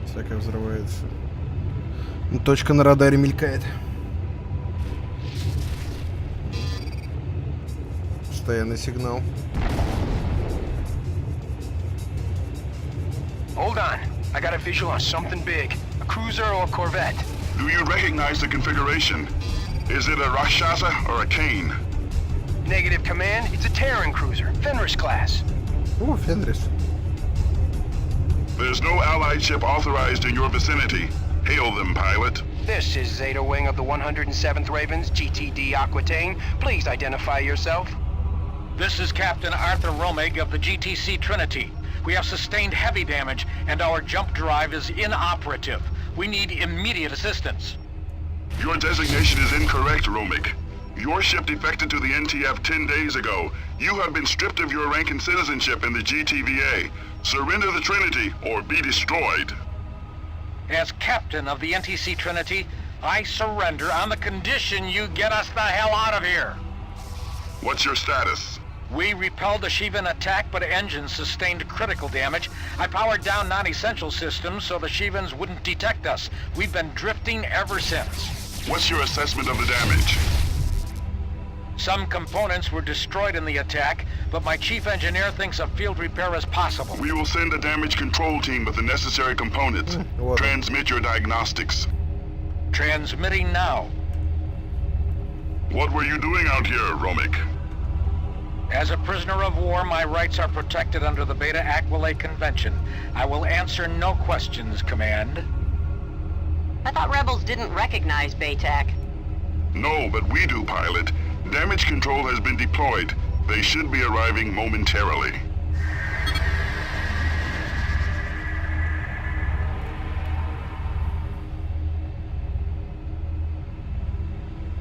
Всякое взрывается. Точка на радаре мелькает. Постоянный сигнал. Hold on. I got a visual on something big. A cruiser or a corvette. Do you recognize the configuration? Is it a Rakshasa or a Kane? Negative, Command. It's a Terran cruiser. Fenris class. Oh, Fenris. There's no Allied ship authorized in your vicinity. Hail them, pilot. This is Zeta Wing of the 107th Ravens, GTD Aquitaine. Please identify yourself. This is Captain Arthur Romig of the GTC Trinity. We have sustained heavy damage, and our jump drive is inoperative. We need immediate assistance. Your designation is incorrect, Romig. Your ship defected to the NTF 10 days ago. You have been stripped of your rank and citizenship in the GTVA. Surrender the Trinity or be destroyed. As captain of the NTC Trinity, I surrender on the condition you get us the hell out of here. What's your status? We repelled the Shivan attack, but engines sustained critical damage. I powered down non-essential systems so the Shivans wouldn't detect us. We've been drifting ever since. What's your assessment of the damage? Some components were destroyed in the attack, but my chief engineer thinks a field repair is possible. We will send a damage control team with the necessary components. Transmit your diagnostics. Transmitting now. What were you doing out here, Romig? As a prisoner of war, my rights are protected under the Beta Aquila Convention. I will answer no questions, Command. I thought rebels didn't recognize BATAC. No, but we do, pilot. Damage control has been deployed. They should be arriving momentarily.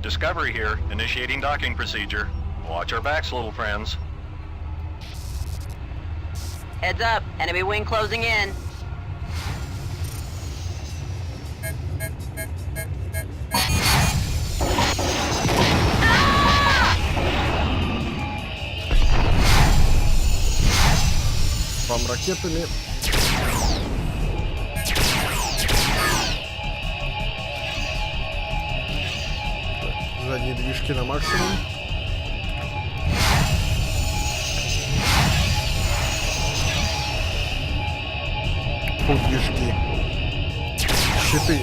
Discovery here, initiating docking procedure. Watch our backs, little friends. Heads up, enemy wing closing in. Спам ракетами. Задние движки на максимум. Движки. Щиты.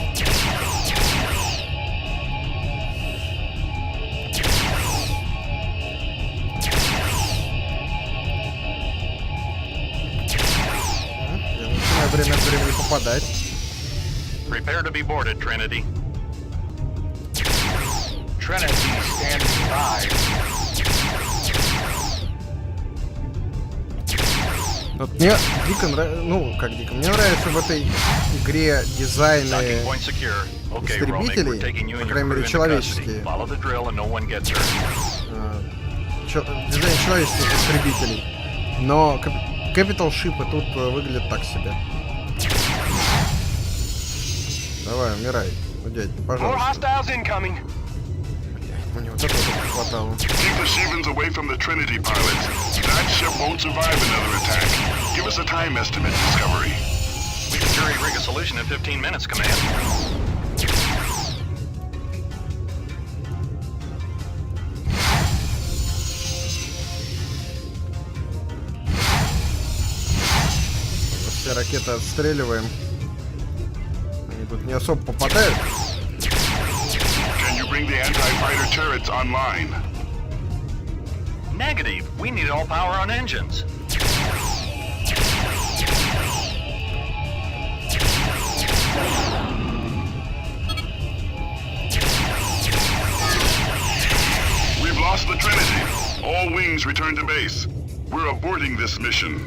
Я начинаю время от времени попадать. Prepare to be boarded, Trinity. Trinity standing by. Вот мне дико нравится, ну как дико, мне нравится в этой игре дизайны истребителей, по крайней мере человеческие. Дизайн человеческих истребителей. Но Capital Ship'ы тут выглядят так себе. Давай, умирай. Ну, дядь, пожалуйста. Мне вот этого не хватало. Keep the Shivans away from the Trinity, pilots. That ship won't survive another attack. Give us a time estimate, Discovery. We can jury rig a solution in 15 minutes, Command. Все ракеты отстреливаем. Они тут не особо попадают. Can you bring the anti-fighter turrets online? Negative. We need all power on engines. We've lost the Trinity. All wings return to base. We're aborting this mission.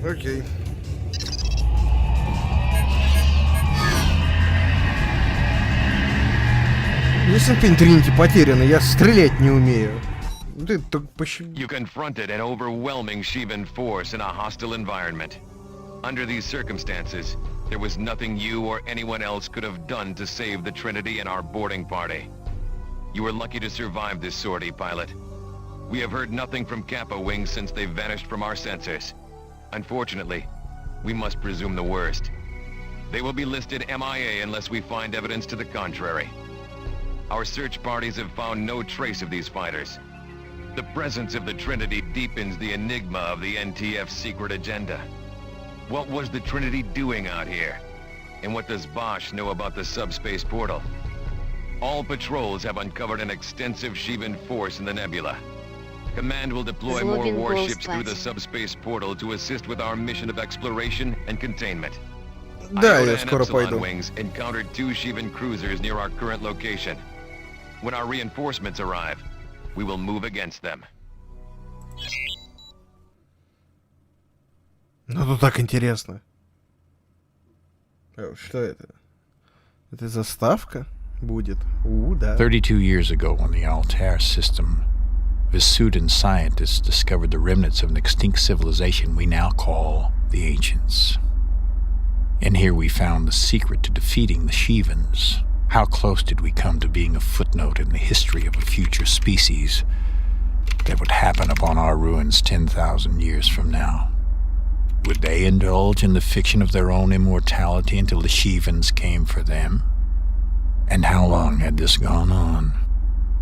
Окей. Ясен пень, Тринити потеряна, я стрелять не умею. Ты так You confronted an overwhelming Shivan force in a hostile environment. Under these circumstances, there was nothing you or anyone else could have done to save the Trinity and our boarding party. You were lucky to survive this sortie, pilot. We have heard nothing from Kappa Wings since they vanished from our sensors. Unfortunately, we must presume the worst. They will be listed MIA unless we find evidence to the contrary. Our search parties have found no trace of these fighters. The presence of the Trinity deepens the enigma of the NTF's secret agenda. What was the Trinity doing out here? And what does Bosch know about the subspace portal? All patrols have uncovered an extensive Shivan force in the nebula. Command will deploy more warships through the subspace portal to assist with our mission of exploration and containment. Да, я Iota and скоро Epsilon пойду. Wings encountered 2 Shivan cruisers near our current location. When our reinforcements arrive, we will move against them. Ну тут так интересно. Что это? Это заставка будет? Да. 32 years ago, on the Altair system, Visudan scientists discovered the remnants of an extinct civilization we now call the Ancients. And here we found the secret to defeating the Shivans. How close did we come to being a footnote in the history of a future species that would happen upon our ruins 10,000 years from now? Would they indulge in the fiction of their own immortality until the Shivans came for them? And how long had this gone on?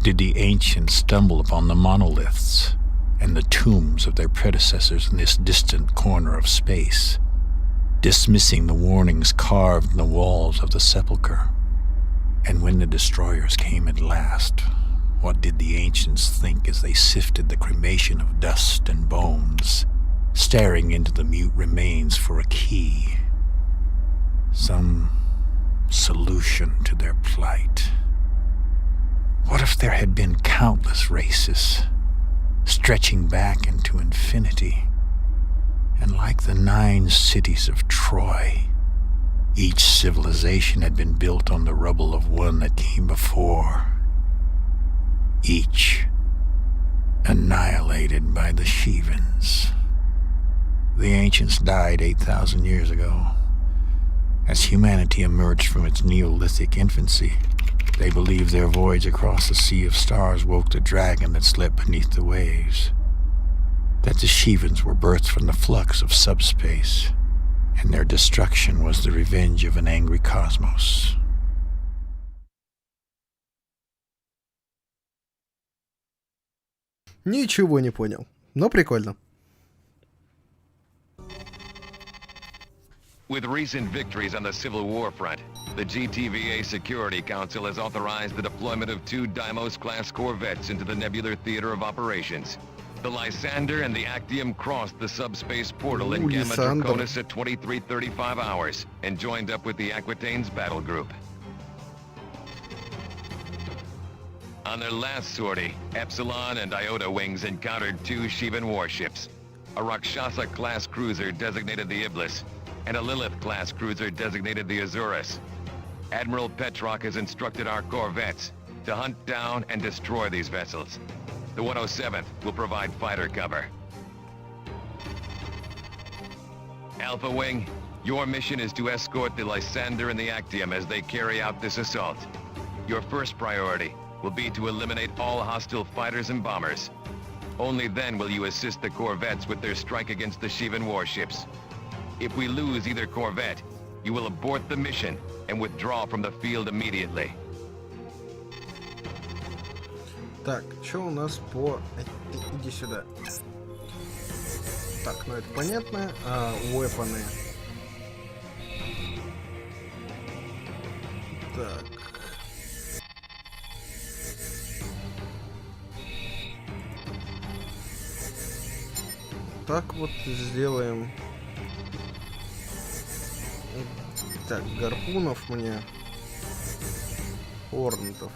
Did the ancients stumble upon the monoliths and the tombs of their predecessors in this distant corner of space, dismissing the warnings carved in the walls of the sepulchre? And when the destroyers came at last, what did the ancients think as they sifted the cremation of dust and bones, staring into the mute remains for a key, some solution to their plight? What if there had been countless races, stretching back into infinity, and like the 9 cities of Troy, each civilization had been built on the rubble of one that came before, each annihilated by the Shivans. The ancients died 8,000 years ago. As humanity emerged from its Neolithic infancy, they believed their voyage across the sea of stars woke the dragon that slept beneath the waves, that the Shivans were birthed from the flux of subspace, and their destruction was the revenge of an angry cosmos. Ничего не понял, но прикольно. With recent victories on the Civil War front, the GTVA Security Council has authorized the deployment of 2 Deimos-class corvettes into the nebular theater of operations. The Lysander and the Actium crossed the subspace portal in Gamma Draconis at 23:35 hours and joined up with the Aquitane's battle group. On their last sortie, Epsilon and Iota Wings encountered 2 Shivan warships, a Rakshasa-class cruiser designated the Iblis, and a Lilith-class cruiser designated the Azurus. Admiral Petrock has instructed our corvettes to hunt down and destroy these vessels. The 107th will provide fighter cover. Alpha Wing, your mission is to escort the Lysander and the Actium as they carry out this assault. Your first priority will be to eliminate all hostile fighters and bombers. Only then will you assist the corvettes with their strike against the Shivan warships. If we lose either corvette, you will abort the mission and withdraw from the field immediately. Так, что у нас по... Иди сюда. Так, ну это понятно. Уэпоны. Так. Так вот сделаем. Так, гарпунов мне. Хорнетов.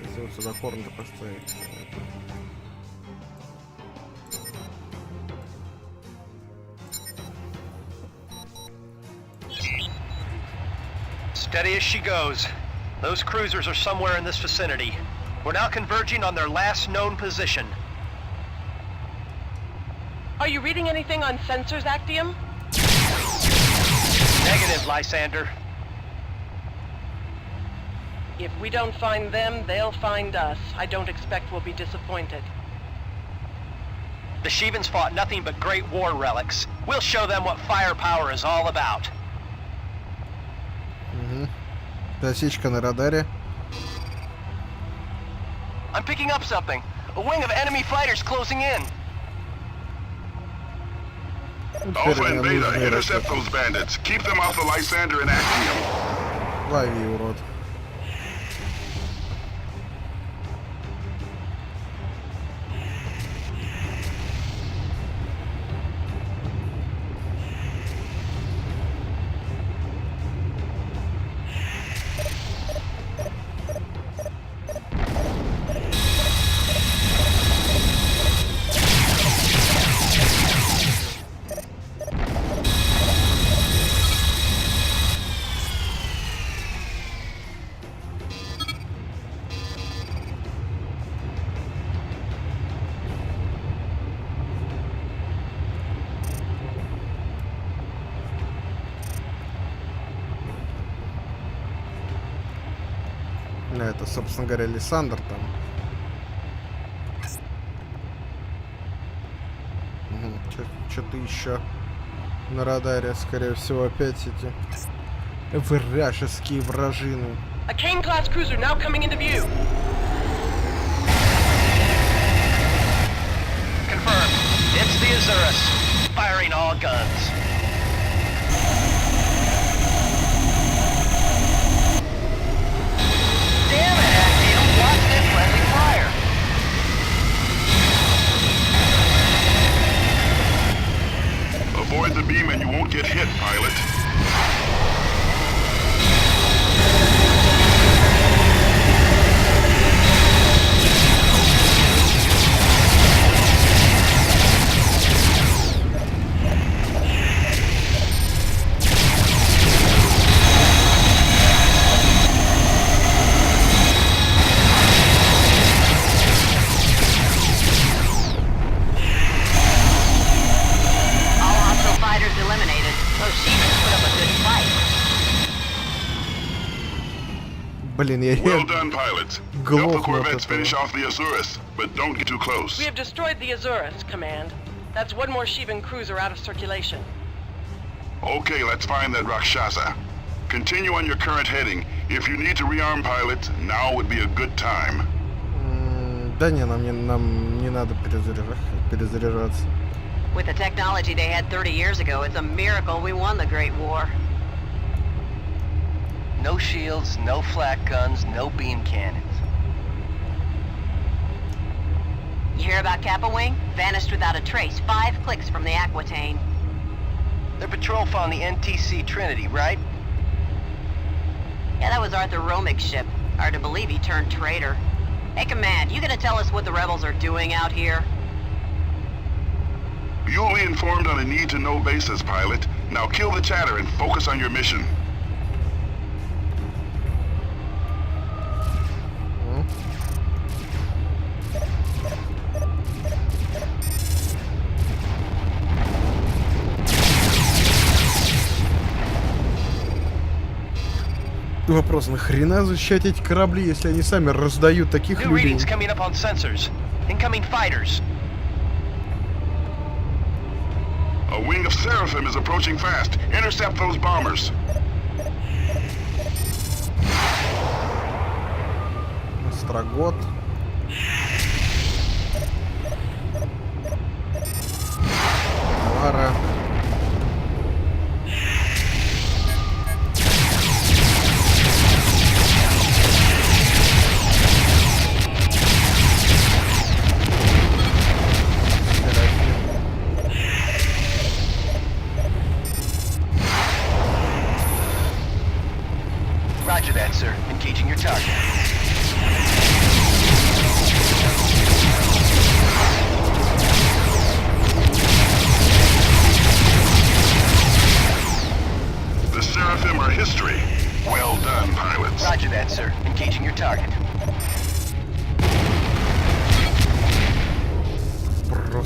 Если вот сюда хорнета поставить. Steady as she goes. Those cruisers are somewhere in this vicinity. We're now converging on their last known position. Are you reading anything on sensors, Actium? Negative, Lysander. If we don't find them, they'll find us. I don't expect we'll be disappointed. The Shivans fought nothing but great war relics. We'll show them what firepower is all about. Засечка на радаре. I'm picking up something. A wing of enemy fighters closing in. Alpha and Beta, intercept those bandits. Keep them off the Lysander and Actium. Лови, урод. Это, собственно говоря, Лиссандр там. Что-то еще на радаре, скорее всего, опять эти вражеские вражины. A Kane-class cruiser now coming into view. Confirmed. It's the Azurus, firing all guns. Damn it, Actium! Watch this friendly fire! Avoid the beam and you won't get hit, pilot. Блин, я Well done, pilots. Help the corvettes finish off the Azurus, but don't get too close. We have destroyed the Azurus, Command. That's one more Shivan cruiser out of circulation. Okay, let's find that Rakshasa. Continue on your current heading. If you need to rearm pilots, now would be a good time. Да не, нам не надо перезаряжаться. With the technology they had 30 years ago, it's a miracle we won the Great War. No shields, no flak guns, no beam cannons. You hear about Kappa Wing? Vanished without a trace, 5 clicks from the Aquitaine. Their patrol found the NTC Trinity, right? Yeah, that was Arthur Romig's ship. Hard to believe he turned traitor. Hey, Command, you gonna tell us what the rebels are doing out here? You'll be informed on a need-to-know basis, pilot. Now kill the chatter and focus on your mission. Вопрос, нахрена защищать эти корабли, если они сами раздают таких людей? A wing of Seraphim is approaching fast. Intercept those bombers. Острогот. Мара. Roger that, sir. Engaging your target.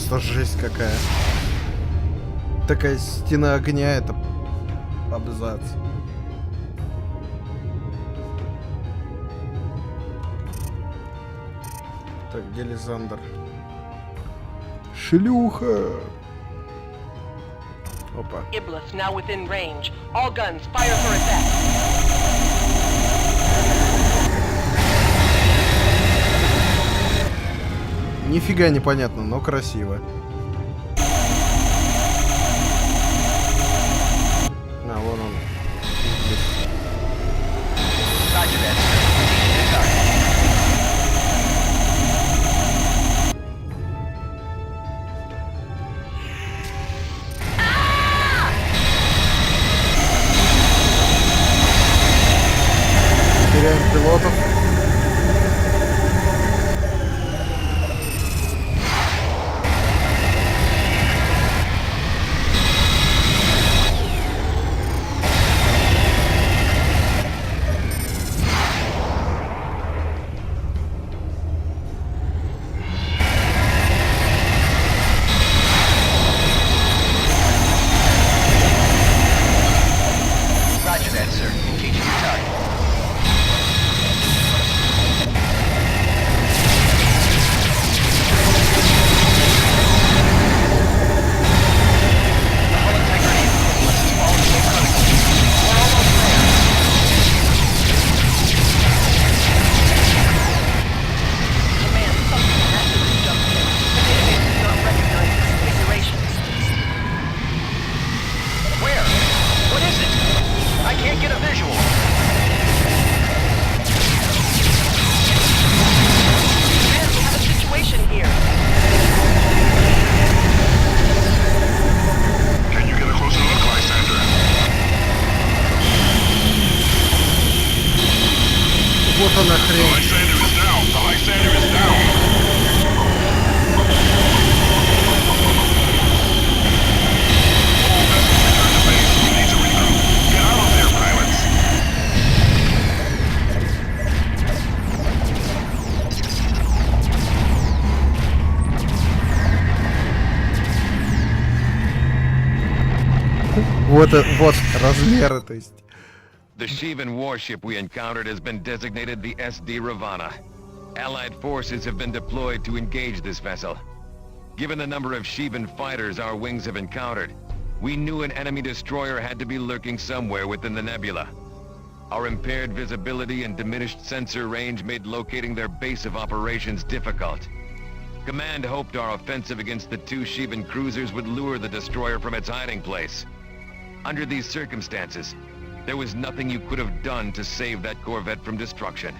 Просто жесть какая. Такая стена огня, это абзац. Так, где Лизандр? Шлюха! Опа. Iblis now within range. All guns, fire for attack. Нифига непонятно, но красиво. А, вон он. Теряем пилотов. Roger that, sir. Engaging your target. Where? What is it? I can't get a visual. Man, we have a situation here. Can you get a closer look, Lysander? Вот она хрень. Lysander is down. The Lysander is down. Вот размеры, то есть. The Shivan warship we encountered has been designated the SD Ravana. Allied forces have been deployed to engage this vessel. Given the number of Shivan fighters our wings have encountered, we knew an enemy destroyer had to be lurking somewhere within the nebula. Our impaired visibility and diminished sensor range made locating their base of operations difficult. Command hoped our offensive against the two Shivan cruisers would lure the destroyer from its hiding place. Under these circumstances, there was nothing you could have done to save that corvette from destruction.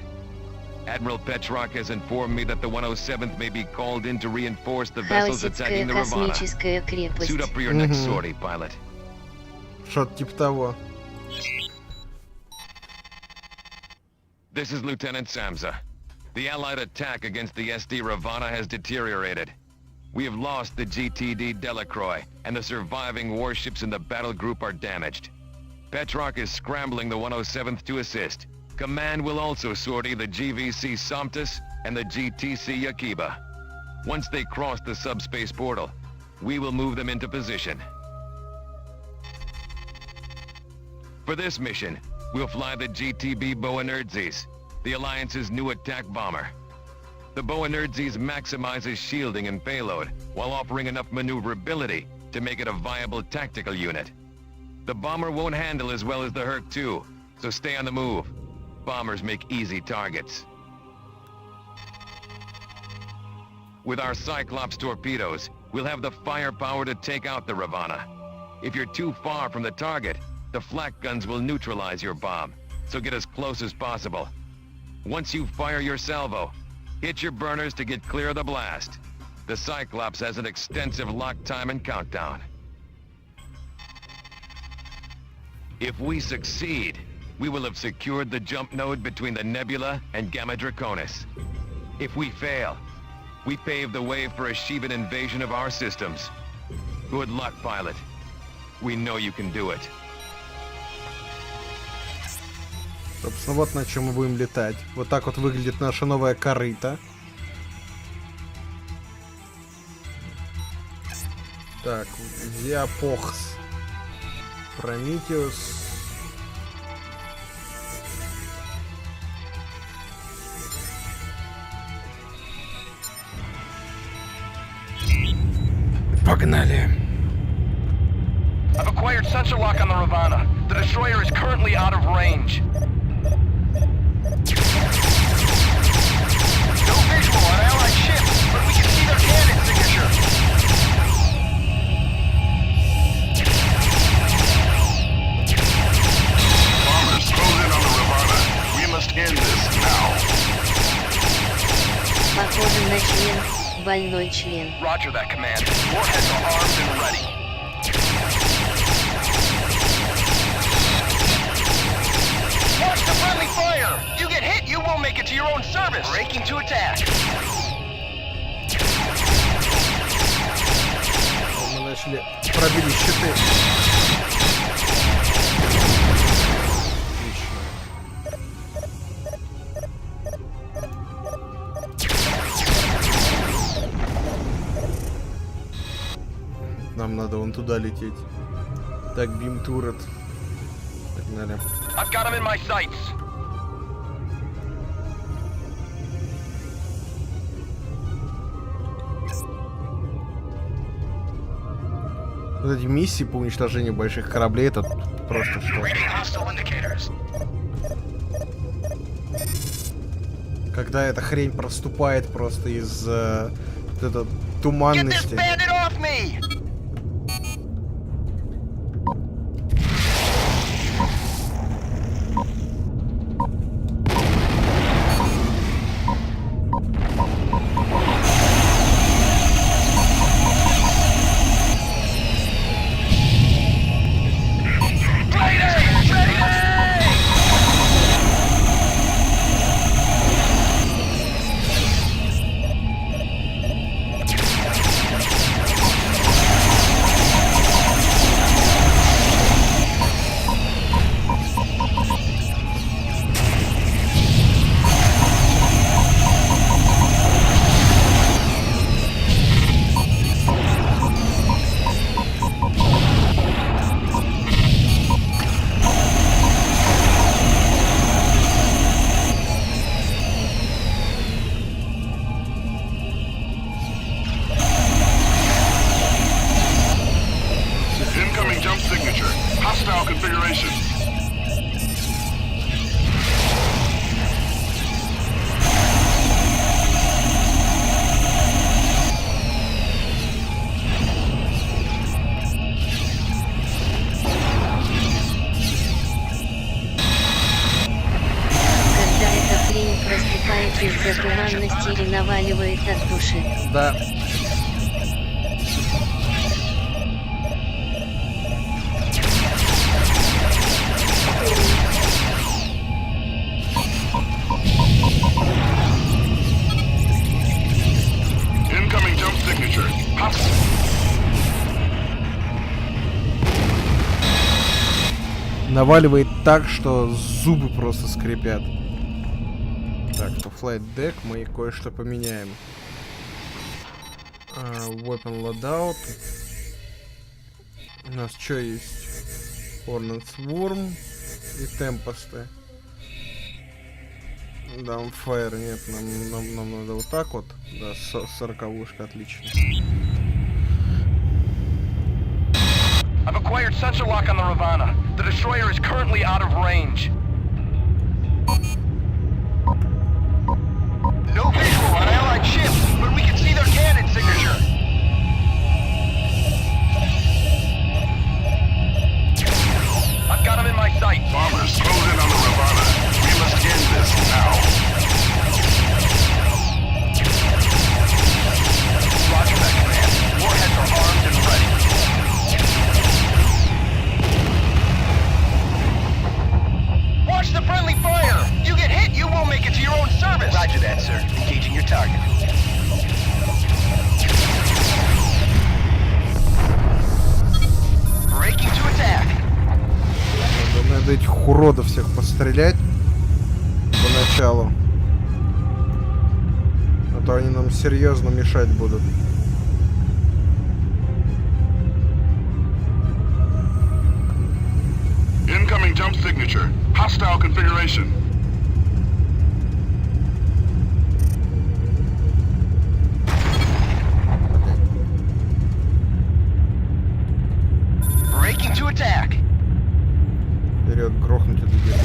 Admiral Petrarch has informed me that the 107th may be called in to reinforce the vessels attacking the Ravana. Suit up for your next sortie, pilot. Что-то типа того. This is Lieutenant Samsa. The Allied attack against the SD Ravana has deteriorated. We have lost the GTD Delacroix, and the surviving warships in the battle group are damaged. Petrarch is scrambling the 107th to assist. Command will also sortie the GVC Somptus and the GTC Yakiba. Once they cross the subspace portal, we will move them into position. For this mission, we'll fly the GTB Boanerdzes, the Alliance's new attack bomber. The Boanerdzes maximizes shielding and payload, while offering enough maneuverability to make it a viable tactical unit. The bomber won't handle as well as the Herc-2, so stay on the move. Bombers make easy targets. With our Cyclops torpedoes, we'll have the firepower to take out the Ravana. If you're too far from the target, the flak guns will neutralize your bomb, so get as close as possible. Once you fire your salvo, hit your burners to get clear of the blast. The Cyclops has an extensive lock time and countdown. If we succeed, we will have secured the jump node between the Nebula and Gamma Draconis. If we fail, we pave the way for a Shivan invasion of our systems. Good luck, pilot. We know you can do it. Собственно, вот на чем мы будем летать. Вот так вот выглядит наша новая корыта. Так, Диапохс. Прометеус. Погнали. I've acquired sensor lock on the Ravana. The destroyer is currently out of range. No visual on Allied ships, but we can see their cannon signature. Bombers, close in on the Ravana. We must end this now. Похоже на член, больной член. Roger that, command. Warheads are armed and ready. Watch the friendly fire! You get hit, you won't make it to your own service! Breaking to attack! Мы начали... Пробили щиты. Нам надо вон туда лететь. Так, бим турет. Погнали. I've got him in my sights. Вот эти миссии по уничтожению больших кораблей, это просто что? Когда эта хрень проступает просто из вот этой туманности. Из-за туманности и наваливает от души. Да. Incoming jump signature. Hop. Наваливает так, что зубы просто скрипят. Так, по Flight Deck мы кое-что поменяем. Weapon Loadout. У нас что есть? Ordnance Worm и Темпосты. Downfire нет, нам надо вот так вот. Да, 40-вушка, отлично. I've acquired sensor lock on the Ravana. The destroyer is currently out of range. No visual on Allied ships, but we can see their cannon signature. I've got him in my sight. Bombers, close in on the Ravana. We must end this now. Roger that, command. Warheads are armed and ready. Watch the friendly fire! You get hit, you won't make it to your own service! Roger that, sir. Engaging your target. Breaking to attack. Надо этих уродов всех пострелять поначалу. А то они нам серьезно мешать будут. jump signature. Hostile configuration. Breaking to attack. Вперед, грохнуть эту дверь.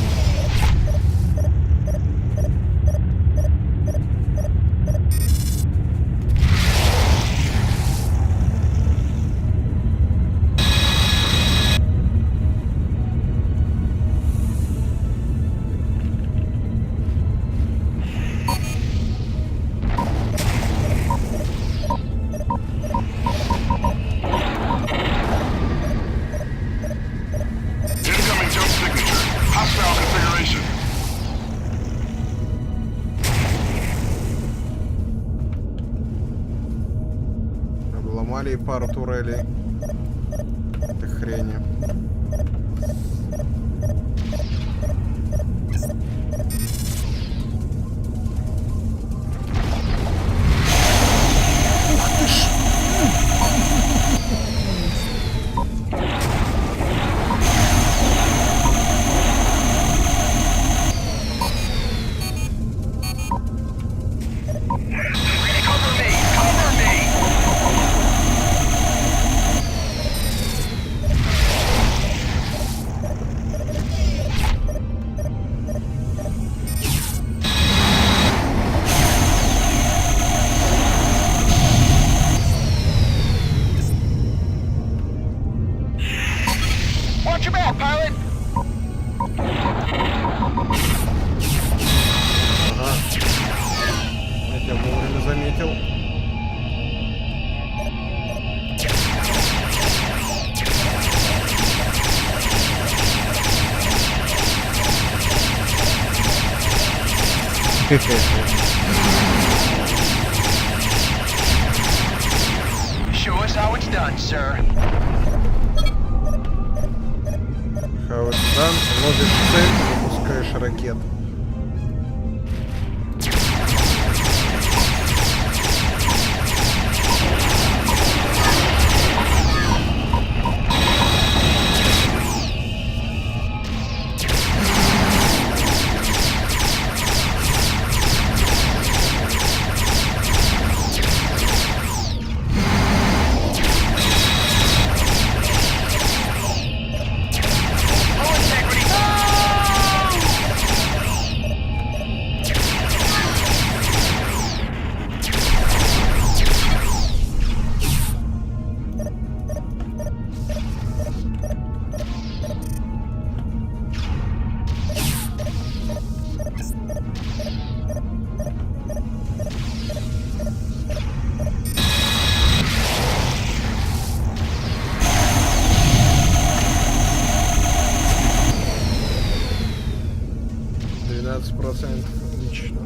Incoming jump signature. Hostile configuration. Обломали пару турелей. Это хрени. Ух ты ж! Cover me! Cover me! Watch your back, pilot! Ага. Я тебя вовремя заметил. Show us how it's done, sir. Хауэцдан, ловишь цель, запускаешь ракет. Full integrity. %. Отлично.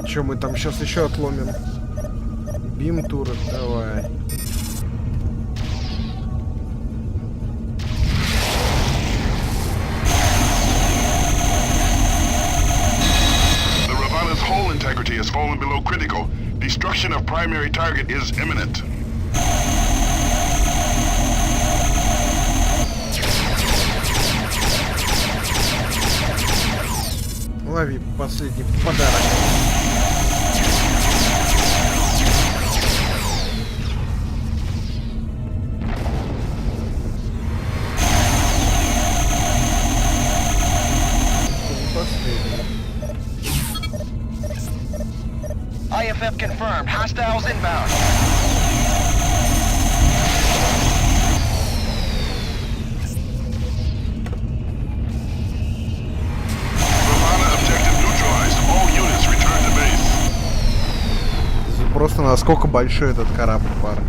Че мы там сейчас еще отломим? Бим-тур, давай. The Ravana's hull integrity has fallen below critical. Destruction of primary target is imminent. Лови последний подарок. IFF confirmed. Hostiles inbound. Ravana objective neutralized. All units return to base. Просто насколько большой этот корабль, парни.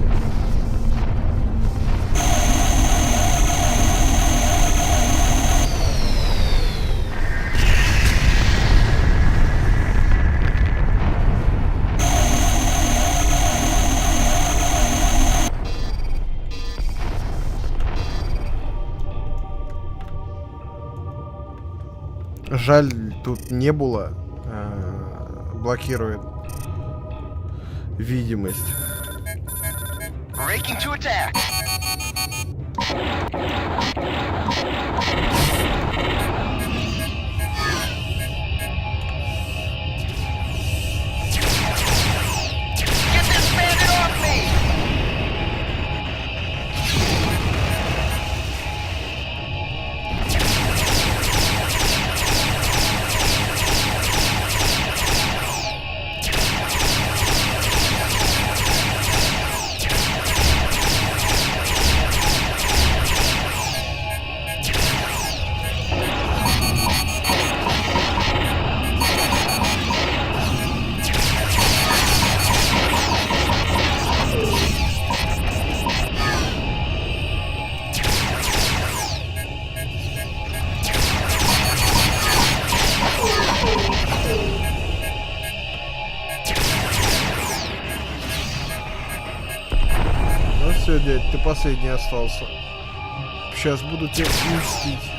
Жаль, тут Небула блокирует видимость. Breaking to attack. Все, дядь, ты последний остался. Сейчас буду тебя мстить.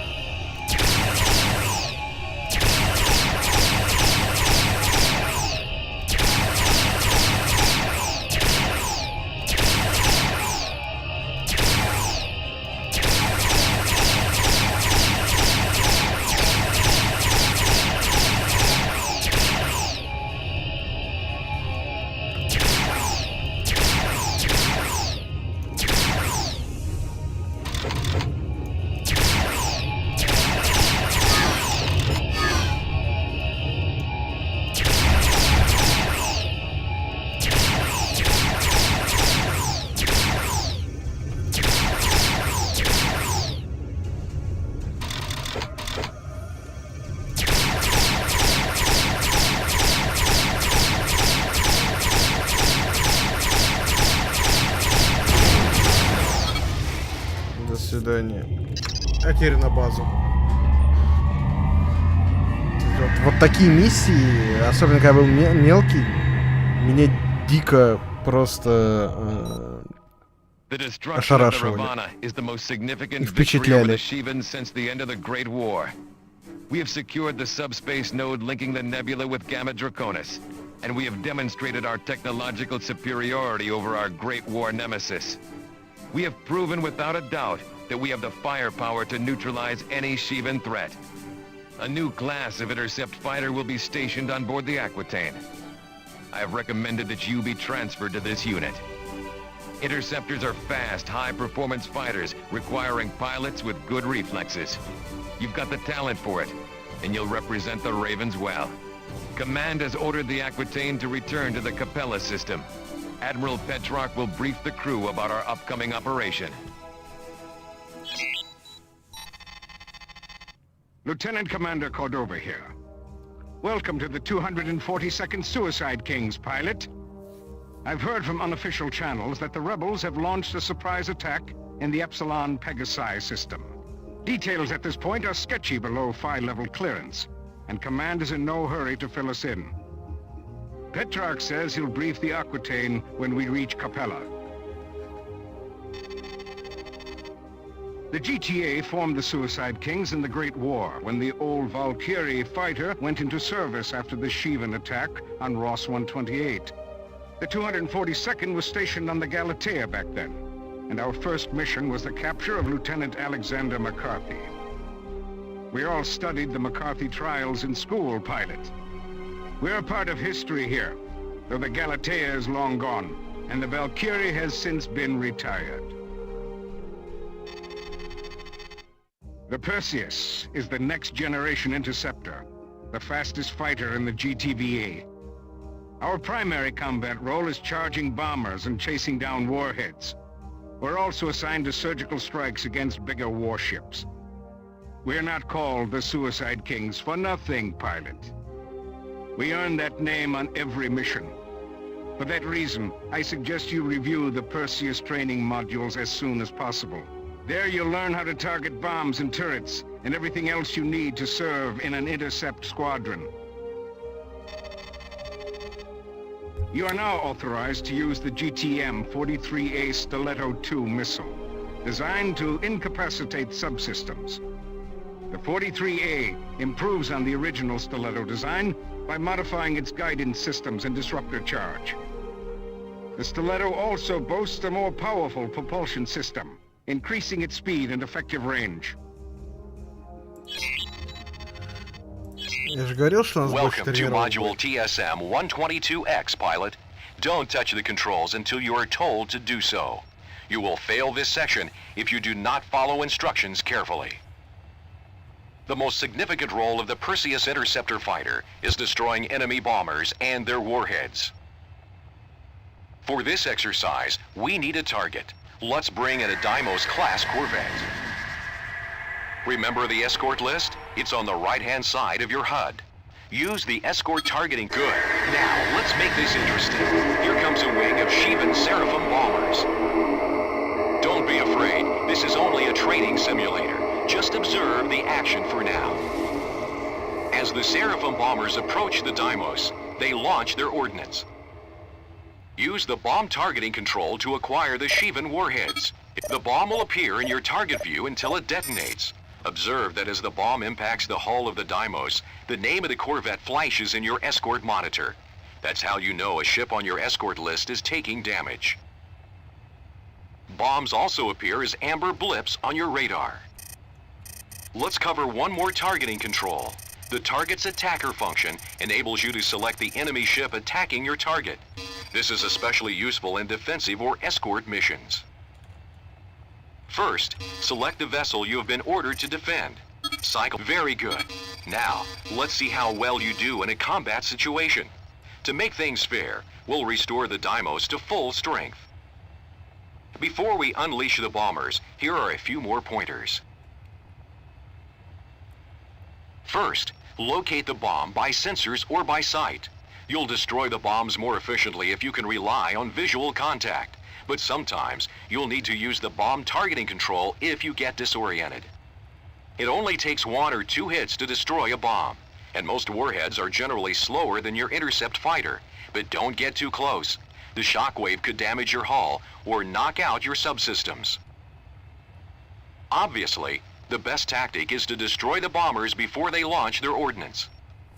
До свидания. А теперь на базу. Вот такие миссии, особенно когда был мелкий, меня дико просто ошарашивали и впечатляли. We have secured the subspace node linking the nebula with Gamma Draconis, and we have demonstrated our technological superiority over our Great War nemesis. We have proven without a doubt that we have the firepower to neutralize any Shivan threat. A new class of intercept fighter will be stationed on board the Aquitaine. I have recommended that you be transferred to this unit. Interceptors are fast, high-performance fighters requiring pilots with good reflexes. You've got the talent for it, and you'll represent the Ravens well. Command has ordered the Aquitaine to return to the Capella system. Admiral Petrarch will brief the crew about our upcoming operation. Lieutenant Commander Cordova here. Welcome to the 242nd Suicide Kings, pilot. I've heard from unofficial channels that the rebels have launched a surprise attack in the Epsilon Pegasi system. Details at this point are sketchy below phi-level clearance, and Command is in no hurry to fill us in. Petrarch says he'll brief the Aquitaine when we reach Capella. The GTA formed the Suicide Kings in the Great War, when the old Valkyrie fighter went into service after the Shivan attack on Ross 128. The 242nd was stationed on the Galatea back then, and our first mission was the capture of Lieutenant Alexander McCarthy. We all studied the McCarthy trials in school, pilot. We're a part of history here, though the Galatea is long gone, and the Valkyrie has since been retired. The Perseus is the next generation interceptor, the fastest fighter in the GTVA. Our primary combat role is charging bombers and chasing down warheads. We're also assigned to surgical strikes against bigger warships. We're not called the Suicide Kings for nothing, pilot. We earn that name on every mission. For that reason, I suggest you review the Perseus training modules as soon as possible. There you'll learn how to target bombs and turrets, and everything else you need to serve in an intercept squadron. You are now authorized to use the GTM-43A Stiletto II missile, designed to incapacitate subsystems. The 43A improves on the original Stiletto design by modifying its guidance systems and disruptor charge. The Stiletto also boasts a more powerful propulsion system, increasing its speed and effective range. Я же говорил, что у нас больше Welcome to тренировок Module будет. TSM-122X, pilot. Don't touch the controls until you are told to do so. You will fail this section if you do not follow instructions carefully. The most significant role of the Perseus interceptor fighter is destroying enemy bombers and their warheads. For this exercise, we need a target. Let's bring in a Deimos-class corvette. Remember the escort list? It's on the right-hand side of your HUD. Use the escort targeting. Good. Now, let's make this interesting. Here comes a wing of Shivan Seraphim bombers. Don't be afraid. This is only a training simulator. Just observe the action for now. As the Seraphim bombers approach the Deimos, they launch their ordnance. Use the bomb targeting control to acquire the Shivan warheads. The bomb will appear in your target view until it detonates. Observe that as the bomb impacts the hull of the Deimos, the name of the corvette flashes in your escort monitor. That's how you know a ship on your escort list is taking damage. Bombs also appear as amber blips on your radar. Let's cover one more targeting control. The target's attacker function enables you to select the enemy ship attacking your target. This is especially useful in defensive or escort missions. First, select the vessel you have been ordered to defend. Cycle. Very good. Now, let's see how well you do in a combat situation. To make things fair, we'll restore the Deimos to full strength. Before we unleash the bombers, here are a few more pointers. First, locate the bomb by sensors or by sight. You'll destroy the bombs more efficiently if you can rely on visual contact. But sometimes, you'll need to use the bomb targeting control if you get disoriented. It only takes 1 or 2 hits to destroy a bomb, and most warheads are generally slower than your intercept fighter. But don't get too close. The shockwave could damage your hull or knock out your subsystems. Obviously, the best tactic is to destroy the bombers before they launch their ordnance.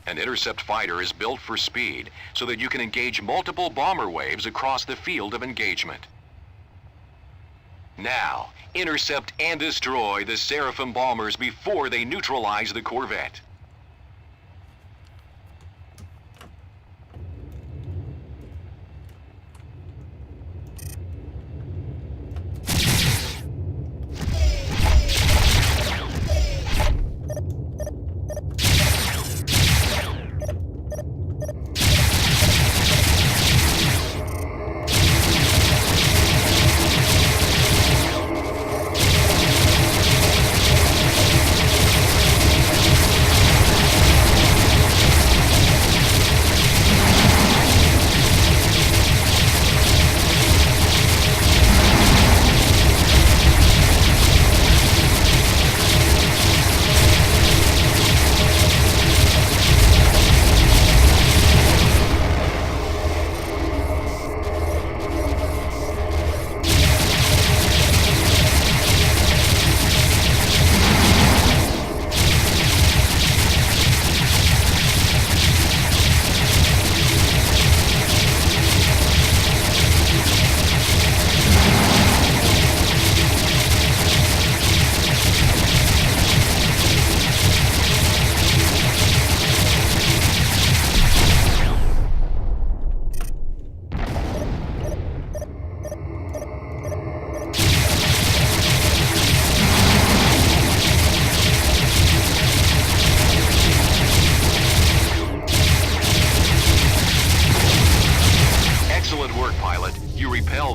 An intercept fighter is built for speed so that you can engage multiple bomber waves across the field of engagement. Now, intercept and destroy the Seraphim bombers before they neutralize the corvette.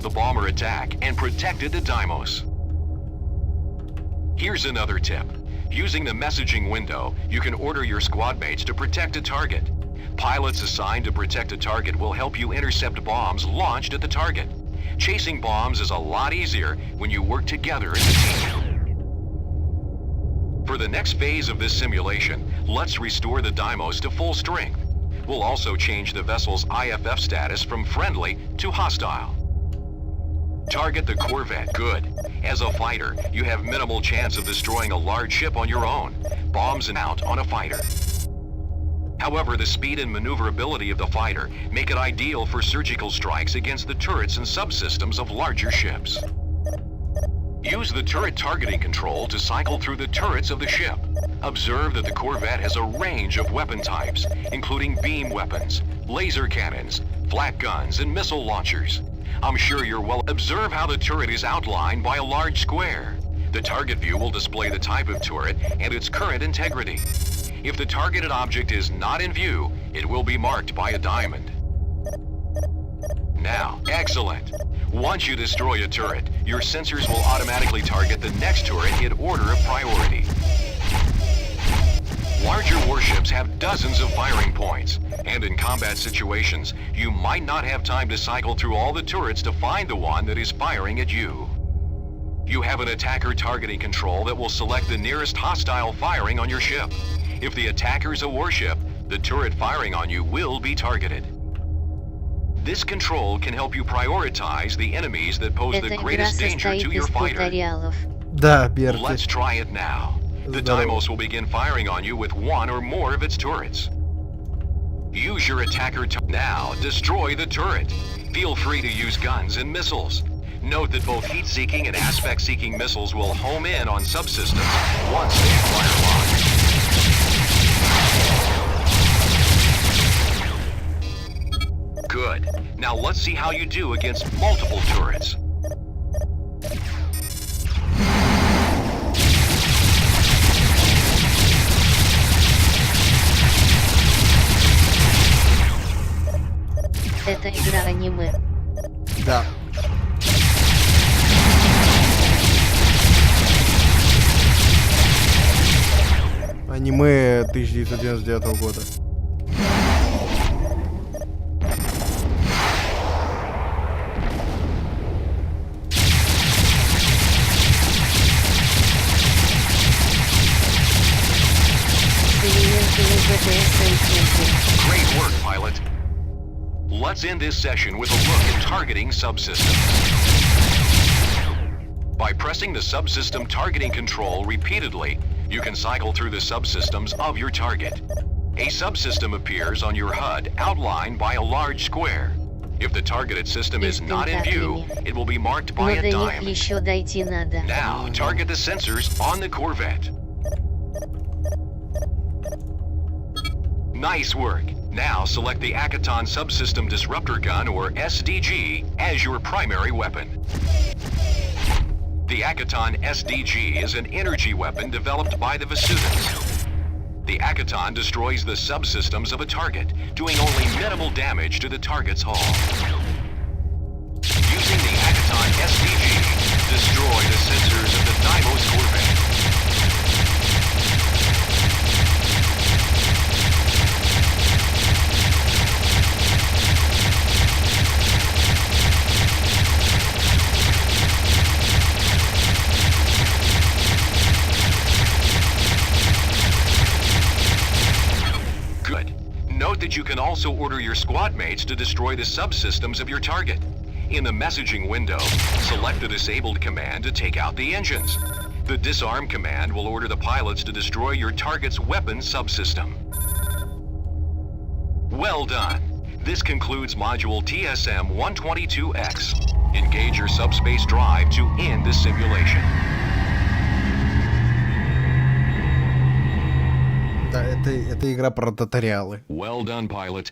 The bomber attack and protected the Deimos. Here's another tip. Using the messaging window, you can order your squad mates to protect a target. Pilots assigned to protect a target will help you intercept bombs launched at the target. Chasing bombs is a lot easier when you work together as a team. For the next phase of this simulation, let's restore the Deimos to full strength. We'll also change the vessel's IFF status from friendly to hostile. Target the corvette. Good. As a fighter, you have minimal chance of destroying a large ship on your own. Bombs and out on a fighter. However, the speed and maneuverability of the fighter make it ideal for surgical strikes against the turrets and subsystems of larger ships. Use the turret targeting control to cycle through the turrets of the ship. Observe that the Corvette has a range of weapon types, including beam weapons, laser cannons, flak guns, and missile launchers. I'm sure you're well. Observe how the turret is outlined by a large square. The target view will display the type of turret and its current integrity. If the targeted object is not in view, it will be marked by a diamond. Now, excellent. Once you destroy a turret, your sensors will automatically target the next turret in order of priority. Larger warships have dozens of firing points, and in combat situations, you might not have time to cycle through all the turrets to find the one that is firing at you. You have an attacker targeting control that will select the nearest hostile firing on your ship. If the attacker's a warship, the turret firing on you will be targeted. This control can help you prioritize the enemies that pose the greatest danger to your fighter. Да, Берти. Let's try it now. The Deimos will begin firing on you with one or more of its turrets. Use your attacker now. Destroy the turret. Feel free to use guns and missiles. Note that both heat-seeking and aspect-seeking missiles will home in on subsystems once they acquire launch. Good. Now let's see how you do against multiple turrets. Это игра аниме. Да. Аниме 1999 года. Great work, pilot. Let's end this session with a look at targeting subsystems. By pressing the subsystem targeting control repeatedly, you can cycle through the subsystems of your target. A subsystem appears on your HUD outlined by a large square. If the targeted system is not in view, it will be marked by a diamond. Now, target the sensors on the Corvette. Nice work. Now select the Akaton Subsystem Disruptor Gun, or SDG, as your primary weapon. The Akaton SDG is an energy weapon developed by the Vesudans. The Akaton destroys the subsystems of a target, doing only minimal damage to the target's hull. Using the Akaton SDG, destroy the sensors of the Deimos Corvette. Note that you can also order your squad mates to destroy the subsystems of your target. In the messaging window, select the disabled command to take out the engines. The disarm command will order the pilots to destroy your target's weapon subsystem. Well done. This concludes module TSM-122X. Engage your subspace drive to end this simulation. Да, это игра про туториалы. Well done, pilot.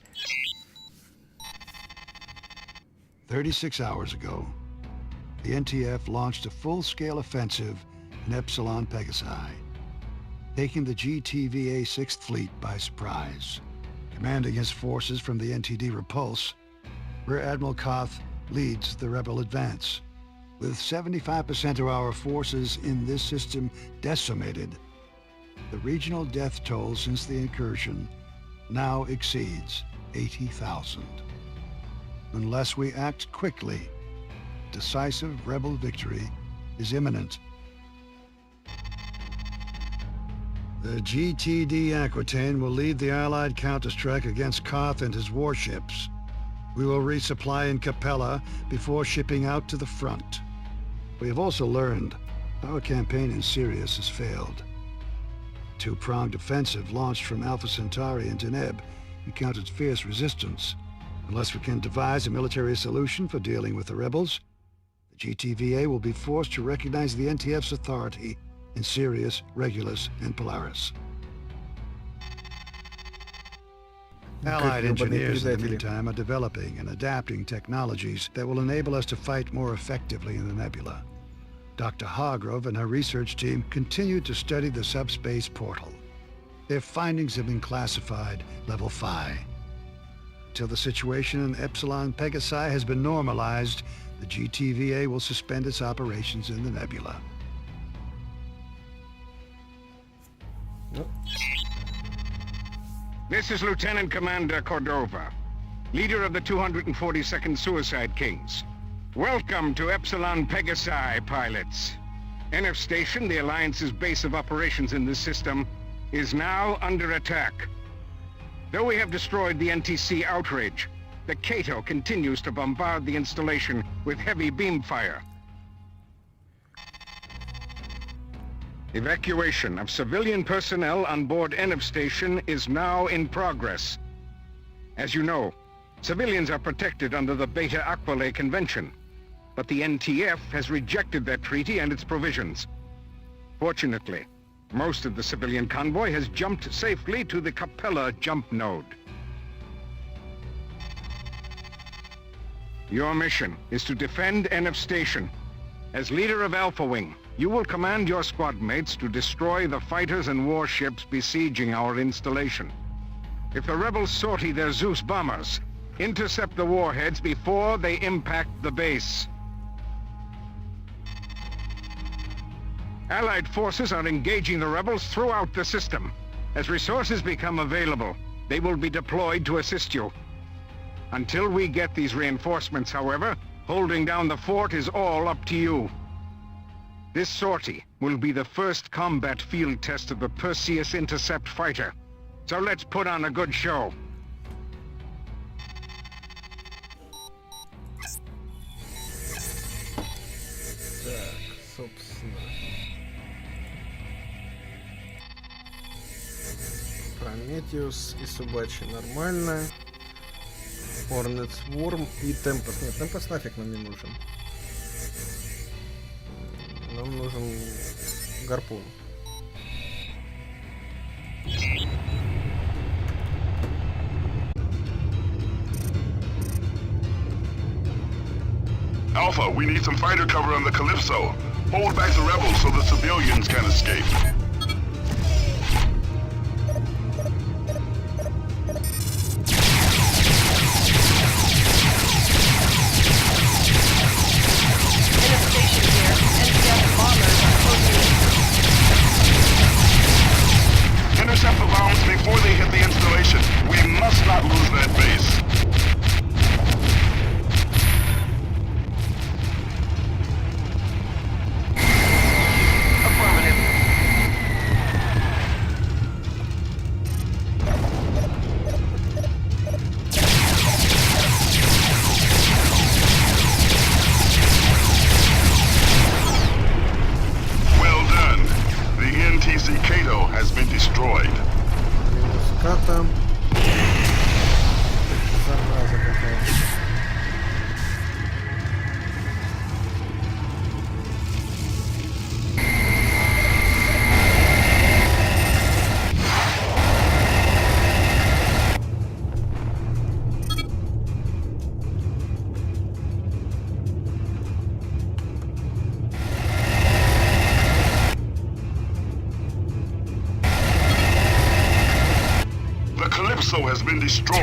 36 hours ago, the NTF launched a full-scale offensive in Epsilon Pegasi, taking the GTVA 6th Fleet by surprise. Commanding his forces from the NTD Repulse, Rear Admiral Koth leads the rebel advance. With 75% of our forces in this system decimated, the regional death toll since the incursion now exceeds 80,000. Unless we act quickly, decisive rebel victory is imminent. The GTD Aquitaine will lead the Allied counterstrike against Koth and his warships. We will resupply in Capella before shipping out to the front. We have also learned our campaign in Sirius has failed. Two-pronged offensive launched from Alpha Centauri and Deneb encountered fierce resistance. Unless we can devise a military solution for dealing with the rebels, The GTVA will be forced to recognize the NTF's authority in Sirius, Regulus, and Polaris. Allied engineers in the meantime are developing and adapting technologies that will enable us to fight more effectively in the nebula. Dr. Hargrove and her research team continue to study the subspace portal. Their findings have been classified Level 5. Till the situation in Epsilon Pegasi has been normalized, the GTVA will suspend its operations in the nebula. This is Lieutenant Commander Cordova, leader of the 242nd Suicide Kings. Welcome to Epsilon Pegasi, pilots. NF Station, the Alliance's base of operations in this system, is now under attack. Though we have destroyed the NTC Outrage, the Cato continues to bombard the installation with heavy beam fire. Evacuation of civilian personnel on board NF Station is now in progress. As you know, civilians are protected under the Beta Aquila Convention, but the NTF has rejected that treaty and its provisions. Fortunately, most of the civilian convoy has jumped safely to the Capella jump node. Your mission is to defend NF Station. As leader of Alpha Wing, you will command your squad mates to destroy the fighters and warships besieging our installation. If the rebels sortie their Zeus bombers, intercept the warheads before they impact the base. Allied forces are engaging the rebels throughout the system. As resources become available, they will be deployed to assist you. Until we get these reinforcements, however, holding down the fort is all up to you. This sortie will be the first combat field test of the Perseus Intercept fighter. So let's put on a good show. Так, собственно. Прометеус и Собачий нормально. Hornets Worm и Темпос. Нет, Темпос нафиг нам не нужен. Нам нужен гарпун. Alpha, we need some fighter cover on the Calypso. Hold back the rebels so the civilians can escape. Intercept the bombs before they hit the installation. We must not lose that base. Там зараза какая. Calypso has been destroyed.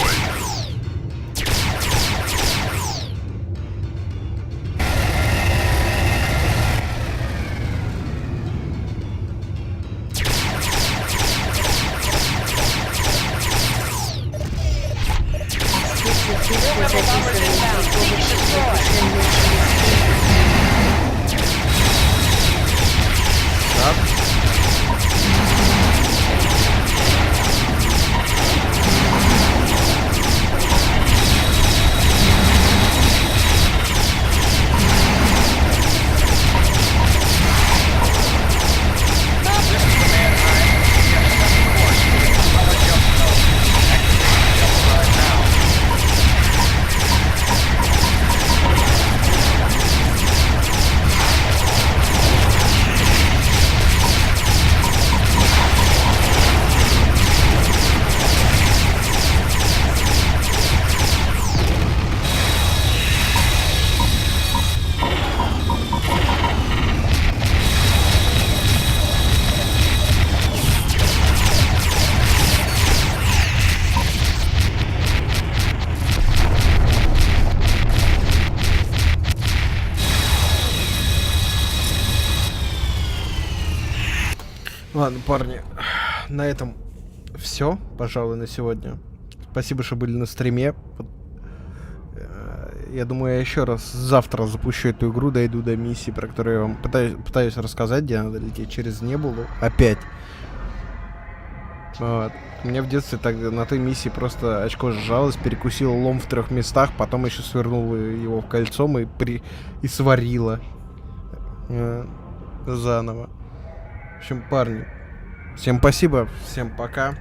Ладно, парни, на этом все, пожалуй, на сегодня. Спасибо, что были на стриме. Я думаю, я еще раз завтра запущу эту игру, дойду до миссии, про которую я вам пытаюсь рассказать, где надо лететь через небулу. Опять. Вот. У меня в детстве на той миссии просто очко сжалось, перекусил лом в 3 местах, потом еще свернул его кольцом и сварило заново. В общем, парни, всем спасибо, всем пока.